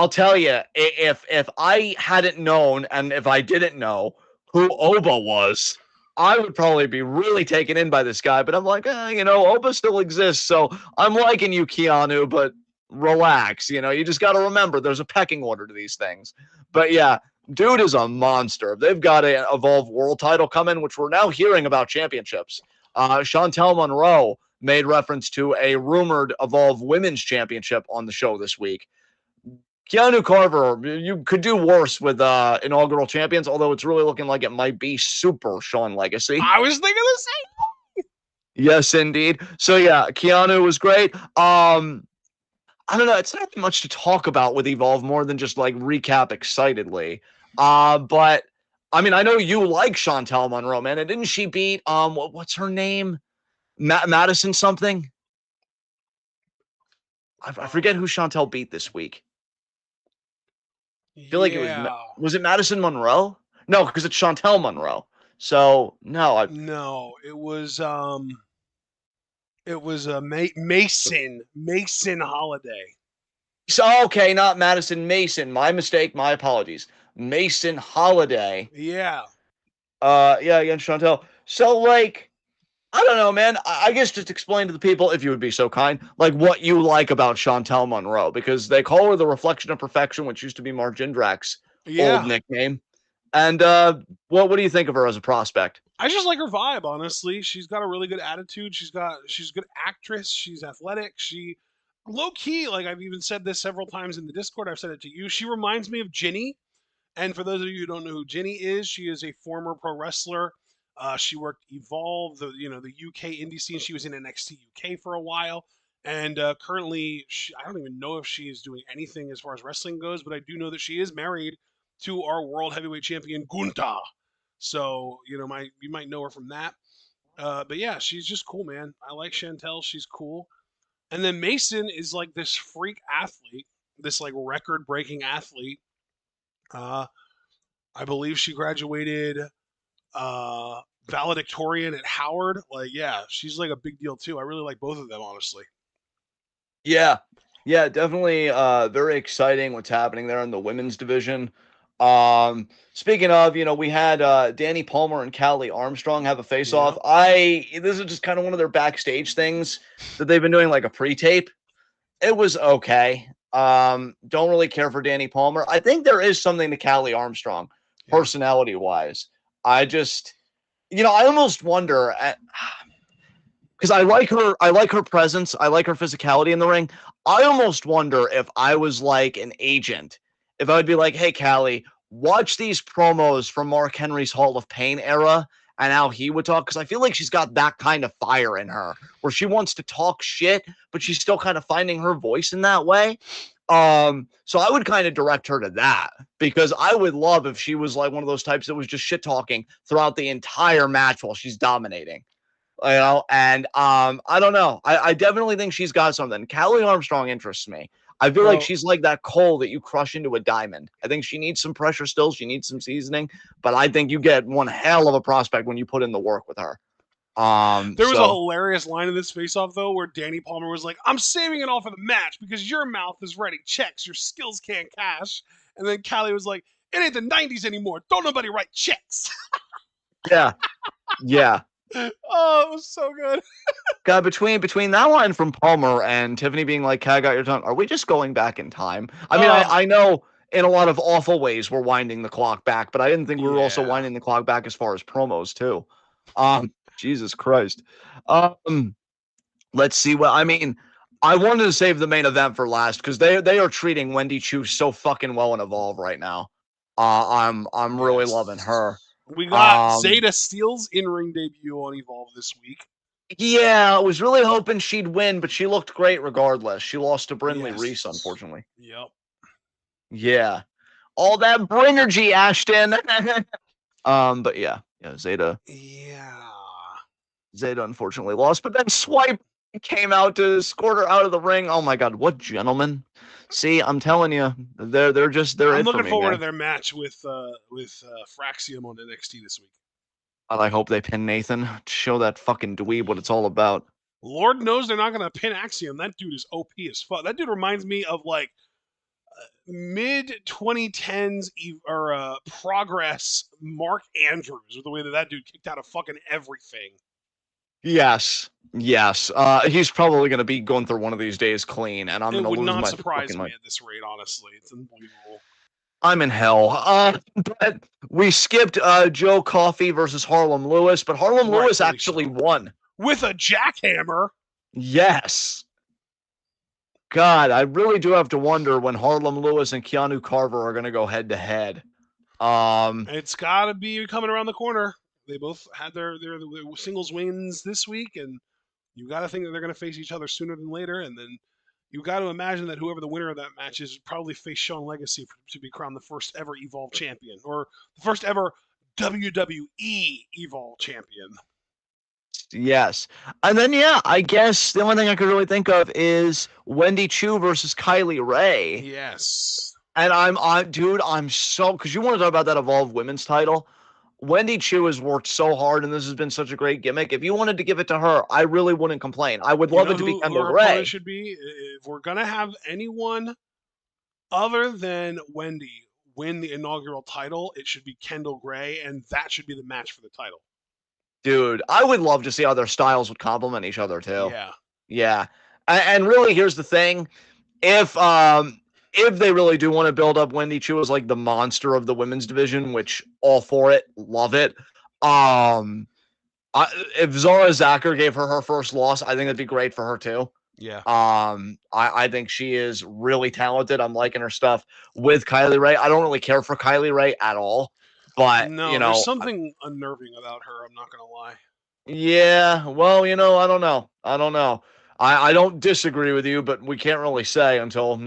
tell you, if I hadn't known, and if I didn't know who Oba was, I would probably be really taken in by this guy. But I'm like, Oba still exists, so I'm liking you, Keanu, but relax. You just got to remember there's a pecking order to these things. But yeah, dude is a monster. They've got an Evolve World title coming, which we're now hearing about championships. Chantel Monroe made reference to a rumored Evolve Women's Championship on the show this week. Keanu Carver, you could do worse with inaugural champions, although it's really looking like it might be Super Shawn Legacy. I was thinking the same thing. Yes, indeed. So yeah, Keanu was great. I don't know. It's not much to talk about with Evolve more than just like recap excitedly. But I mean, I know you like Chantel Monroe, man. And didn't she beat what's her name? Madison something? I forget who Chantel beat this week. I feel like it Yeah. was it Madison Monroe? No, because it's Chantel Monroe. So no, No, it was Mason Holiday. so okay, not Madison Mason. My mistake. My apologies. Mason Holiday. Yeah. Yeah, against Chantel. So like, I don't know, man. I guess just explain to the people, if you would be so kind, like what you like about Chantel Monroe, because they call her the reflection of perfection, which used to be Mark Jindrak's old Yeah. nickname. And what do you think of her as a prospect? I just like her vibe, honestly. She's got a really good attitude. She's a good actress. She's athletic. She low key, like I've even said this several times in the Discord. I've said it to you. She reminds me of Ginny. And for those of you who don't know who Ginny is, she is a former pro wrestler. She worked Evolve, the UK indie scene. She was in NXT UK for a while, and currently, I don't even know if she is doing anything as far as wrestling goes, but I do know that she is married to our world heavyweight champion Gunta. So you might know her from that. But yeah, she's just cool, man. I like Chantel. She's cool. And then Mason is like this freak athlete, this like record breaking athlete. Uh, I believe she graduated valedictorian at Howard. Like, yeah, she's like a big deal too. I really like both of them, honestly. Yeah. Yeah, definitely very exciting what's happening there in the women's division. Speaking of, we had Danny Palmer and Callie Armstrong have a face off. Yeah, This is just kind of one of their backstage things that they've been doing, like a pre-tape. It was okay. Don't really care for Danny Palmer. I think there is something to Callie Armstrong, yeah. personality wise. I just, I almost wonder because I like her presence, I like her physicality in the ring. I almost wonder if I was like an agent, if I would be like, hey, Callie, watch these promos from Mark Henry's Hall of Pain era and how he would talk. Because I feel like she's got that kind of fire in her where she wants to talk shit, but she's still kind of finding her voice in that way. So I would kind of direct her to that because I would love if she was like one of those types that was just shit talking throughout the entire match while she's dominating. And I don't know. I definitely think she's got something. Callie Armstrong interests me. I feel like Bro, she's like that coal that you crush into a diamond. I think she needs some pressure still. She needs some seasoning, but I think you get one hell of a prospect when you put in the work with her. there was a So hilarious line in this face-off though, where Danny Palmer was like, "I'm saving it all for the match because your mouth is writing checks your skills can't cash," and then Callie was like, "It ain't the '90s anymore. Don't nobody write checks." yeah, yeah. Oh, it was so good. God, between that line from Palmer and Tiffany being like, "Cat got your tongue," are we just going back in time? I mean, Oh, I know in a lot of awful ways we're winding the clock back, but I didn't think we were also yeah, winding the clock back as far as promos too. Jesus Christ. Um, let's see what I mean. I wanted to save the main event for last because they are treating Wendy Chu so fucking well in Evolve right now. I'm really loving yes. her. We got Um, Zeta Steele's in-ring debut on Evolve this week. Yeah, I was really hoping she'd win, but she looked great regardless. She lost to Brinley Reese, Yes. unfortunately. Yep. Yeah. All that Brinergy, Ashton. But yeah, Yeah. Zeta unfortunately lost, but then Swipe came out to escort her out of the ring. Oh my god, what gentlemen. See, I'm telling you, they're I'm it for looking me, forward to man. their match with Fraxium on NXT this week. And I hope they pin Nathan to show that fucking dweeb what it's all about. Lord knows they're not gonna pin Axiom. That dude is OP as fuck. That dude reminds me of like mid 2010s or progress Mark Andrews, with the way that dude kicked out of fucking everything. Yes. Yes. He's probably gonna be going through one of these days clean, and I'm It gonna would lose not my surprise fucking me mind. at this rate, honestly. It's unbelievable. I'm in hell. But we skipped Joe Coffey versus Harlem Lewis, but Harlem Lewis Rightfully actually so. won. With a jackhammer. Yes. God, I really do have to wonder when Harlem Lewis and Keanu Carver are going to go head to head. Um, It's got to be coming around the corner. They both had their singles wins this week, and you got to think that they're going to face each other sooner than later. And then you got to imagine that whoever the winner of that match is probably face Sean Legacy to be crowned the first ever Evolve champion, or the first ever WWE Evolve champion. yes. And then, yeah, I guess the only thing I could really think of is Wendy Chu versus Kylie Ray. Yes. And dude, I'm so, because you want to talk about that Evolve Women's title. Wendy Chu has worked so hard, and this has been such a great gimmick. If you wanted to give it to her, I really wouldn't complain. I would You love know it to be who Kendall her opponent Gray. should be? If we're gonna have anyone other than Wendy win the inaugural title, it should be Kendall Gray, and that should be the match for the title. Dude, I would love to see how their styles would complement each other too. Yeah. Yeah. And really, here's the thing. If they really do want to build up Wendy Chu as like the monster of the women's division, which all for it, love it. Um if Zara Zacher gave her first loss, I think it'd be great for her too. Yeah. I think she is really talented. I'm liking her stuff with Kylie Ray. I don't really care for Kylie Ray at all, but No, there's something unnerving about her, I'm not gonna lie. yeah, well, I don't know. I don't know. I don't disagree with you, but we can't really say until,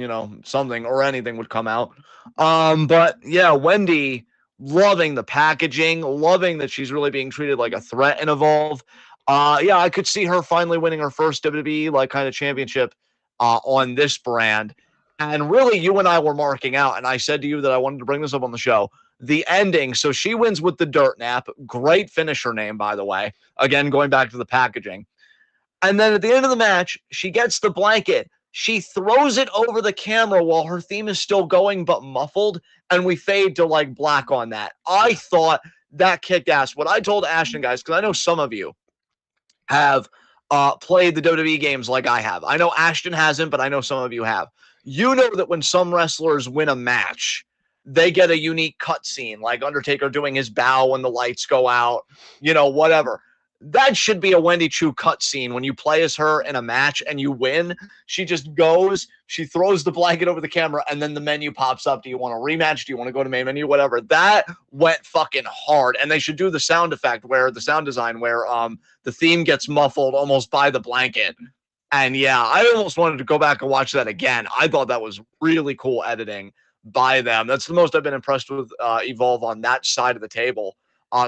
something or anything would come out. But yeah, Wendy, loving the packaging, loving that she's really being treated like a threat in Evolve. Yeah, I could see her finally winning her first WWE like kind of championship on this brand. And really, you and I were marking out, and I said to you that I wanted to bring this up on the show. The ending. So she wins with the dirt nap. Great finisher name, by the way. Again, going back to the packaging. And then at the end of the match, she gets the blanket. She throws it over the camera while her theme is still going but muffled, and we fade to like black on that. I Yeah. thought that kicked ass. What I told Ashton, guys, because I know some of you have played the WWE games like I have. I know Ashton hasn't, but I know some of you have. You know that when some wrestlers win a match, they get a unique cutscene, like Undertaker doing his bow when the lights go out, whatever. That should be a Wendy Chu cutscene when you play as her in a match and you win. She just goes, she throws the blanket over the camera, and then the menu pops up. Do you want a rematch? Do you want to go to main menu? Whatever. That went fucking hard. And they should do the sound effect where the sound design where the theme gets muffled almost by the blanket. And yeah, I almost wanted to go back and watch that again. I thought that was really cool editing by them. That's the most I've been impressed with Evolve on that side of the table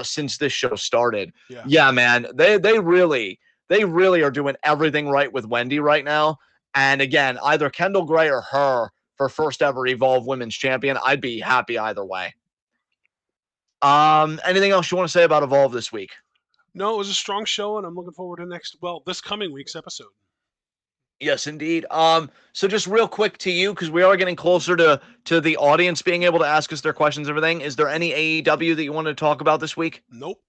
since this show started. Yeah. Yeah, man, they really are doing everything right with Wendy right now. And again, either Kendall Gray or her for first ever Evolve Women's Champion, I'd be happy either way. Anything else you want to say about Evolve this week? No, it was a strong show, and I'm looking forward to this coming week's episode. Yes, indeed. So just real quick to you, because we are getting closer to the audience being able to ask us their questions, and everything. Is there any AEW that you want to talk about this week? Nope.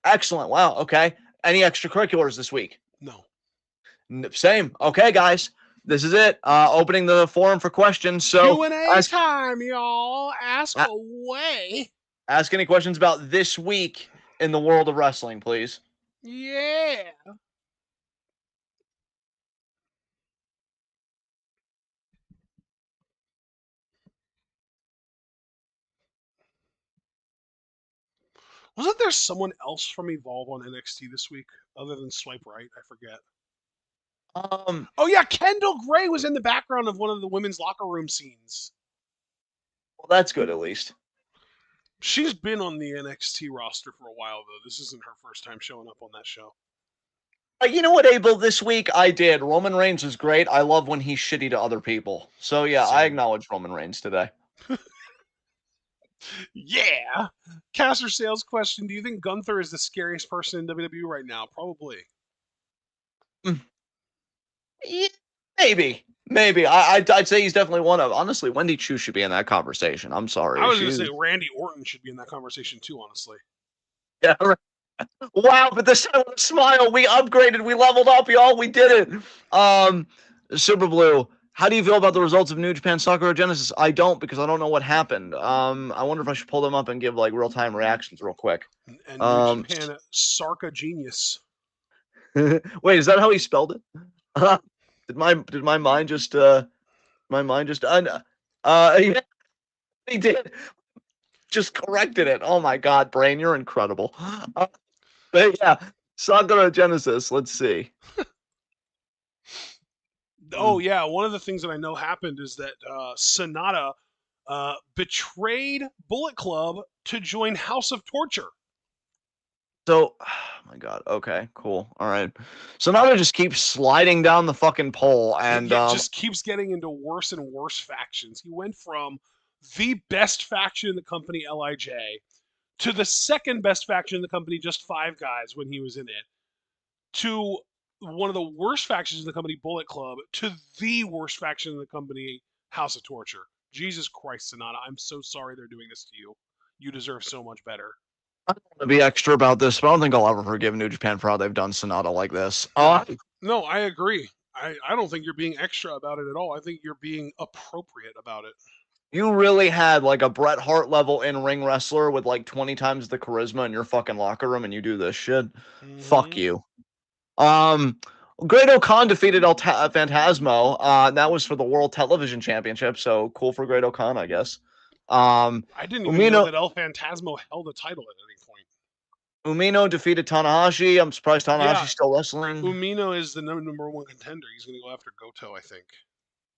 Excellent. Wow. Okay. Any extracurriculars this week? No. Same. Okay, guys. This is it. Opening the forum for questions. So Q&A ask, time, y'all. Ask away. ask any questions about this week in the world of wrestling, please. Yeah. Wasn't there someone else from Evolve on NXT this week other than Swipe Right? I forget. Um, Oh yeah, Kendall Gray was in the background of one of the women's locker room scenes. well, that's good at least. She's been on the NXT roster for a while though. This isn't her first time showing up on that show. You know what, Abel? This week I did. Roman Reigns is great. I love when he's shitty to other people. So yeah, I Same. acknowledge Roman Reigns today. Yeah. Caster sales question: do you think Gunther is the scariest person in WWE right now? Probably. Mm, yeah, maybe. I'd say he's definitely one of. Honestly, Wendy Chu should be in that conversation. I'm I sorry. was gonna She's say Randy Orton should be in that conversation too. Honestly. yeah. Right. Wow, but this time with a smile, we upgraded, we leveled up, y'all. We did it. Super Blue. How do you feel about the results of New Japan Sakura Genesis? I don't because I don't know what happened. I wonder if I should pull them up and give like real time reactions real quick. And New Um, Japan Sarka Genius. wait, is that how he spelled it? Did my mind just yeah, he did just corrected it. Oh my god, brain, you're incredible. But yeah, Sakura Genesis. Let's see. Oh Mm. yeah, one of the things that I know happened is that Sonata betrayed Bullet Club to join House of Torture. So, oh my God. Okay, cool. All right. Sonata just keeps sliding down the fucking pole, and It just keeps getting into worse and worse factions. He went from the best faction in the company, Lij, to the second best faction in the company, just Five Guys, when he was in it, to one of the worst factions in the company, Bullet Club, to the worst faction in the company, House of Torture. Jesus Christ, Sonata, I'm so sorry they're doing this to you. You deserve so much better. I don't want to be extra about this, but I don't think I'll ever forgive New Japan for how they've done Sonata like this. No, no, I agree. I don't think you're being extra about it at all. I think you're being appropriate about it. You really had like a Bret Hart level in ring wrestler with like 20 times the charisma in your fucking locker room, and you do this shit. Fuck Mm-hmm. you. Um, Great Khan defeated Phantasmo. That was for the World Television Championship, so cool for Great Khan, I guess. Um, I didn't even know Umino that El Phantasmo held a title at any point. Umino defeated Tanahashi. I'm surprised Yeah, Tanahashi's still wrestling. Umino is the number one contender. He's going to go after Goto, I think.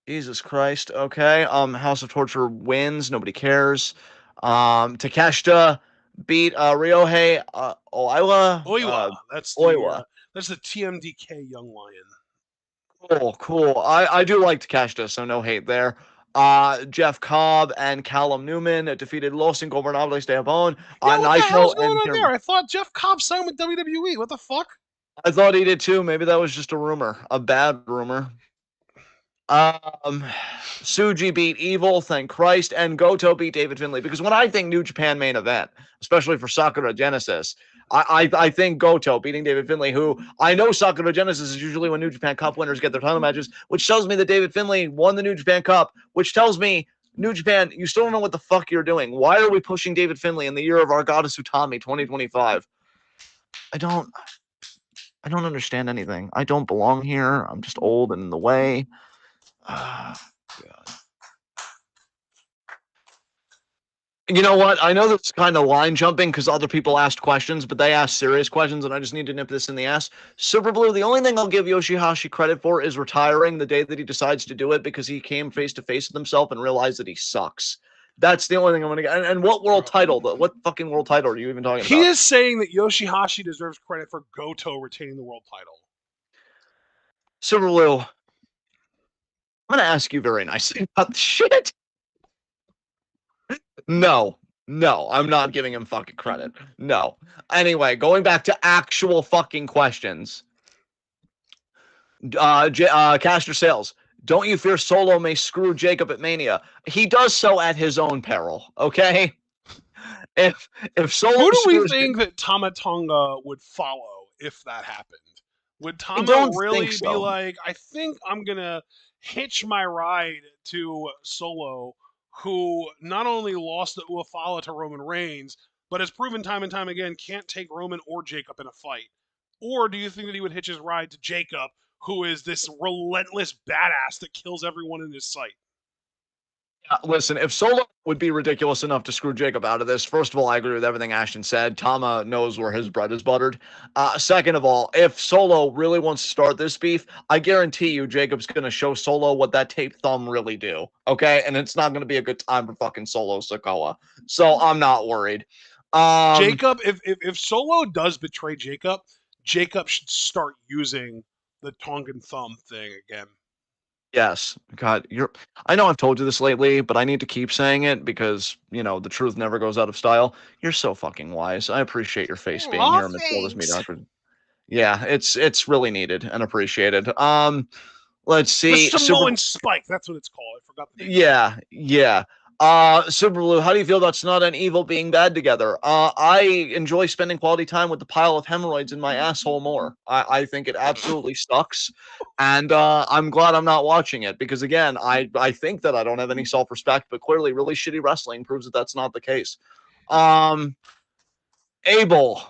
Jesus Christ. Okay. House of Torture wins. Nobody cares. Takeshita beat Ryohei Oiwa. Oiwa, Oiwa. that's the TMDK young lion. Cool. I do like Takeshita, so no hate there. Jeff Cobb and Callum Newman defeated Los Ingobernables de Japón. Yeah, what the Naito hell's going and on there? I thought Jeff Cobb signed with WWE. What the fuck? I thought he did too. Maybe that was just a rumor, a bad rumor. Um, Suji beat Evil, thank Christ, and Goto beat David Finlay. Because when I think New Japan main event, especially for Sakura Genesis, I think Goto beating David Finlay, who I know Sakura Genesis is usually when New Japan Cup winners get their title matches, which tells me that David Finlay won the New Japan Cup, which tells me New Japan, you still don't know what the fuck you're doing. Why are we pushing David Finlay in the year of our goddess Utami 2025? I don't I don't understand anything. I don't belong here. I'm just old and in the way. God. You know what? I know this is kind of line jumping because other people asked questions, but they asked serious questions, and I just need to nip this in the ass. Super Blue, the only thing I'll give Yoshihashi credit for is retiring the day that he decides to do it because he came face to face with himself and realized that he sucks. That's the only thing I'm going to get. And what world Bro. title? What fucking world title are you even talking He about? is saying that Yoshihashi deserves credit for Goto retaining the world title. Super Blue, I'm going to ask you very nicely about the shit. No, I'm not giving him fucking credit. No. Anyway, going back to actual fucking questions. Caster Sales, don't you fear Solo may screw Jacob at Mania? He does so at his own peril, okay? If Solo Who do we screws, think that Tama Tonga would follow if that happened? Would I Tama don't think really be so. like, I think I'm going to hitch my ride to Solo, who not only lost the Uafala to Roman Reigns, but has proven time and time again can't take Roman or Jacob in a fight? Or do you think that he would hitch his ride to Jacob, who is this relentless badass that kills everyone in his sight? Listen, if Solo would be ridiculous enough to screw Jacob out of this, first of all, I agree with everything Ashton said. Tama knows where his bread is buttered. Second of all, if Solo really wants to start this beef, I guarantee you Jacob's going to show Solo what that tape thumb really do. Okay? And it's not going to be a good time for fucking Solo Sikoa. So I'm not worried. Jacob, if Solo does betray Jacob, Jacob should start using the Tongan thumb thing again. Yes. God, I know I've told you this lately, but I need to keep saying it because, the truth never goes out of style. You're so fucking wise. I appreciate your face being Aw, here amidst all this thanks. mediocrity. Yeah, it's really needed and appreciated. Let's The see. Samoan Spike, that's what it's called. I forgot the name of it. Yeah. Super Blue, how do you feel that's not an evil being bad together? I enjoy spending quality time with the pile of hemorrhoids in my asshole more. I think it absolutely sucks. And I'm glad I'm not watching it because again, I think that I don't have any self-respect, but clearly really shitty wrestling proves that that's not the case. Um Abel,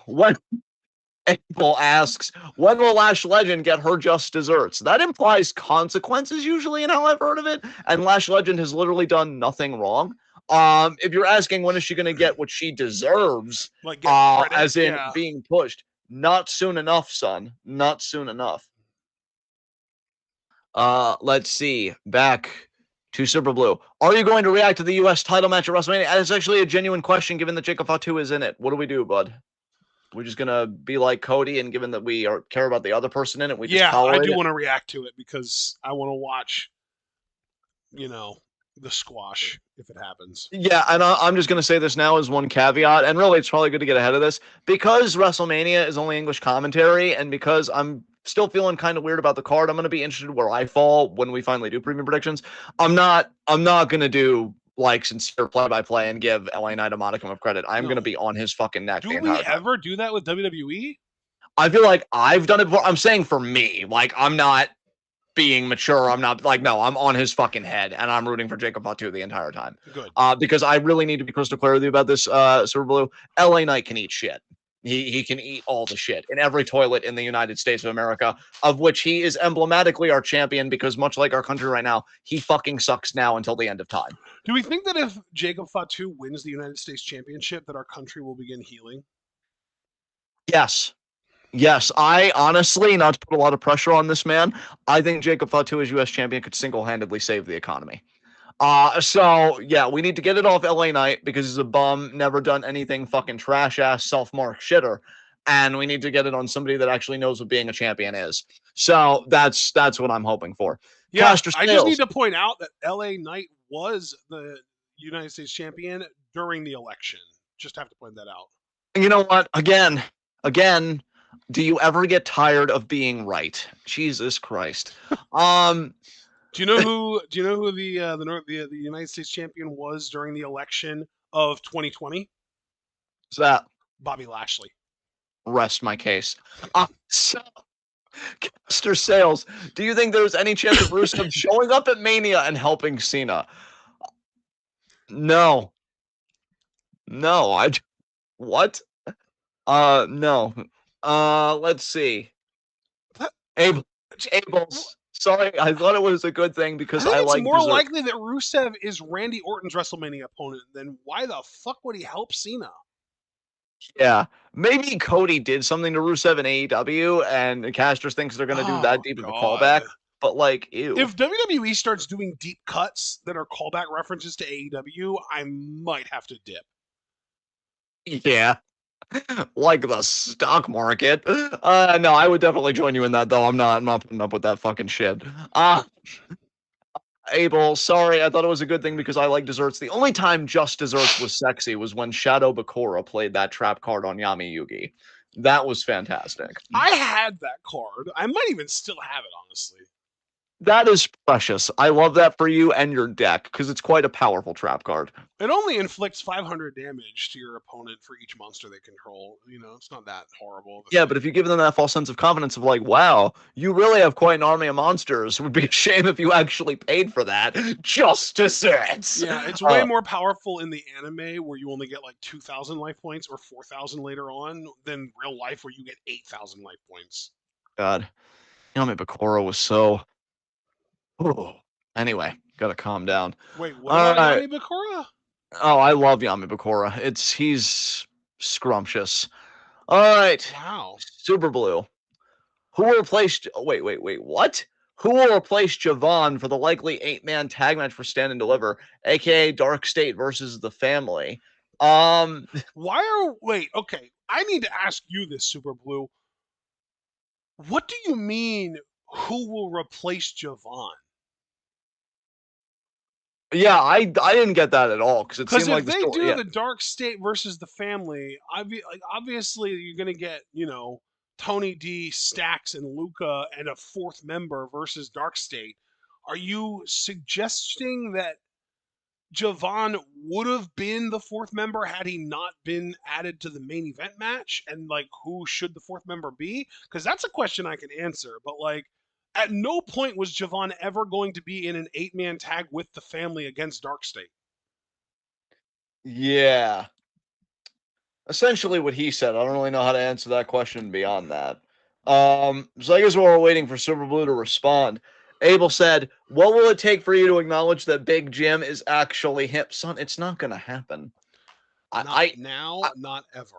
Abel asks, when will Lash Legend get her just desserts? That implies consequences usually in how I've heard of it, and Lash Legend has literally done nothing wrong. If you're asking when is she going to get what she deserves, Like get credit, as in yeah. being pushed, not soon enough, son. Not soon enough. Let's see. Back to Super Blue. Are you going to react to the U.S. title match at WrestleMania? And it's actually a genuine question given that Jacob Fatu is in it. What do we do, bud? We're just gonna be like Cody, and given that we care about the other person in it, we just Yeah, I tolerate do it. want to react to it because I want to watch, you know, the squash if it happens. Yeah, and I'm just going to say this now as one caveat, and really it's probably good to get ahead of this. Because WrestleMania is only English commentary, and because I'm still feeling kind of weird about the card, I'm going to be interested where I fall when we finally do premium predictions. I'm not going to do like sincere play-by-play and give LA Knight a modicum of credit. I'm going to No. be on his fucking neck the Do we entire time. ever do that with WWE? I feel like I've done it before. I'm saying for me, like I'm not being mature. I'm not like, no, I'm on his fucking head and I'm rooting for Jacob Fatu the entire time. Good. Because I really need to be crystal clear with you about this, Super Blue. LA Knight can eat shit. He can eat all the shit in every toilet in the United States of America, of which he is emblematically our champion because much like our country right now, he fucking sucks now until the end of time. Do we think that if Jacob Fatu wins the United States Championship, that our country will begin healing? Yes. Yes, I honestly, not to put a lot of pressure on this man, I think Jacob Fatu as U.S. champion could single-handedly save the economy. So yeah, we need to get it off LA Knight because he's a bum, never done anything, fucking trash ass, self-marked shitter. And we need to get it on somebody that actually knows what being a champion is. So that's what I'm hoping for. Yeah, Caster I just need Sales. to point out that LA Knight was the United States champion during the election. Just have to point that out. You know what? Again, do you ever get tired of being right? Jesus Christ. Do you know who? Do you know who the United States champion was during the election of 2020? Is that Bobby Lashley. rest my case? So Caster Sales, do you think there's any chance of Rusev showing up at Mania and helping Cena? No. No, what? No. Let's see. Abel, Abel's. Sorry, I thought it was a good thing I because think I it's like more dessert. likely that Rusev is Randy Orton's WrestleMania opponent. Then why the fuck would he help Cena? Yeah, maybe Cody did something to Rusev in AEW, and Casters thinks they're gonna do that Oh deep of a God. callback. But like, ew. If WWE starts doing deep cuts that are callback references to AEW, I might have to dip. Yeah, like the stock market. No, I would definitely join you in that though. I'm not putting up with that fucking shit. Abel, sorry, I thought it was a good thing because I like desserts. The only time Just Desserts was sexy was when Shadow Bakura played that trap card on Yami Yugi. That was fantastic. I had that card. I might even still have it, honestly. That is precious. I love that for you and your deck because it's quite a powerful trap card. It only inflicts 500 damage to your opponent for each monster they control. You know, it's not that horrible. Yeah, but if you give them that false sense of confidence of like, wow, you really have quite an army of monsters, it would be a shame if you actually paid for that. Just desserts. Yeah, it's way more powerful in the anime where you only get like 2,000 life points or 4,000 later on than real life where you get 8,000 life points. God, Yami Bakura was so. Oh. Anyway, gotta calm down. Wait, what about Yami Bakura? Oh, I love Yami Bakura. He's scrumptious. All right, Wow. Super Blue. Who will replace? Wait, what? Who will replace Javon for the likely 8-man tag match for Stand and Deliver, aka Dark State versus the Family? Wait, okay. I need to ask you this, Super Blue. What do you mean who will replace Javon? Yeah, I didn't get that at all because it seemed Because like if the they story. do Yeah. the Dark State versus the Family, obviously you're gonna get Tony D, Stax, and Luca, and a fourth member versus Dark State. Are you suggesting that Javon would have been the fourth member had he not been added to the main event match? And like, who should the fourth member be? Because that's a question I can answer. But like, at no point was Javon ever going to be in an 8-man tag with the Family against Dark State. Yeah. Essentially what he said. I don't really know how to answer that question beyond that. So I guess while we're waiting for Super Blue to respond, Abel said, "What will it take for you to acknowledge that Big Jim is actually him, son? It's not gonna happen. Not now, not ever.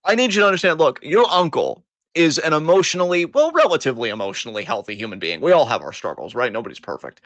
I need you to understand. Look, your uncle is an emotionally, well, relatively emotionally healthy human being. We all have our struggles, right? Nobody's perfect.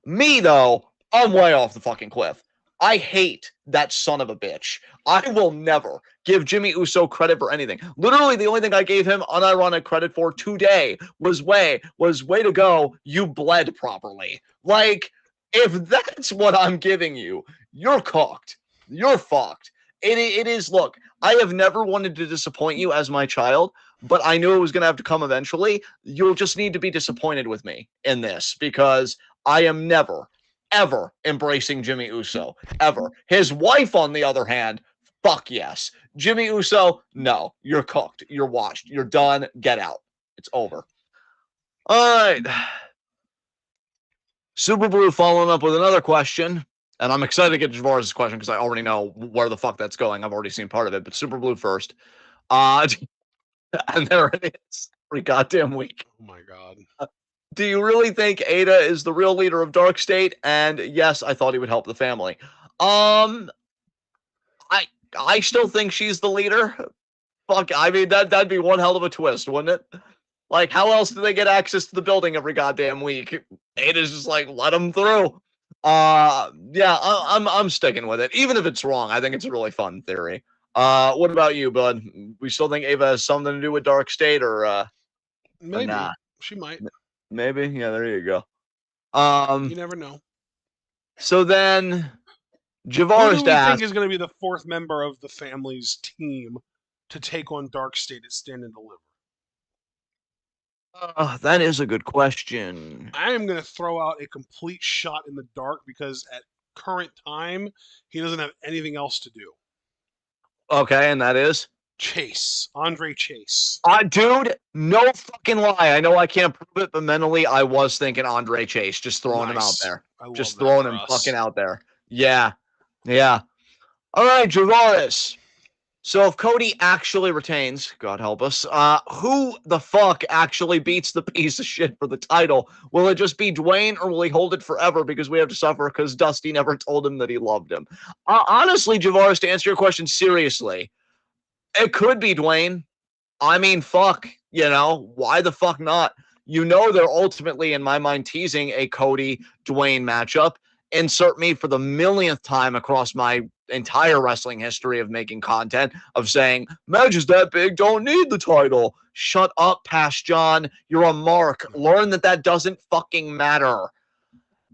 Me though, I'm way off the fucking cliff. I hate that son of a bitch. I will never give Jimmy Uso credit for anything. Literally, the only thing I gave him unironic credit for today was way to go. You bled properly. Like, if that's what I'm giving you, you're cooked. You're fucked. It is. Look, I have never wanted to disappoint you as my child, but I knew it was going to have to come eventually. You'll just need to be disappointed with me in this because I am never, ever embracing Jimmy Uso. Ever. His wife, on the other hand, fuck yes. Jimmy Uso, no. You're cooked. You're washed. You're done. Get out. It's over. All right. Super Blue following up with another question. And I'm excited to get Javaris' question because I already know where the fuck that's going. I've already seen part of it. But Super Blue first. And there it is. Every goddamn week. Oh my god. Do you really think Ada is the real leader of Dark State? And yes, I thought he would help the family. I still think she's the leader. Fuck, I mean that'd be one hell of a twist, wouldn't it? Like, how else do they get access to the building every goddamn week? Ada's just like, let them through. Yeah, I'm sticking with it, even if it's wrong. I think it's a really fun theory. What about you, bud? We still think Ava has something to do with Dark State, or Maybe. nah? She might. Maybe. Yeah, there you go. You never know. So then, Who Javaris do we asked, think is going to be the fourth member of the family's team to take on Dark State at Stand and Deliver? that is a good question. I am going to throw out a complete shot in the dark because at current time, he doesn't have anything else to do. Okay, and that is? Chase. Andre Chase. Dude, no fucking lie. I know I can't prove it, but mentally I was thinking Andre Chase, just throwing him out there. Just throwing him fucking out there. Yeah. Yeah. All right, Javaris. So if Cody actually retains, God help us, who the fuck actually beats the piece of shit for the title? Will it just be Dwayne, or will he hold it forever because we have to suffer because Dusty never told him that he loved him? Honestly, Javaris, to answer your question seriously, it could be Dwayne. I mean, fuck, why the fuck not? They're ultimately, in my mind, teasing a Cody Dwayne matchup. Insert me for the millionth time across my entire wrestling history of making content of saying, matches that big don't need the title. Shut up, Past John. You're a mark. Learn that doesn't fucking matter.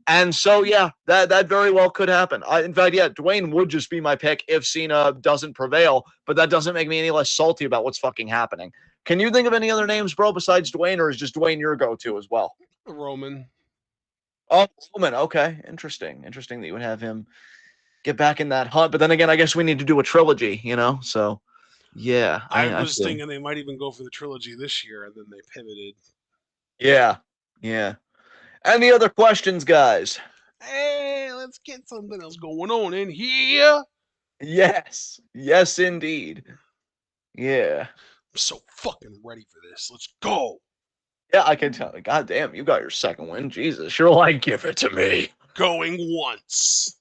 And so, yeah, that very well could happen. In fact, yeah, Dwayne would just be my pick if Cena doesn't prevail, but that doesn't make me any less salty about what's fucking happening. Can you think of any other names, bro, besides Dwayne, or is just Dwayne your go-to as well? Roman. Oh, Roman. Okay, interesting. Interesting that you would have him get back in that hunt. But then again, I guess we need to do a trilogy, So, yeah. I was thinking they might even go for the trilogy this year, and then they pivoted. Yeah. Yeah. Any other questions, guys? Hey, let's get something else going on in here. Yes. Yes, indeed. Yeah. I'm so fucking ready for this. Let's go. Yeah, I can tell. God damn, you got your second win. Jesus. You're like, give it to me. Going once.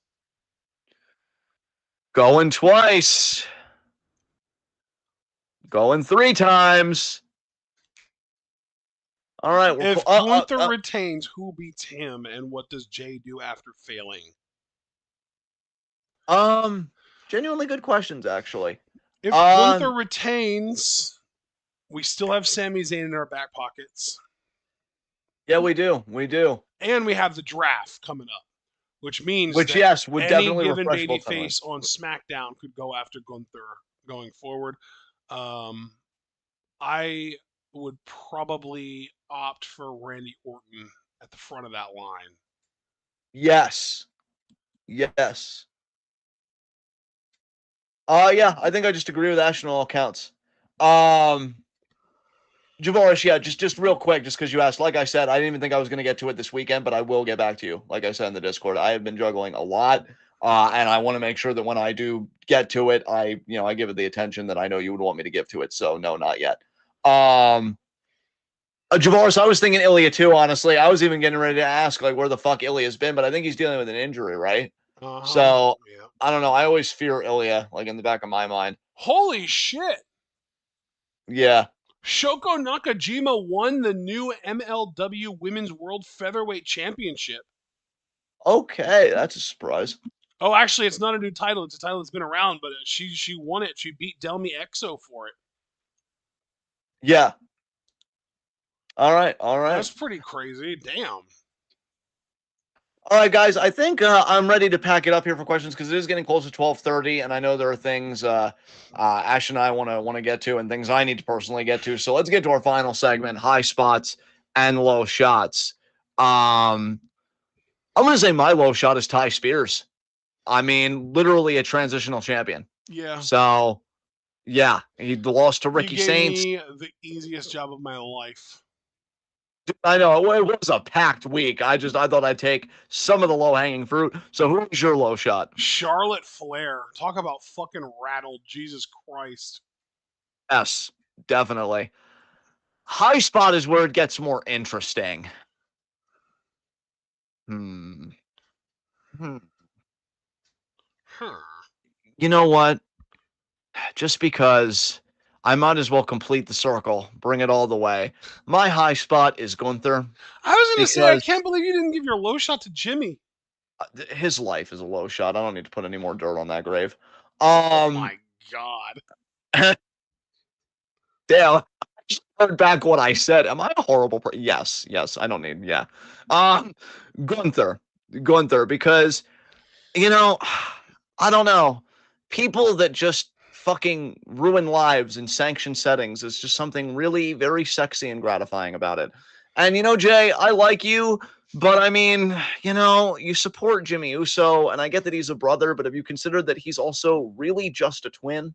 Going twice. Going 3 times. All right. If Gunther retains, who beats him, and what does Jay do after failing? Genuinely good questions, actually. If Gunther retains, we still have Sami Zayn in our back pockets. Yeah, we do. We do. And we have the draft coming up, which means would definitely given refresh babyface on SmackDown could go after Gunther going forward. I would probably opt for Randy Orton at the front of that line. Yes. Yes. Yeah, I think I just agree with Ash on all accounts. Javaris, yeah, just real quick, just because you asked. Like I said, I didn't even think I was going to get to it this weekend, but I will get back to you. Like I said in the Discord, I have been juggling a lot, and I want to make sure that when I do get to it, I give it the attention that I know you would want me to give to it. So no, not yet. Javaris, I was thinking Ilya too. Honestly, I was even getting ready to ask like where the fuck Ilya's been, but I think he's dealing with an injury, right? So yeah. I don't know. I always fear Ilya, like in the back of my mind. Holy shit! Yeah. Shoko Nakajima won the new MLW Women's World Featherweight Championship. Okay, that's a surprise. Oh, actually, it's not a new title. It's a title that's been around, but she won it. She beat Delmi Exo for it. Yeah. All right. All right. That's pretty crazy. Damn. All right, guys. I think I'm ready to pack it up here for questions because it is getting close to 12:30, and I know there are things Ash and I want to get to, and things I need to personally get to. So let's get to our final segment: high spots and low shots. I'm going to say my low shot is Ty Spears. I mean, literally a transitional champion. Yeah. So yeah, he lost to You Ricky gave Saints. me the easiest job of my life. I know it was a packed week. I thought I'd take some of the low hanging fruit. So who's your low shot? Charlotte Flair. Talk about fucking rattled. Jesus Christ. Yes, definitely. High spot is where it gets more interesting. Hmm. Hmm. Huh. You know what? Just because I might as well complete the circle, bring it all the way. My high spot is Gunther I was gonna say, I because can't believe you didn't give your low shot to Jimmy. his life is a low shot. I don't need to put any more dirt on that grave. Oh my god. Damn, I just heard back what I said. Am I a horrible person? Yes, yes. I don't need. Yeah. Um, Gunther, Gunther, because you know, I don't know. People that just fucking ruin lives in sanctioned settings is just something really very sexy and gratifying about it. And you know, Jay, I like you, but I mean, you support Jimmy Uso, and I get that he's a brother, but have you considered that he's also really just a twin?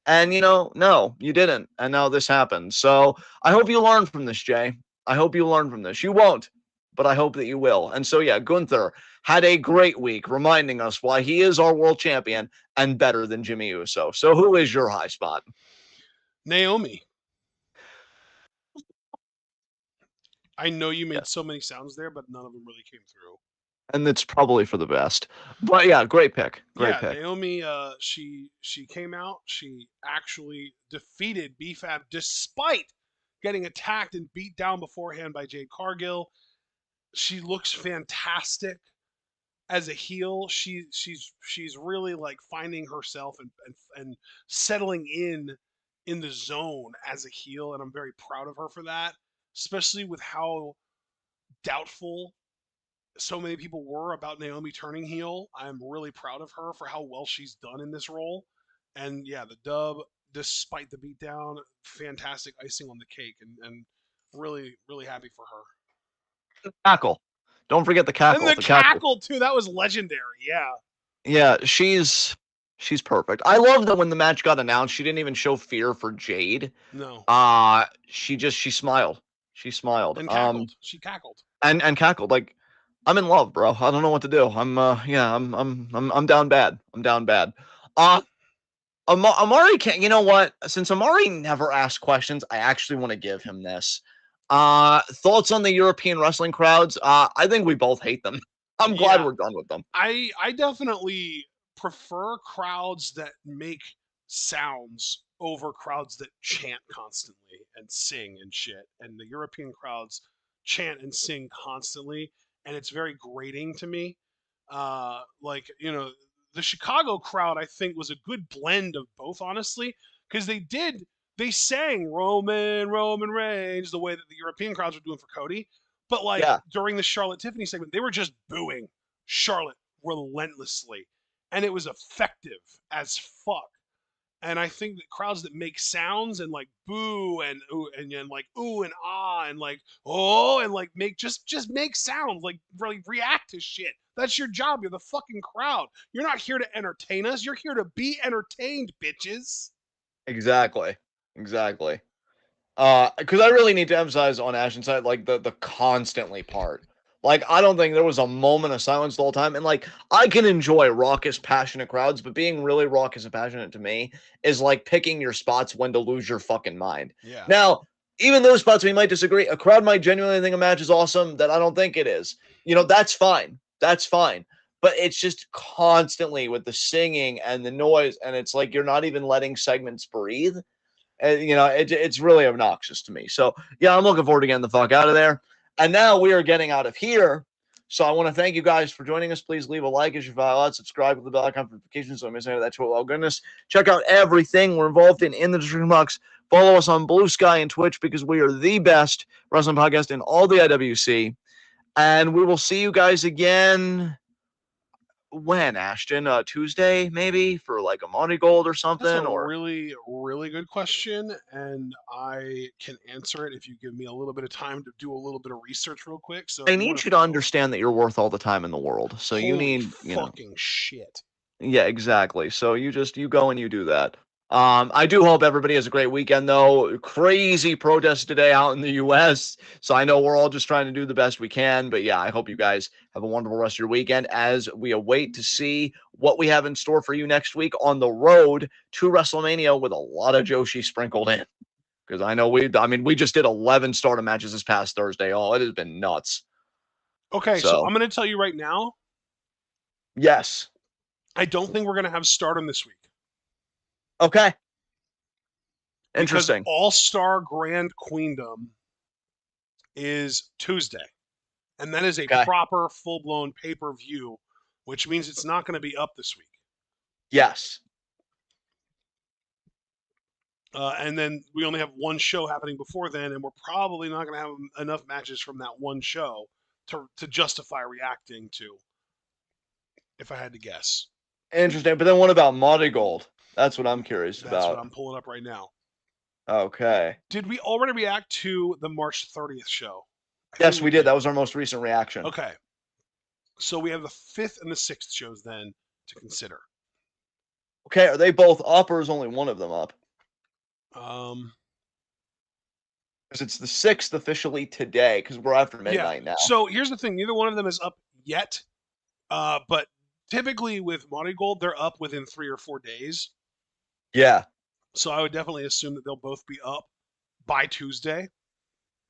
And no, you didn't. And now this happened. So I hope you learn from this, Jay. I hope you learn from this. You won't, but I hope that you will. And so, yeah, Gunther had a great week reminding us why he is our world champion and better than Jimmy Uso. So, who is your high spot? Naomi. I know you Yeah. made so many sounds there, but none of them really came through. And it's probably for the best. But yeah, great pick. Great Yeah, pick. Naomi. She came out. She actually defeated BFAB despite getting attacked and beat down beforehand by Jade Cargill. She looks fantastic as a heel. She's really like finding herself and settling in the zone as a heel, and I'm very proud of her for that. Especially with how doubtful so many people were about Naomi turning heel. I'm really proud of her for how well she's done in this role. And yeah, the dub, despite the beatdown, fantastic icing on the cake, and really, really happy for her. Cackle. Don't forget the And cackle. the The cackle. cackle too, that was legendary. Yeah. Yeah, she's perfect. I love that when the match got announced, she didn't even show fear for Jade. No. She smiled. She smiled. And cackled. She cackled. And cackled like I'm in love, bro. I don't know what to do. I'm down bad. I'm down bad. Uh Amari can't. You know what? Since Amari never asked questions, I actually want to give him this. Thoughts on the European wrestling crowds? I think we both hate them. I'm glad Yeah. we're done with them. I definitely prefer crowds that make sounds over crowds that chant constantly and sing and shit. And the European crowds chant and sing constantly, and it's very grating to me. Like the Chicago crowd, I think, was a good blend of both, honestly, because they sang Roman Reigns the way that the European crowds were doing for Cody. But like Yeah, during the Charlotte Tiffany segment, they were just booing Charlotte relentlessly, and it was effective as fuck. And I think that crowds that make sounds and like boo and ooh and like ooh and ah and like oh and like make just make sounds like really react to shit. That's your job. You're the fucking crowd. You're not here to entertain us. You're here to be entertained, bitches. exactly. Exactly. Because I really need to emphasize on Ashton's side, like the constantly part. Like I don't think there was a moment of silence the whole time, and like I can enjoy raucous, passionate crowds, but being really raucous and passionate to me is like picking your spots when to lose your fucking mind. Yeah. Now, even those spots we might disagree, a crowd might genuinely think a match is awesome that I don't think it is. That's fine. That's fine. But it's just constantly with the singing and the noise, and it's like you're not even letting segments breathe. It's really obnoxious to me. So yeah, I'm looking forward to getting the fuck out of there. And now we are getting out of here. So I want to thank you guys for joining us. Please leave a like as you follow out, subscribe with the bell icon notifications so you don't miss any of that TWitWoW goodness. Check out everything we're involved in the description box. Follow us on Blue Sky and Twitch because we are the best wrestling podcast in all the IWC. And we will see you guys again. When, Ashton? Tuesday, maybe, for like a Monty Gold or something? That's a Or really, really good question, and I can answer it if you give me a little bit of time to do a little bit of research real quick. So if I you want need to you to understand that you're worth all the time in the world. So you holy need, fucking shit. yeah, exactly. So you go and you do that. I do hope everybody has a great weekend though. Crazy protests today out in the US. So I know we're all just trying to do the best we can, but yeah, I hope you guys have a wonderful rest of your weekend as we await to see what we have in store for you next week on the road to WrestleMania with a lot of Joshi sprinkled in. Because we just did 11 starter matches this past Thursday. Oh, it has been nuts. Okay, so So, I'm going to tell you right now, yes. I don't think we're going to have Stardom this week. Okay. Because Interesting. All Star Grand Queendom is Tuesday. And that is a Okay. proper, full blown pay per view, which means it's not going to be up this week. Yes. And then we only have one show happening before then, and we're probably not going to have enough matches from that one show to justify reacting to, if I had to guess. Interesting. But then what about Monty Gold? That's what I'm curious That's what about. I'm pulling up right now. Okay. Did we already react to the March 30th show? Yes, we did. That was our most recent reaction. Okay. So we have the 5th and the 6th shows then to consider. Okay. Are they both up or is only one of them up? Because it's the 6th officially today because we're after midnight now. So here's the thing. Neither one of them is up yet. But typically with Monty Gold, they're up within 3 or 4 days. Yeah. So I would definitely assume that they'll both be up by Tuesday.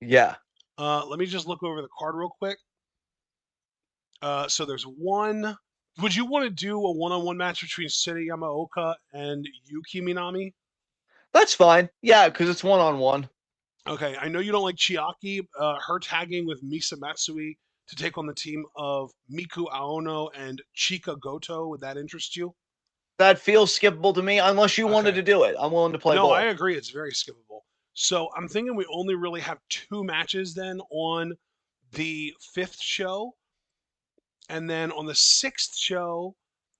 Yeah. Let me just look over the card real quick. So there's one. Would you want to do a one-on-one match between Seta Yamaoka and Yuki Minami? That's fine. Yeah, because it's one-on-one. Okay, I know you don't like Chiaki. Her tagging with Misa Matsui to take on the team of Miku Aono and Chika Goto. Would that interest you? That feels skippable to me unless you wanted to do it. I'm willing to play No, both. I agree. It's very skippable. So I'm thinking we only really have 2 matches then on the 5th show. And then on the 6th show,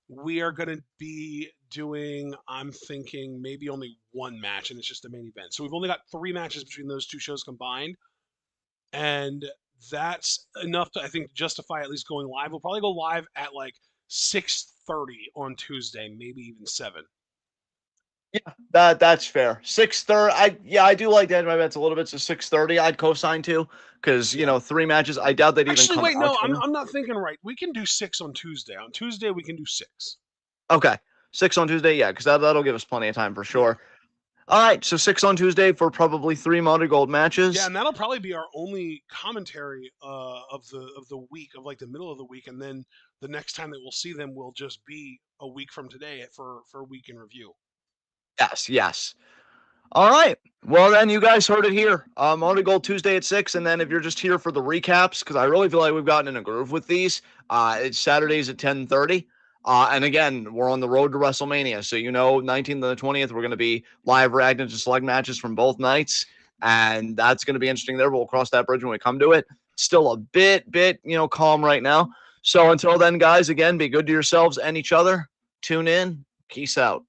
we are going to be doing, I'm thinking, maybe only 1 match, and it's just the main event. So we've only got 3 matches between those 2 shows combined. And that's enough to, I think, justify at least going live. We'll probably go live at like 6:30 on Tuesday, maybe even 7. Yeah, that's fair. 6:30. I do like to end my bets a little bit. So 6:30, I'd co-sign to because 3 matches. I doubt they'd even come Wait, out. no, I'm not thinking right. We can do 6 on Tuesday. On Tuesday, we can do 6. Okay, 6 on Tuesday. Yeah, because that'll give us plenty of time for sure. All right, so 6 on Tuesday for probably 3 Monty Gold matches. Yeah, and that'll probably be our only commentary of the week, of like the middle of the week, and then the next time that we'll see them will just be a week from today for a week in review. Yes. All right. Well, then you guys heard it here. Monty Gold Tuesday at 6, and then if you're just here for the recaps, because I really feel like we've gotten in a groove with these, it's Saturdays at 10:30. And again, we're on the road to WrestleMania. So, 19th and the 20th, we're going to be live reacting to select matches from both nights. And that's going to be interesting there. We'll cross that bridge when we come to it. Still a bit, calm right now. So until then, guys, again, be good to yourselves and each other. Tune in. Peace out.